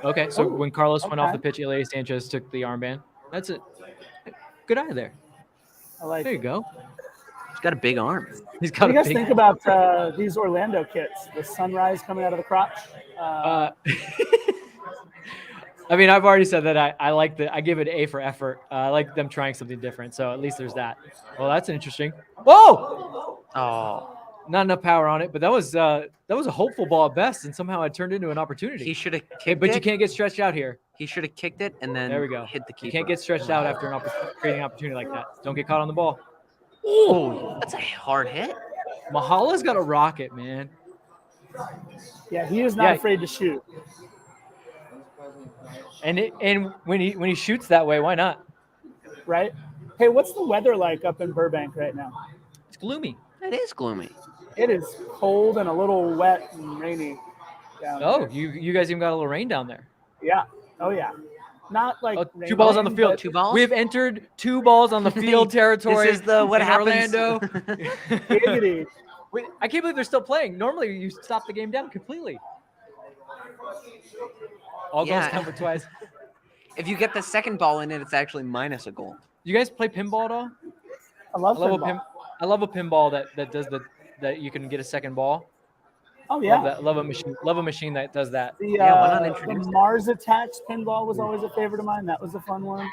okay, so when Carlos went off okay. the pitch, Ilie Sanchez took the armband. That's it. Good eye there. I like. There you go. He's got a big arm. He's got What do you a guys big. think about these Orlando kits? The sunrise coming out of the crotch. I mean, I've already said that I give it an A for effort. I like them trying something different. So at least there's that. Well, that's interesting. Whoa! Oh, Not enough power on it, but that was a hopeful ball at best, and somehow it turned into an opportunity. he should have Okay, kicked but it. you can't get stretched out here. He should have kicked it and then There we go. hit the keeper. You can't get stretched out after creating an opportunity like that. Don't get caught on the ball. Oh, that's a hard hit. Mahala's got a rocket, man. Yeah, he is not Yeah. afraid to shoot. And when he shoots that way, why not? Right? Hey, what's the weather like up in Burbank right now? It's gloomy. It is gloomy. It is cold and a little wet and rainy. Down Oh, there. you guys even got a little rain down there. Yeah. Oh yeah. Not like Oh, rain, two balls on the rain, field. but- Two balls. We have entered 2 balls on the field territory. This is the what in happens. Orlando. Giggity. Wait, I can't believe they're still playing. Normally, you stop the game down completely. All goals Yeah. count for twice. If you get the second ball in it, it's actually minus a goal. You guys play pinball at all? I love I pinball. love a pinball that does that you can get a second ball. Oh yeah. Love a machine that does that. The, Yeah, why not the introduce it? Mars Attacks pinball was always a favorite of mine. That was a fun one.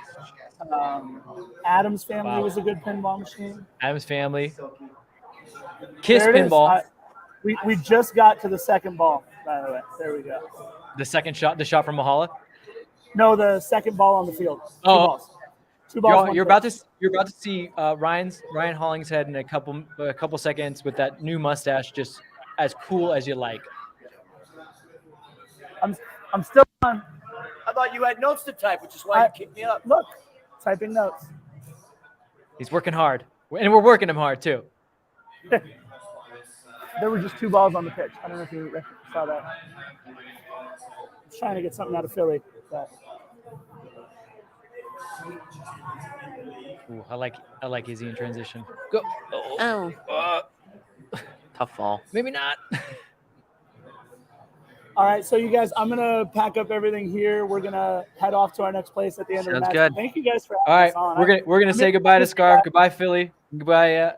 Adam's Family Wow. was a good pinball machine. Adam's Family. Kiss There it is. pinball. We just got to the second ball, by the way. There we go. The second shot, the shot from Mahala. No, the second ball on the field. Two Oh. balls. Two balls. You're about to see Ryan Hollingshead in a couple seconds with that new mustache, just as cool as you like. I'm still on. I thought you had notes to type, which is why you kicked me up. Look, typing notes. He's working hard, and we're working him hard too. There were just 2 balls on the pitch. I don't know if you saw that. I was trying to get something out of Philly. But Ooh, I like Izzy in transition. Go. Oh. Tough fall. Maybe not. all right, so you guys, I'm gonna pack up everything here. We're gonna head off to our next place at the end of the Sounds match. good. Thank you guys for All having right, us on. we're gonna say goodbye to miss you Scarf. guys. Goodbye, Philly. Goodbye,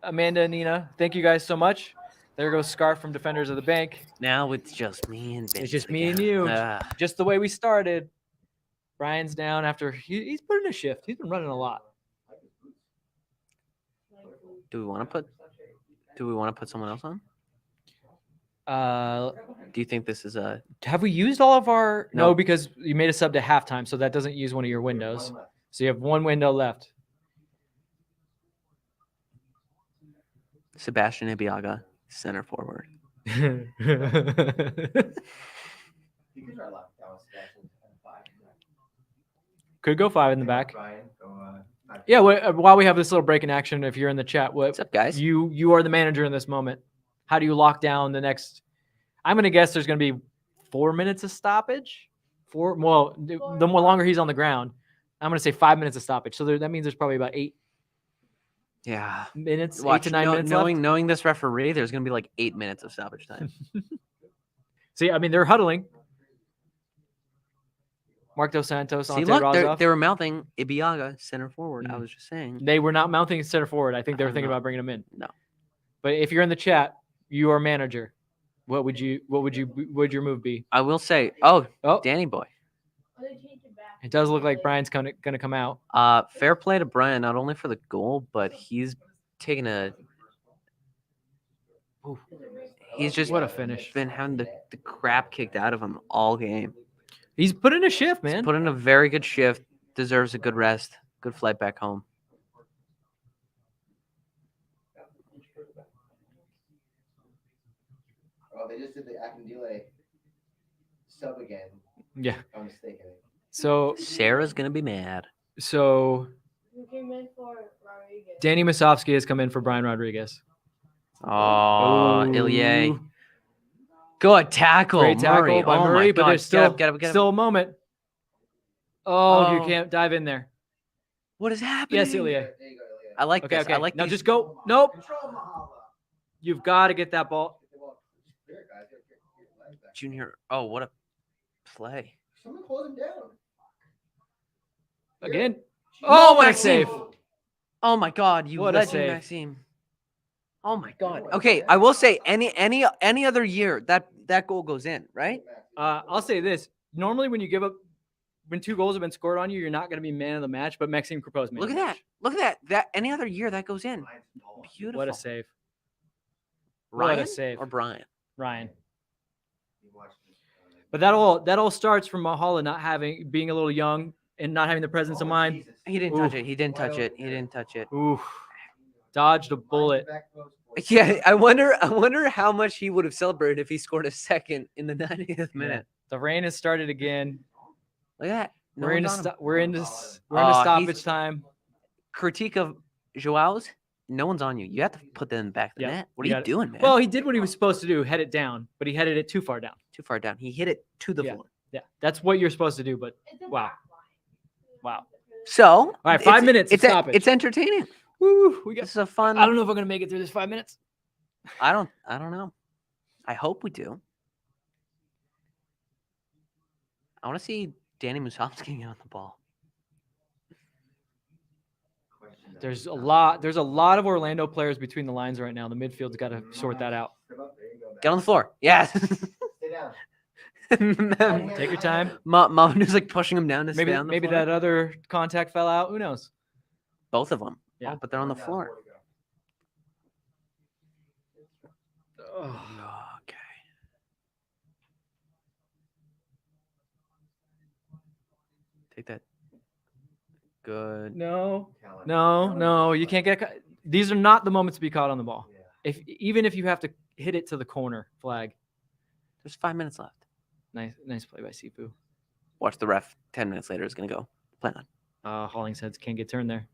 Amanda and Nina. Thank you guys so much. There goes Scarf from Defenders of the Bank. Now it's just me and Vince. It's just me and again. you. Ah. Just the way we started. Brian's down after he's put in a shift. He's been running a lot. Do we want to put someone else on? Uh, Do you think this is a have we used all of our? No, No. because you made a sub to halftime, so that doesn't use one of your windows. So you have one window left. Sebastian Ibiaga, center forward? Could go 5 in the back. Yeah. While we have this little break in action, if you're in the chat, What's up, guys? you are the manager in this moment. How do you lock down the next? I'm gonna guess there's gonna be 4 minutes of stoppage. Well, the more longer he's on the ground, I'm gonna say 5 minutes of stoppage. So that means there's probably about 8 Yeah. minutes, Watch, 8 to 9 minutes knowing this referee, there's gonna be like 8 minutes of stoppage time. left. See, I mean, they're huddling. Mark Dos Santos, See, Ante look, Razov. they were mouthing Ibiaga center forward. I Mhm. was just saying. They were not mounting center forward. I think they were thinking No. about bringing him in. No. But if you're in the chat, you are manager. What would your move be? I will say, oh, Oh, Danny boy. Oh, they changed it back. it does look like Brian's gonna come out. Fair play to Brian, not only for the goal, but he's taking a. Ooh, he's just What a finish. been having the crap kicked out of him all game. He's put in a shift, man. Put in a very good shift. Deserves a good rest. Good flight back home. Oh, they just did the Akindele sub again. Yeah. If I'm mistaken. So Sarah's gonna be mad. Who came in for Rodriguez? Danny Masovsky has come in for Brian Rodriguez. Oh, Ilya. Ooh. Good tackle. Great tackle Murray. by Oh my Murray, but God. there's still Get up. still a moment. Oh, you Oh. can't dive in there. What is happening? Yes, Ilya. There you go, Ilya. I like Okay, this. okay. I like now these. just go. Nope. Control Mahala. You've got to get that ball. Here, guys. Get your legs back. Junior. Oh, what a play. Someone close him down. Again. No, Oh, what a Maxime. save. Oh my God, you What a legend, save. Maxime. Oh my God. Okay, I will say any other year that goal goes in, right? I'll say this. Normally when you give up, when 2 goals have been scored on you, you're not going to be man of the match, but Maxime Crepeau's man Look of at the that. match. Look at that. That any other year that goes in. Beautiful. What a save. Ryan What a save. or Brian? Ryan. But that all starts from Mahala being a little young and not having the presence of mind. He didn't touch it. He didn't touch it. He didn't touch it. Oof. Dodged a bullet. Yeah, I wonder how much he would have celebrated if he scored a second in the 90th minute. The rain has started again. Look at that. No We're into one's on him. we're into Oh, stoppage he's- time. Critique of Joao's. No one's on you. You have to put that in the back of the Yeah, net. What you are you got it. doing, man? Well, he did what he was supposed to do, head it down, but he headed it too far down. Too far down. He hit it to the Yeah. floor. Yeah, that's what you're supposed to do, but It's a wow. back line. Wow. So, All right, 5 minutes of It's stoppage. it's entertaining. Woo, we got This is a fun. I don't know if I'm going to make it through this 5 minutes. I don't know. I hope we do. I want to see Danny Musovski get on the ball. There's a lot of Orlando players between the lines right now. The midfield's got to sort that out. Get on the floor. Yes. Stay down. Take your time. Manu's like pushing him down to Maybe stay on the maybe floor. that other contact fell out. Who knows? Both of them. Yeah. Oh, but they're on the floor. Ugh. Okay. Take that. Good. No. You can't get. These are not the moments to be caught on the ball. Even if you have to hit it to the corner flag. There's 5 minutes left. Nice play by Sifu. Watch the ref. 10 minutes later is gonna go. Play on. Hollingsheads can't get turned there.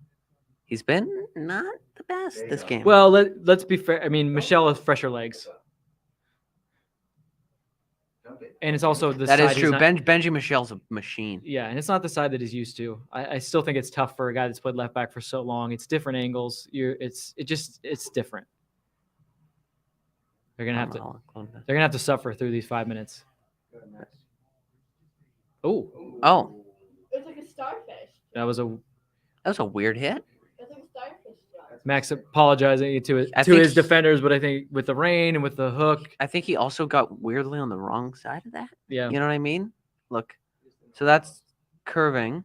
He's been not the best this game. Well, let's be fair. I mean, Michelle has fresher legs, and it's also the that side is he's true. not- Benji Michelle's a machine. Yeah, and it's not the side that he's used to. I still think it's tough for a guy that's played left back for so long. It's different angles. It's different. They're gonna have to suffer through these 5 minutes. Oh, It's like a starfish. that was a weird hit. It's like a starfish. Josh. Max apologizing to I think his defenders, but I think with the rain and with the hook, I think he also got weirdly on the wrong side of that. yeah. You know what I mean? Look, so that's curving.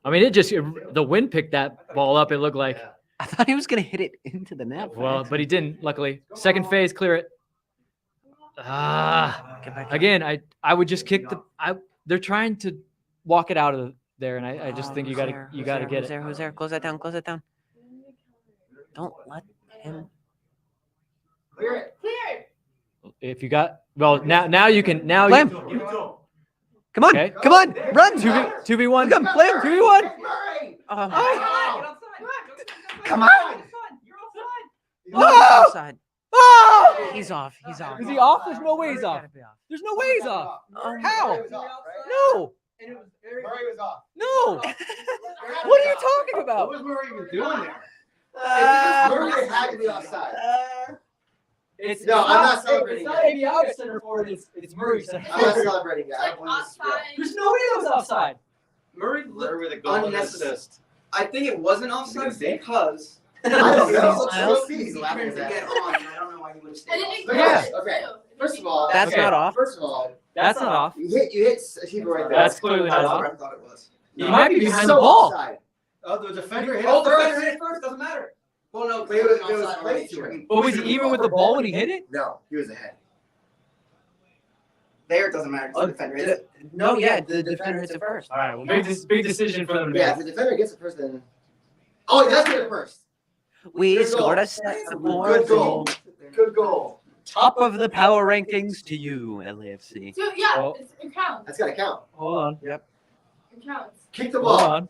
I mean, the wind picked that ball up. It looked like. I thought he was gonna hit it into the net. Well, but he didn't. Luckily, second phase, clear it. Get back. Again, I would just kick they're trying to walk it out of there, and I just think you got to get it. Who's there? Close that down. Close that down. Don't let him. Clear it. Clear. If you got now you can now Play you, him. Come on. Okay. Come on. Run. 2v1. Come play him. 2v1. Murray! Oh, Come on! no, offside. Oh! He's off. He's off. Is he off? There's no way he's off. Gotta be off. There's no way he's off. How? Murray was off, right? No. Murray was off. No. What are you talking about? What was Murray even doing there? Uh, Murray had to be offside. It's No, I'm not celebrating It's that. not ABI center forward. It's Murray center I'm not forward. celebrating that. I don't believe this is real. There's no way that was offside. Murray Murray with a looked goal unnecessary. assist. I think it wasn't offside because I don't know. Smiles. He's he laughing turned at to get that. on, and I don't know why he would have And stayed it off. didn't Yeah. clear it, Okay. too. It First didn't of all, clear it. That's Okay. not off. First of all, That's not off. you hit Shiva right there. That's clearly not That's off. what I thought it was. He No. might be He's behind so the ball. offside. Oh, the defender hit Oh, it the first. defender hit it first. Doesn't matter. Well, no, But it was offside played already, to so him. he- But was he even with the ball when he hit it? No, he was ahead. There, it doesn't matter. 'cause the defender hit it. No, yeah, the defender hits it first. All right. Well, big decision for them to Yeah, if make. the defender gets it first, then. Oh, he does get it first. We Good scored goal. a set Good goal. Good goal. Top of the power rankings to you, LAFC. So, yeah, Oh. it counts. That's gotta count. Hold on. Yep. It counts. Kick the Hold ball. on.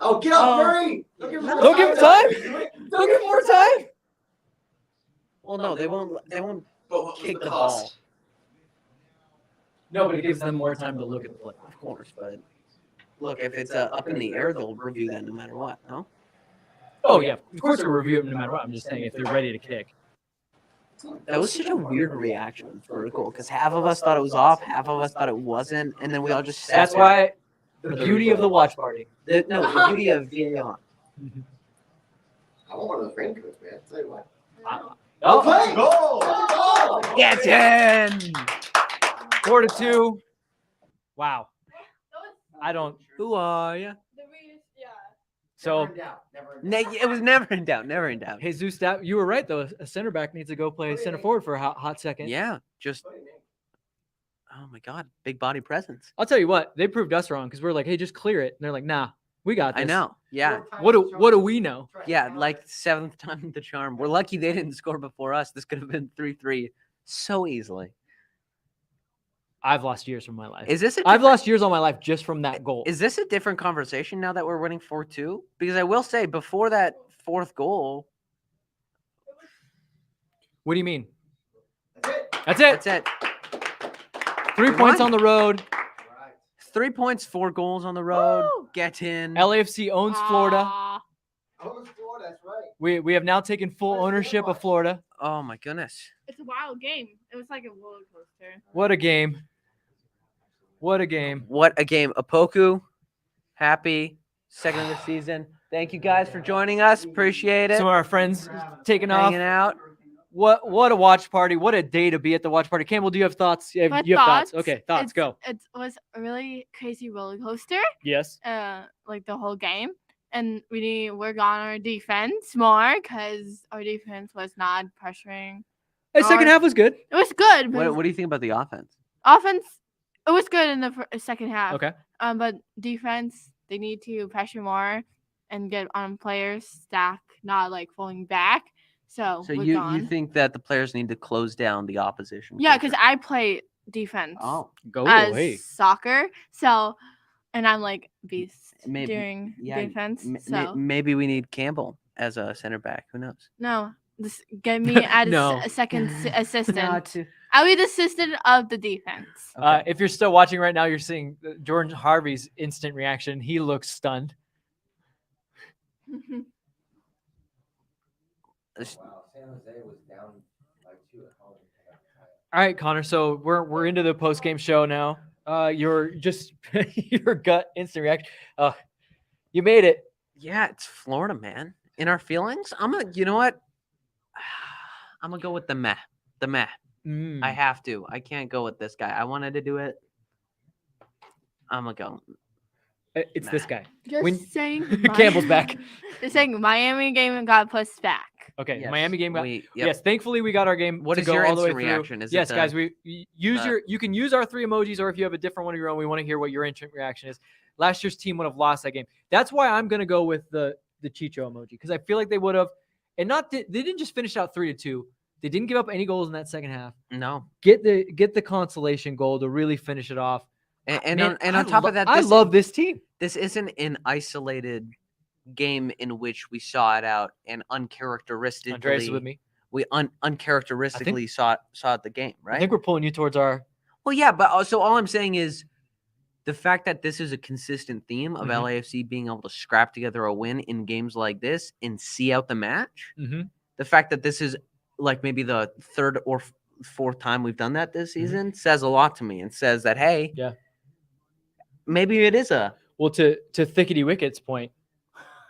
Oh, get up, hurry! Don't give him Don't give him time. Don't give him more time. Well, no, they won't But kick the ball. No, but it gives them more time to look at the play. Of course, but look, if it's up in the air, they'll review that no matter what, no? Oh yeah, of course they'll review it no matter what. I'm just saying if they're ready to kick. That was such a weird reaction for a goal because half of us thought it was off, half of us thought it wasn't, and then we all just sat That's there. why the beauty of the watch party. The beauty of VAR. I want one of those raincoats, man. Tell you what. Oh, Play! Goal! get in. 4-2. Wow. I don't. Who are you? So It was never in doubt. Never in doubt. Jesus, you were right though. A center back needs to go play center forward for a hot second. Yeah, just oh my God, big body presence. I'll tell you what, they proved us wrong because we're like, hey, just clear it, and they're like, nah, we got this. I know. Yeah, What do we know? yeah. Like 7th time the charm. We're lucky they didn't score before us. This could have been 3-3 so easily. I've lost years from my life. Is this? I've lost years of my life just from that goal. Is this a different conversation now that we're winning 4-2? Because I will say, before that 4th goal, What do you mean? That's it. That's it. that's it. 3 We points won. on the road. 3 points, 4 goals on the road. Woo! Get in. LAFC owns Florida. Ah, Oh, it's Florida, that's right. We have now taken full ownership of Florida. Oh my goodness. it's a wild game. It was like a roller coaster. What a game. What a game. What a game. Opoku, happy. Second of the season. Thank you guys for joining us. Appreciate it. Some of our friends taking off. Hanging out. What a watch party. What a day to be at the watch party. Campbell, do you have thoughts? You have, My you have thoughts. Okay, thoughts, it's- go. It was a really crazy roller coaster. Yes. Like the whole game. And we need to work on our defense more because our defense was not pressuring. The second half was good. It was good. But What do you think about the offense? offense, it was good in the second half. Okay. But defense, they need to pressure more and get on players stack, not like falling back. So So work you on. think that the players need to close down the opposition? Yeah, quicker? because I play defense Oh, Go as away. soccer. So, and I'm like beast Maybe- during yeah, defense. m- So maybe we need Campbell as a center back. Who knows? no, this get me as No. a second assistant. No, to- I'll be the assistant of the defense. Okay. If you're still watching right now, you're seeing Jordan Harvey's instant reaction. He looks stunned. Wow, San Jose was down by 2 at home. All right, Connor. So we're into the post game show now. Your just your gut instant reaction. You made it. Yeah, it's Florida, man. In our feelings, you know what? I'm gonna go with the meh. The meh. Mm. I have to. I can't go with this guy. I wanted to do it. I'm gonna go. It's this guy. Just When- saying. Campbell's back. Just saying, Miami game got pushed back. Okay, Yes, Miami game got. yep. Yes, thankfully we got our game. What to is go your all the way instant through. reaction? Is it Yes, the- guys, use the- you can use our 3 emojis, or if you have a different one of your own, we want to hear what your instant reaction is. Last year's team would have lost that game. That's why I'm gonna go with the Chicho emoji, because I feel like they would have, and they didn't just finish out 3-2. They didn't give up any goals in that second half. No. Get the consolation goal to really finish it off. And Man, on top of that, I love this team. This isn't an isolated game in which we saw it out and uncharacteristically. Andreas is with me. We uncharacteristically saw it the game, right? I think we're pulling you towards our. Well, yeah, but also all I'm saying is the fact that this is a consistent theme of Mhm. LAFC being able to scrap together a win in games like this and see out the match. Mhm. The fact that this is like maybe the 3rd or 4th time we've done that this season says a lot to me and says that, hey, Yeah. maybe it is a. Well, to Thickety Wicket's point,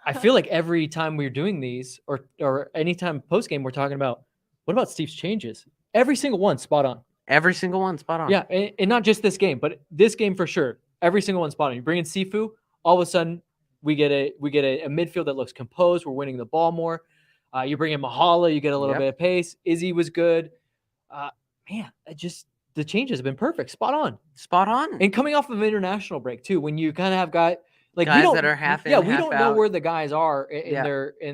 I feel like every time we're doing these, or anytime post game, we're talking about what about Steve's changes? Every single one spot on. Every single one spot on. Yeah, and not just this game, but this game for sure. Every single one spot on. You bring in Sifu, all of a sudden we get a midfield that looks composed. We're winning the ball more. You bring in Mahala, you get a little Yep. bit of pace. Izzy was good. Man, the changes have been perfect, spot on. Spot on. And coming off of international break too, when you kind of have guys like we Guys don't, that are half in, yeah, we half don't know out. where the guys are in Yeah.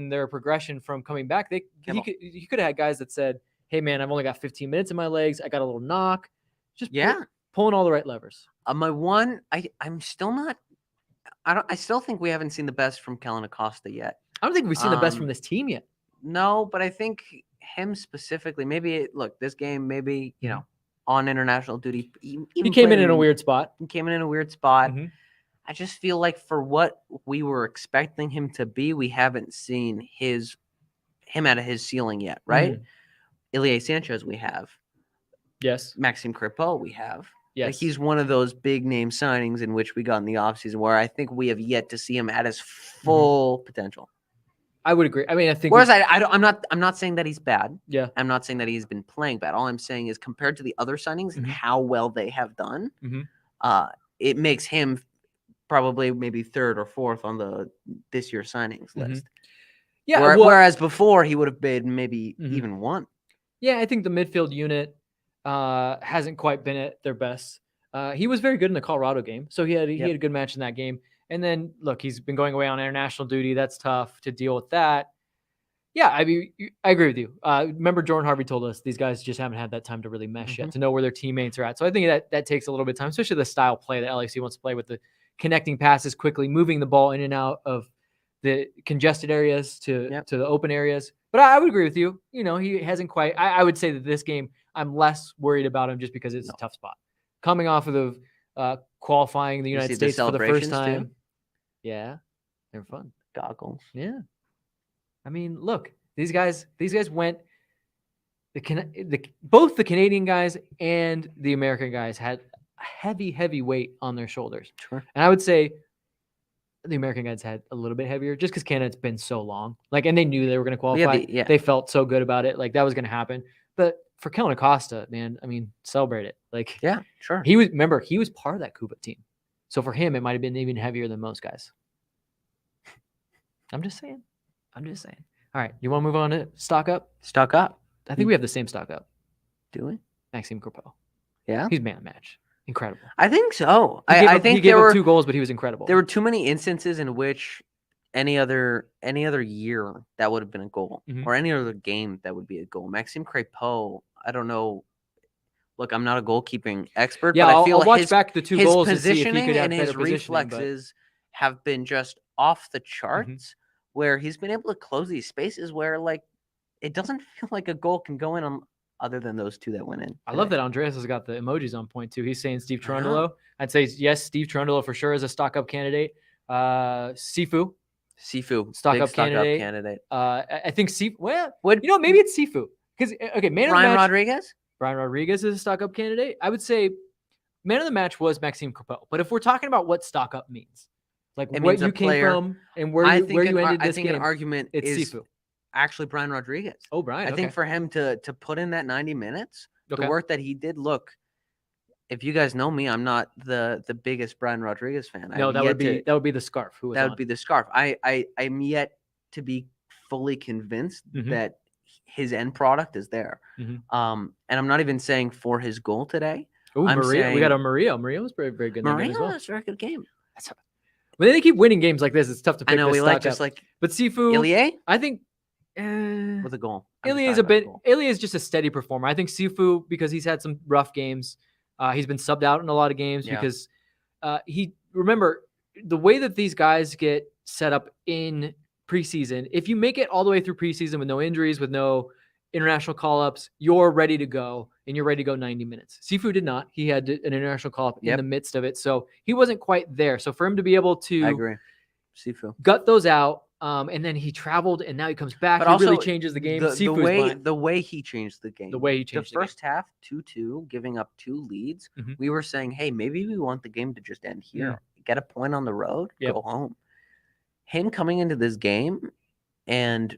their progression from coming back. He Kibble. could have had guys that said, "Hey man, I've only got 15 minutes in my legs. I got a little knock." Just Yeah. pulling all the right levers. My one, I'm still not. I still think we haven't seen the best from Kellen Acosta yet. I don't think we've seen the best from this team yet. No, but I think him specifically, maybe look, this game, maybe, on international duty. He came in a weird spot. He came in a weird spot. Mm-hmm. I just feel like for what we were expecting him to be, we haven't seen him out of his ceiling yet, right? Mm-hmm. Ilie Sanchez, we have. Yes. Maxime Crepeau, we have. Yes. Like he's one of those big name signings in which we got in the offseason where I think we have yet to see him at his full potential. I would agree. I mean, I think. Whereas I'm not saying that he's bad. Yeah. I'm not saying that he's been playing bad. All I'm saying is compared to the other signings and how well they have done, it makes him probably maybe third or fourth on this year's signings list. Yeah. Whereas before he would have been maybe even one. Yeah, I think the midfield unit hasn't quite been at their best. He was very good in the Colorado game, so he had a good match in that game. And then look, he's been going away on international duty. That's tough to deal with that. Yeah, I mean, I agree with you. Remember, Jordan Harvey told us these guys just haven't had that time to really mesh yet, to know where their teammates are at. So I think that takes a little bit of time, especially the style play that LAFC wants to play with the connecting passes quickly, moving the ball in and out of the congested areas to the open areas. But I would agree with you. He hasn't quite. I would say that this game, I'm less worried about him just because it's a tough spot. Coming off of the qualifying the United States for the first time. Too? Yeah, they were fun. Goggles. Yeah. I mean, look, these guys went. Both the Canadian guys and the American guys had a heavy weight on their shoulders. Sure. And I would say the American guys had a little bit heavier just because Canada's been so long. And they knew they were going to qualify. They felt so good about it. That was going to happen. But for Kellen Acosta, man, I mean, celebrate it. Yeah, sure. He was part of that Cuba team. So for him, it might have been even heavier than most guys. I'm just saying. All right. You want to move on to stock up? Stock up. I think we have the same stock up. Do we? Maxime Crepeau. Yeah. He's man of the match. Incredible. I think so. I think he gave up 2 goals, but he was incredible. There were too many instances in which any other year that would have been a goal, or any other game that would be a goal. Maxime Crepeau, I don't know. Look, I'm not a goalkeeping expert, but I feel I'll watch back the 2 goals and see if he could have and his better reflexes have been just off the charts, where he's been able to close these spaces where it doesn't feel like a goal can go in on other than those 2 that went in. I love that Andreas has got the emojis on point too. He's saying Steve Cherundolo. I'd say yes, Steve Cherundolo for sure is a stock up candidate. Sifu, stock up candidate. I think Sifu. Well, maybe it's Sifu because man of the match. Brian Rodriguez is a stock up candidate. I would say man of the match was Maxime Crepeau. But if we're talking about what stock up means, what you came from and where you ended this game, an argument it's is Sifu. Actually Brian Rodriguez. Oh, Brian. I think for him to put in that 90 minutes, the work that he did, look, if you guys know me, I'm not the biggest Brian Rodriguez fan. No, that would be the scarf. Would be the scarf. I'm yet to be fully convinced that his end product is there. And I'm not even saying for his goal today. Oh, Maria. We got a Maria. Maria was very, very good. Maria as well. was a very good game. When they keep winning games like this, it's tough to pick. I know we like just up. But Sifu, Ilie, I think with a goal. Ilie is just a steady performer. I think Sifu, because he's had some rough games, he's been subbed out in a lot of games because remember the way that these guys get set up in preseason. If you make it all the way through preseason with no injuries, with no international call-ups, you're ready to go, and you're ready to go 90 minutes. Sifu did not. He had an international call-up in the midst of it, so he wasn't quite there. So for him to be able to I agree. Sifu gut those out, and then he traveled, and now he comes back. But he really changes the game. The way he changed the game. The first half, 2-2, giving up 2 leads. We were saying, hey, maybe we want the game to just end here. Get a point on the road, go home. Him coming into this game and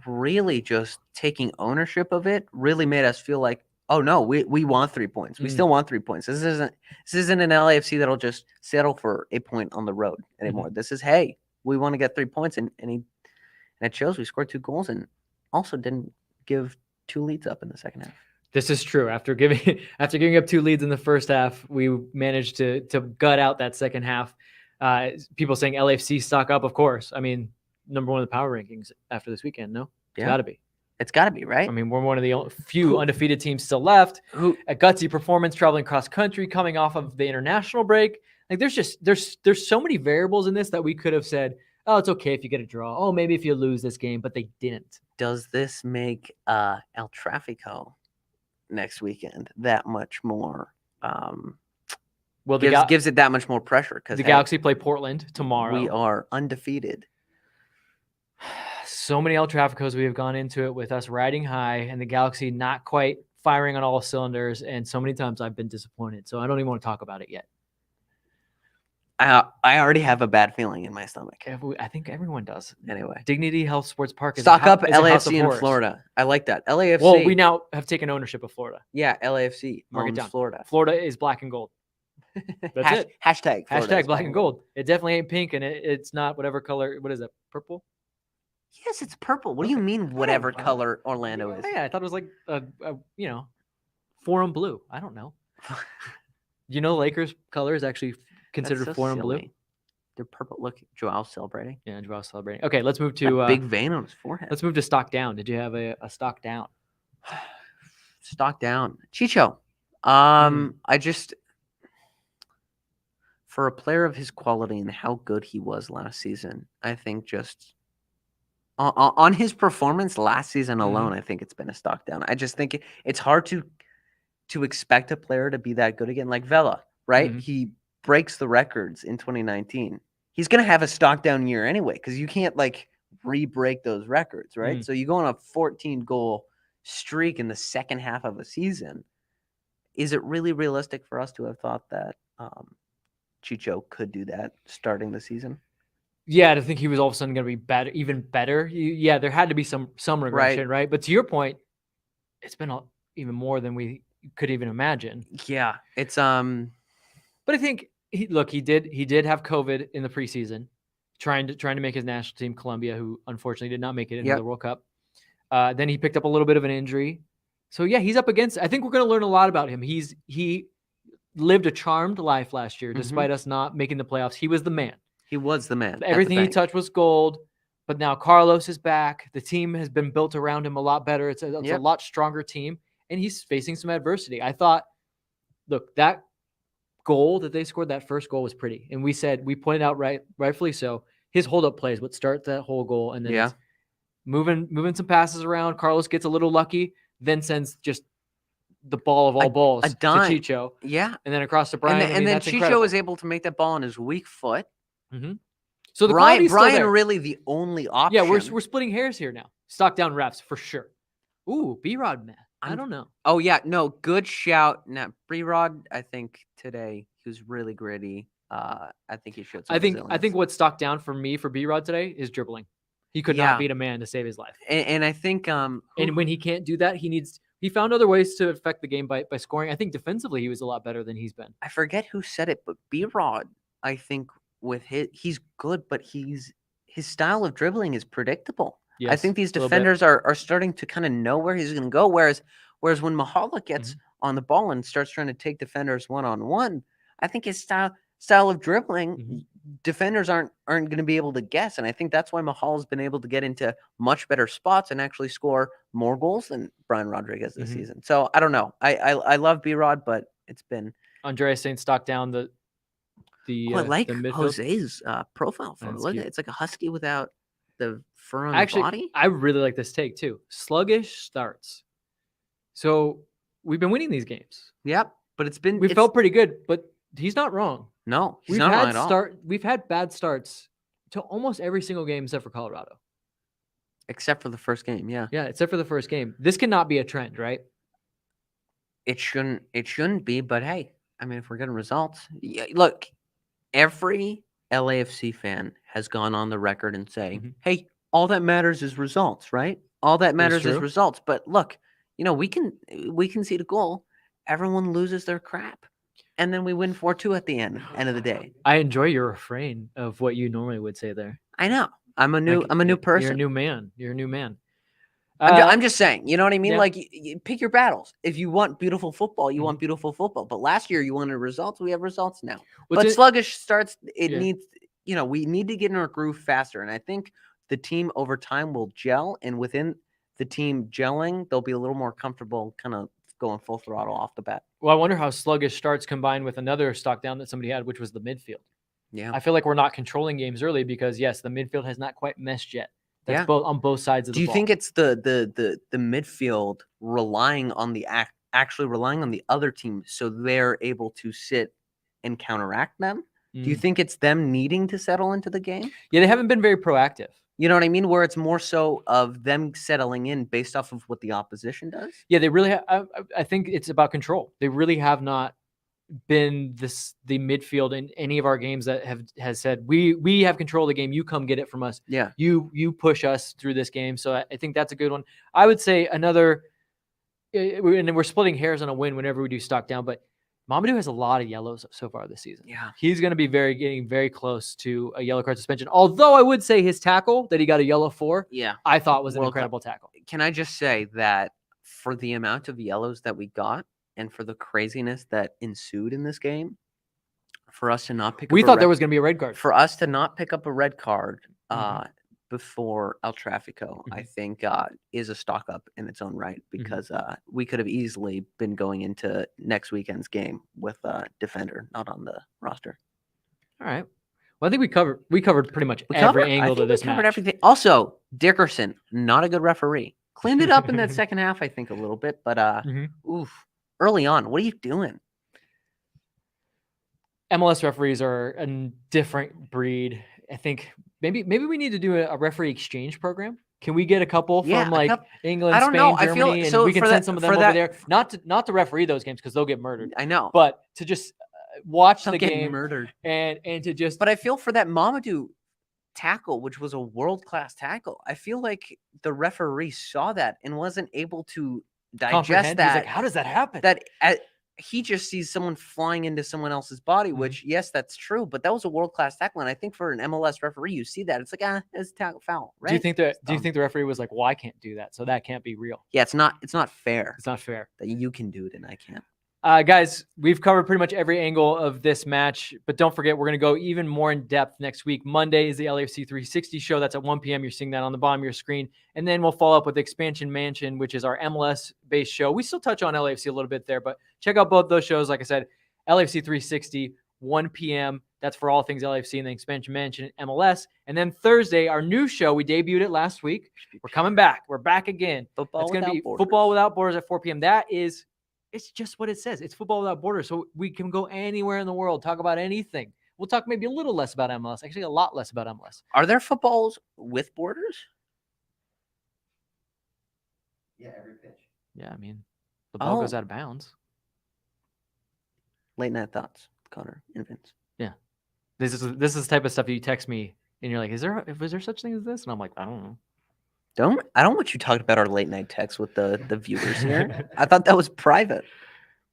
really just taking ownership of it really made us feel like, oh no, we want 3 points. We still want 3 points. This isn't an LAFC that'll just settle for a point on the road anymore. This is, hey, we want to get 3 points, and it shows. We scored 2 goals and also didn't give 2 leads up in the second half. This is true. After giving up 2 leads in the first half, we managed to gut out that second half. People saying LAFC stock up, of course. I mean, number 1 of the power rankings after this weekend. No, it's got to be. It's got to be, right? I mean, we're one of the few undefeated teams still left. A gutsy performance, traveling cross country, coming off of the international break. Like there's so many variables in this that we could have said, oh, it's okay if you get a draw. Oh, maybe if you lose this game, but they didn't. Does this make El Tráfico next weekend that much more? Well, gives it that much more pressure because the Galaxy play Portland tomorrow. We are undefeated. So many El Tráficos we have gone into it with us riding high and the Galaxy not quite firing on all cylinders. And so many times I've been disappointed. So I don't even want to talk about it yet. I already have a bad feeling in my stomach. I think everyone does. Anyway, Dignity Health Sports Park is stock up LAFC in Florida. I like that. LAFC. Well, we now have taken ownership of Florida. Yeah, LAFC Mark it owns down. Florida. Florida is black and gold. That's it. Hashtag Florida Hashtag black and gold. It definitely ain't pink, and it's not whatever color. What is it? Purple? Yes, it's purple. What do you mean whatever color Orlando is? Yeah, I thought it was like a forum blue. I don't know. Lakers color is actually considered so forum blue. silly. They're purple. Look, Joao celebrating. Yeah, Joao celebrating. Okay, let's move to big vein on his forehead. Let's move to stock down. Did you have a stock down? Stock down. Chicho. I just, for a player of his quality and how good he was last season, I think just on his performance last season alone, I think it's been a stock down. I just think it's hard to expect a player to be that good again. Like Vela, right? He breaks the records in 2019. He's going to have a stock down year anyway, because you can't re-break those records, right? So you go on a 14-goal streak in the second half of a season. Is it really realistic for us to have thought that Chicho could do that starting the season? Yeah, to think he was all of a sudden going to be better, even better. Yeah, there had to be some regression, right? But to your point, it's been even more than we could even imagine. Yeah, it's But I think he did have COVID in the preseason, trying to make his national team, Colombia, who unfortunately did not make it into the World Cup. Then he picked up a little bit of an injury. So yeah, he's up against it. I think we're going to learn a lot about him. He lived a charmed life last year, despite us not making the playoffs. He was the man. He was the man. Everything he touched was gold. But now Carlos is back. The team has been built around him a lot better. It's a lot stronger team, and he's facing some adversity. I thought, look, that goal that they scored, that first goal was pretty. And we pointed out rightfully so, his hold-up play is what starts that whole goal. And then it's moving some passes around. Carlos gets a little lucky, then sends just the ball of all balls to Chicho. Yeah. And then across to Brian. And then Chicho was able to make that ball on his weak foot. So the Brian really the only option. Yeah, we're splitting hairs here now. Stock down refs for sure. Ooh, B-Rod, man. I don't know. Oh yeah, no, good shout. Now B-Rod, I think today he was really gritty. I think he showed some resilience. I think what's stock down for me for B-Rod today is dribbling. He could not beat a man to save his life. And I think and when he can't do that, he found other ways to affect the game by scoring. I think defensively he was a lot better than he's been. I forget who said it, but B-Rod, I think with he's good, but his style of dribbling is predictable. Yes, I think these defenders are starting to kind of know where he's going to go. Whereas when Mahala gets on the ball and starts trying to take defenders one-on-one, I think his style of dribbling, defenders aren't going to be able to guess. And I think that's why Mahala's been able to get into much better spots and actually score more goals than Brian Rodriguez this season. So I don't know. I love B-Rod, but it's been Andreas saying stock down the I like the midfield. Jose's profile photo. Look at it. It's like a husky without the fur on the body. I really like this take too. Sluggish starts. So we've been winning these games. Yep, but we felt pretty good, but he's not wrong. No, he's not wrong at all. We've had bad starts to almost every single game except for Colorado. Except for the first game, yeah. Yeah, except for the first game. This cannot be a trend, right? It shouldn't be, but hey, I mean, if we're getting results, look, every LAFC fan has gone on the record and saying, hey, all that matters is results, right? All that matters is results. But look, we can see the goal. Everyone loses their crap. And then we win 4-2 at the end of the day. I enjoy your refrain of what you normally would say there. I know. I'm a new person. You're a new man. You're a new man. I'm just saying, you know what I mean? Yeah. Like, you pick your battles. If you want beautiful football, you want beautiful football. But last year you wanted results. We have results now. Sluggish starts. Needs, we need to get in our groove faster. And I think the team over time will gel. And within the team gelling, they'll be a little more comfortable kind of going full throttle off the bat. Well, I wonder how sluggish starts combined with another stock down that somebody had, which was the midfield. Yeah. I feel like we're not controlling games early because, yes, the midfield has not quite meshed yet. That's both on both sides of the ball. Do you think it's the midfield relying on actually relying on the other team so they're able to sit and counteract them? Do you think it's them needing to settle into the game? Yeah, they haven't been very proactive. You know what I mean? Where it's more so of them settling in based off of what the opposition does? Yeah, they really I think it's about control. They really have not been the midfield in any of our games that has said we have control of the game. You come get it from us. Yeah. You push us through this game. So I think that's a good one. I would say another, and we're splitting hairs on a win whenever we do stock down, but Mamadou has a lot of yellows so far this season. Yeah. He's going to be getting very close to a yellow card suspension. Although I would say his tackle that he got a yellow for, I thought was an incredible tackle. Can I just say that for the amount of yellows that we got and for the craziness that ensued in this game, for us to not pick up we thought there was going to be a red card. For us to not pick up a red card before El Tráfico, I think is a stock up in its own right because we could have easily been going into next weekend's game with a defender not on the roster. All right. Well, I think we covered pretty much every angle of this match. Everything. Also, Dickerson, not a good referee. Cleaned it up in that second half, I think, a little bit, but early on, what are you doing? MLS referees are a different breed. I think maybe we need to do a referee exchange program. Can we get a couple from England, Spain, Germany, and we can send some of them over there? Not to referee those games because they'll get murdered. I know, but to just watch the game murdered and to just. But I feel for that Mamadou tackle, which was a world-class tackle. I feel like the referee saw that and wasn't able to digest that. He's like, how does that happen? He just sees someone flying into someone else's body, which, yes, that's true, but that was a world-class tackle. And I think for an MLS referee, you see that. It's like, it's a tackle foul, right? Do you think the referee was like, well, I can't do that, so that can't be real? Yeah, it's not fair. It's not fair. That you can do it and I can't. Guys, we've covered pretty much every angle of this match, but don't forget, we're going to go even more in depth next week. Monday is the LAFC 360 show. That's at 1 p.m. You're seeing that on the bottom of your screen. And then we'll follow up with Expansion Mansion, which is our MLS-based show. We still touch on LAFC a little bit there, but check out both those shows. Like I said, LAFC 360, 1 p.m. That's for all things LAFC, and then Expansion Mansion, MLS. And then Thursday, our new show, we debuted it last week. We're coming back. We're back again. It's going to be Football Without Borders at 4 p.m. It's just what it says. It's Football Without Borders. So we can go anywhere in the world, talk about anything. We'll talk maybe a little less about MLS, actually a lot less about MLS. Are there footballs with borders? Yeah, every pitch. Yeah, I mean, the ball goes out of bounds. Late night thoughts, Connor and Vince. Yeah. This is the type of stuff you text me and you're like, is there such thing as this? And I'm like, I don't know. I don't want you talking about our late night text with the viewers here. I thought that was private.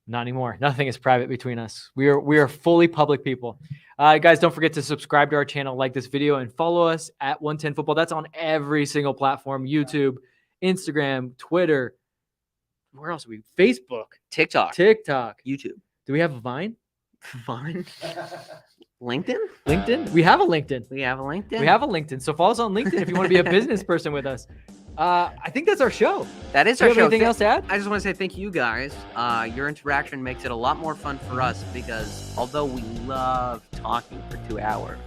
Not anymore. Nothing is private between us. We are fully public people. Guys, don't forget to subscribe to our channel, like this video, and follow us at 110 Football. That's on every single platform: YouTube, Instagram, Twitter. Where else are we? Facebook, TikTok, YouTube. Do we have a Vine? Vine. LinkedIn? We have a LinkedIn. We have a LinkedIn. So follow us on LinkedIn if you want to be a business person with us. I think that's our show. That is our show. Anything else to add? I just want to say thank you guys. Your interaction makes it a lot more fun for us because although we love talking for 2 hours,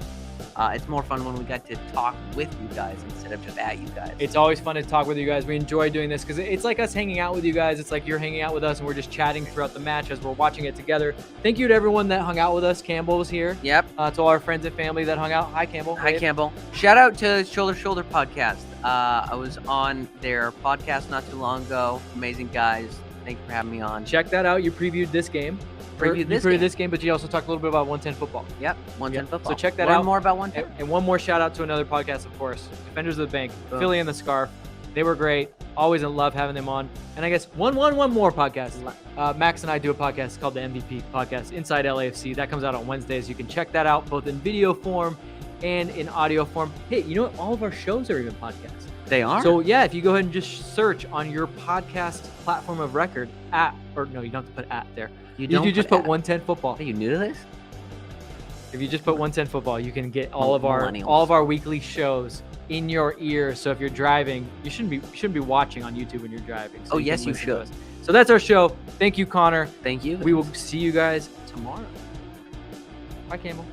it's more fun when we get to talk with you guys instead of just at you guys. It's always fun to talk with you guys. We enjoy doing this because it's like us hanging out with you guys. It's like you're hanging out with us and we're just chatting throughout the match as we're watching it together. Thank you to everyone that hung out with us. Campbell was here. Yep. To all our friends and family that hung out. Hi, Campbell. Hi, Campbell. Shout out to Shoulder Shoulder Podcast. I was on their podcast not too long ago. Amazing guys. Thank you for having me on. Check that out. You previewed this game. This game, but you also talked a little bit about 110 Football. Yep, 110 Football. So check that out. Learn more about 110. And one more shout out to another podcast, of course, Defenders of the Bank, Philly and the Scarf. They were great. Always love having them on. And I guess one more podcast. Max and I do a podcast called the MVP Podcast, Inside LAFC. That comes out on Wednesdays. You can check that out both in video form and in audio form. Hey, you know what? All of our shows are even podcasts. They are? So yeah, if you go ahead and just search on your podcast platform of record you don't have to put at there. You just put 110 Football. Are you new to this? If you just put 110 Football, you can get all of our weekly shows in your ears. So if you're driving, you shouldn't be watching on YouTube when you're driving. So yes, you should. So that's our show. Thank you, Connor. Thank you. We will see you guys tomorrow. Bye, Campbell.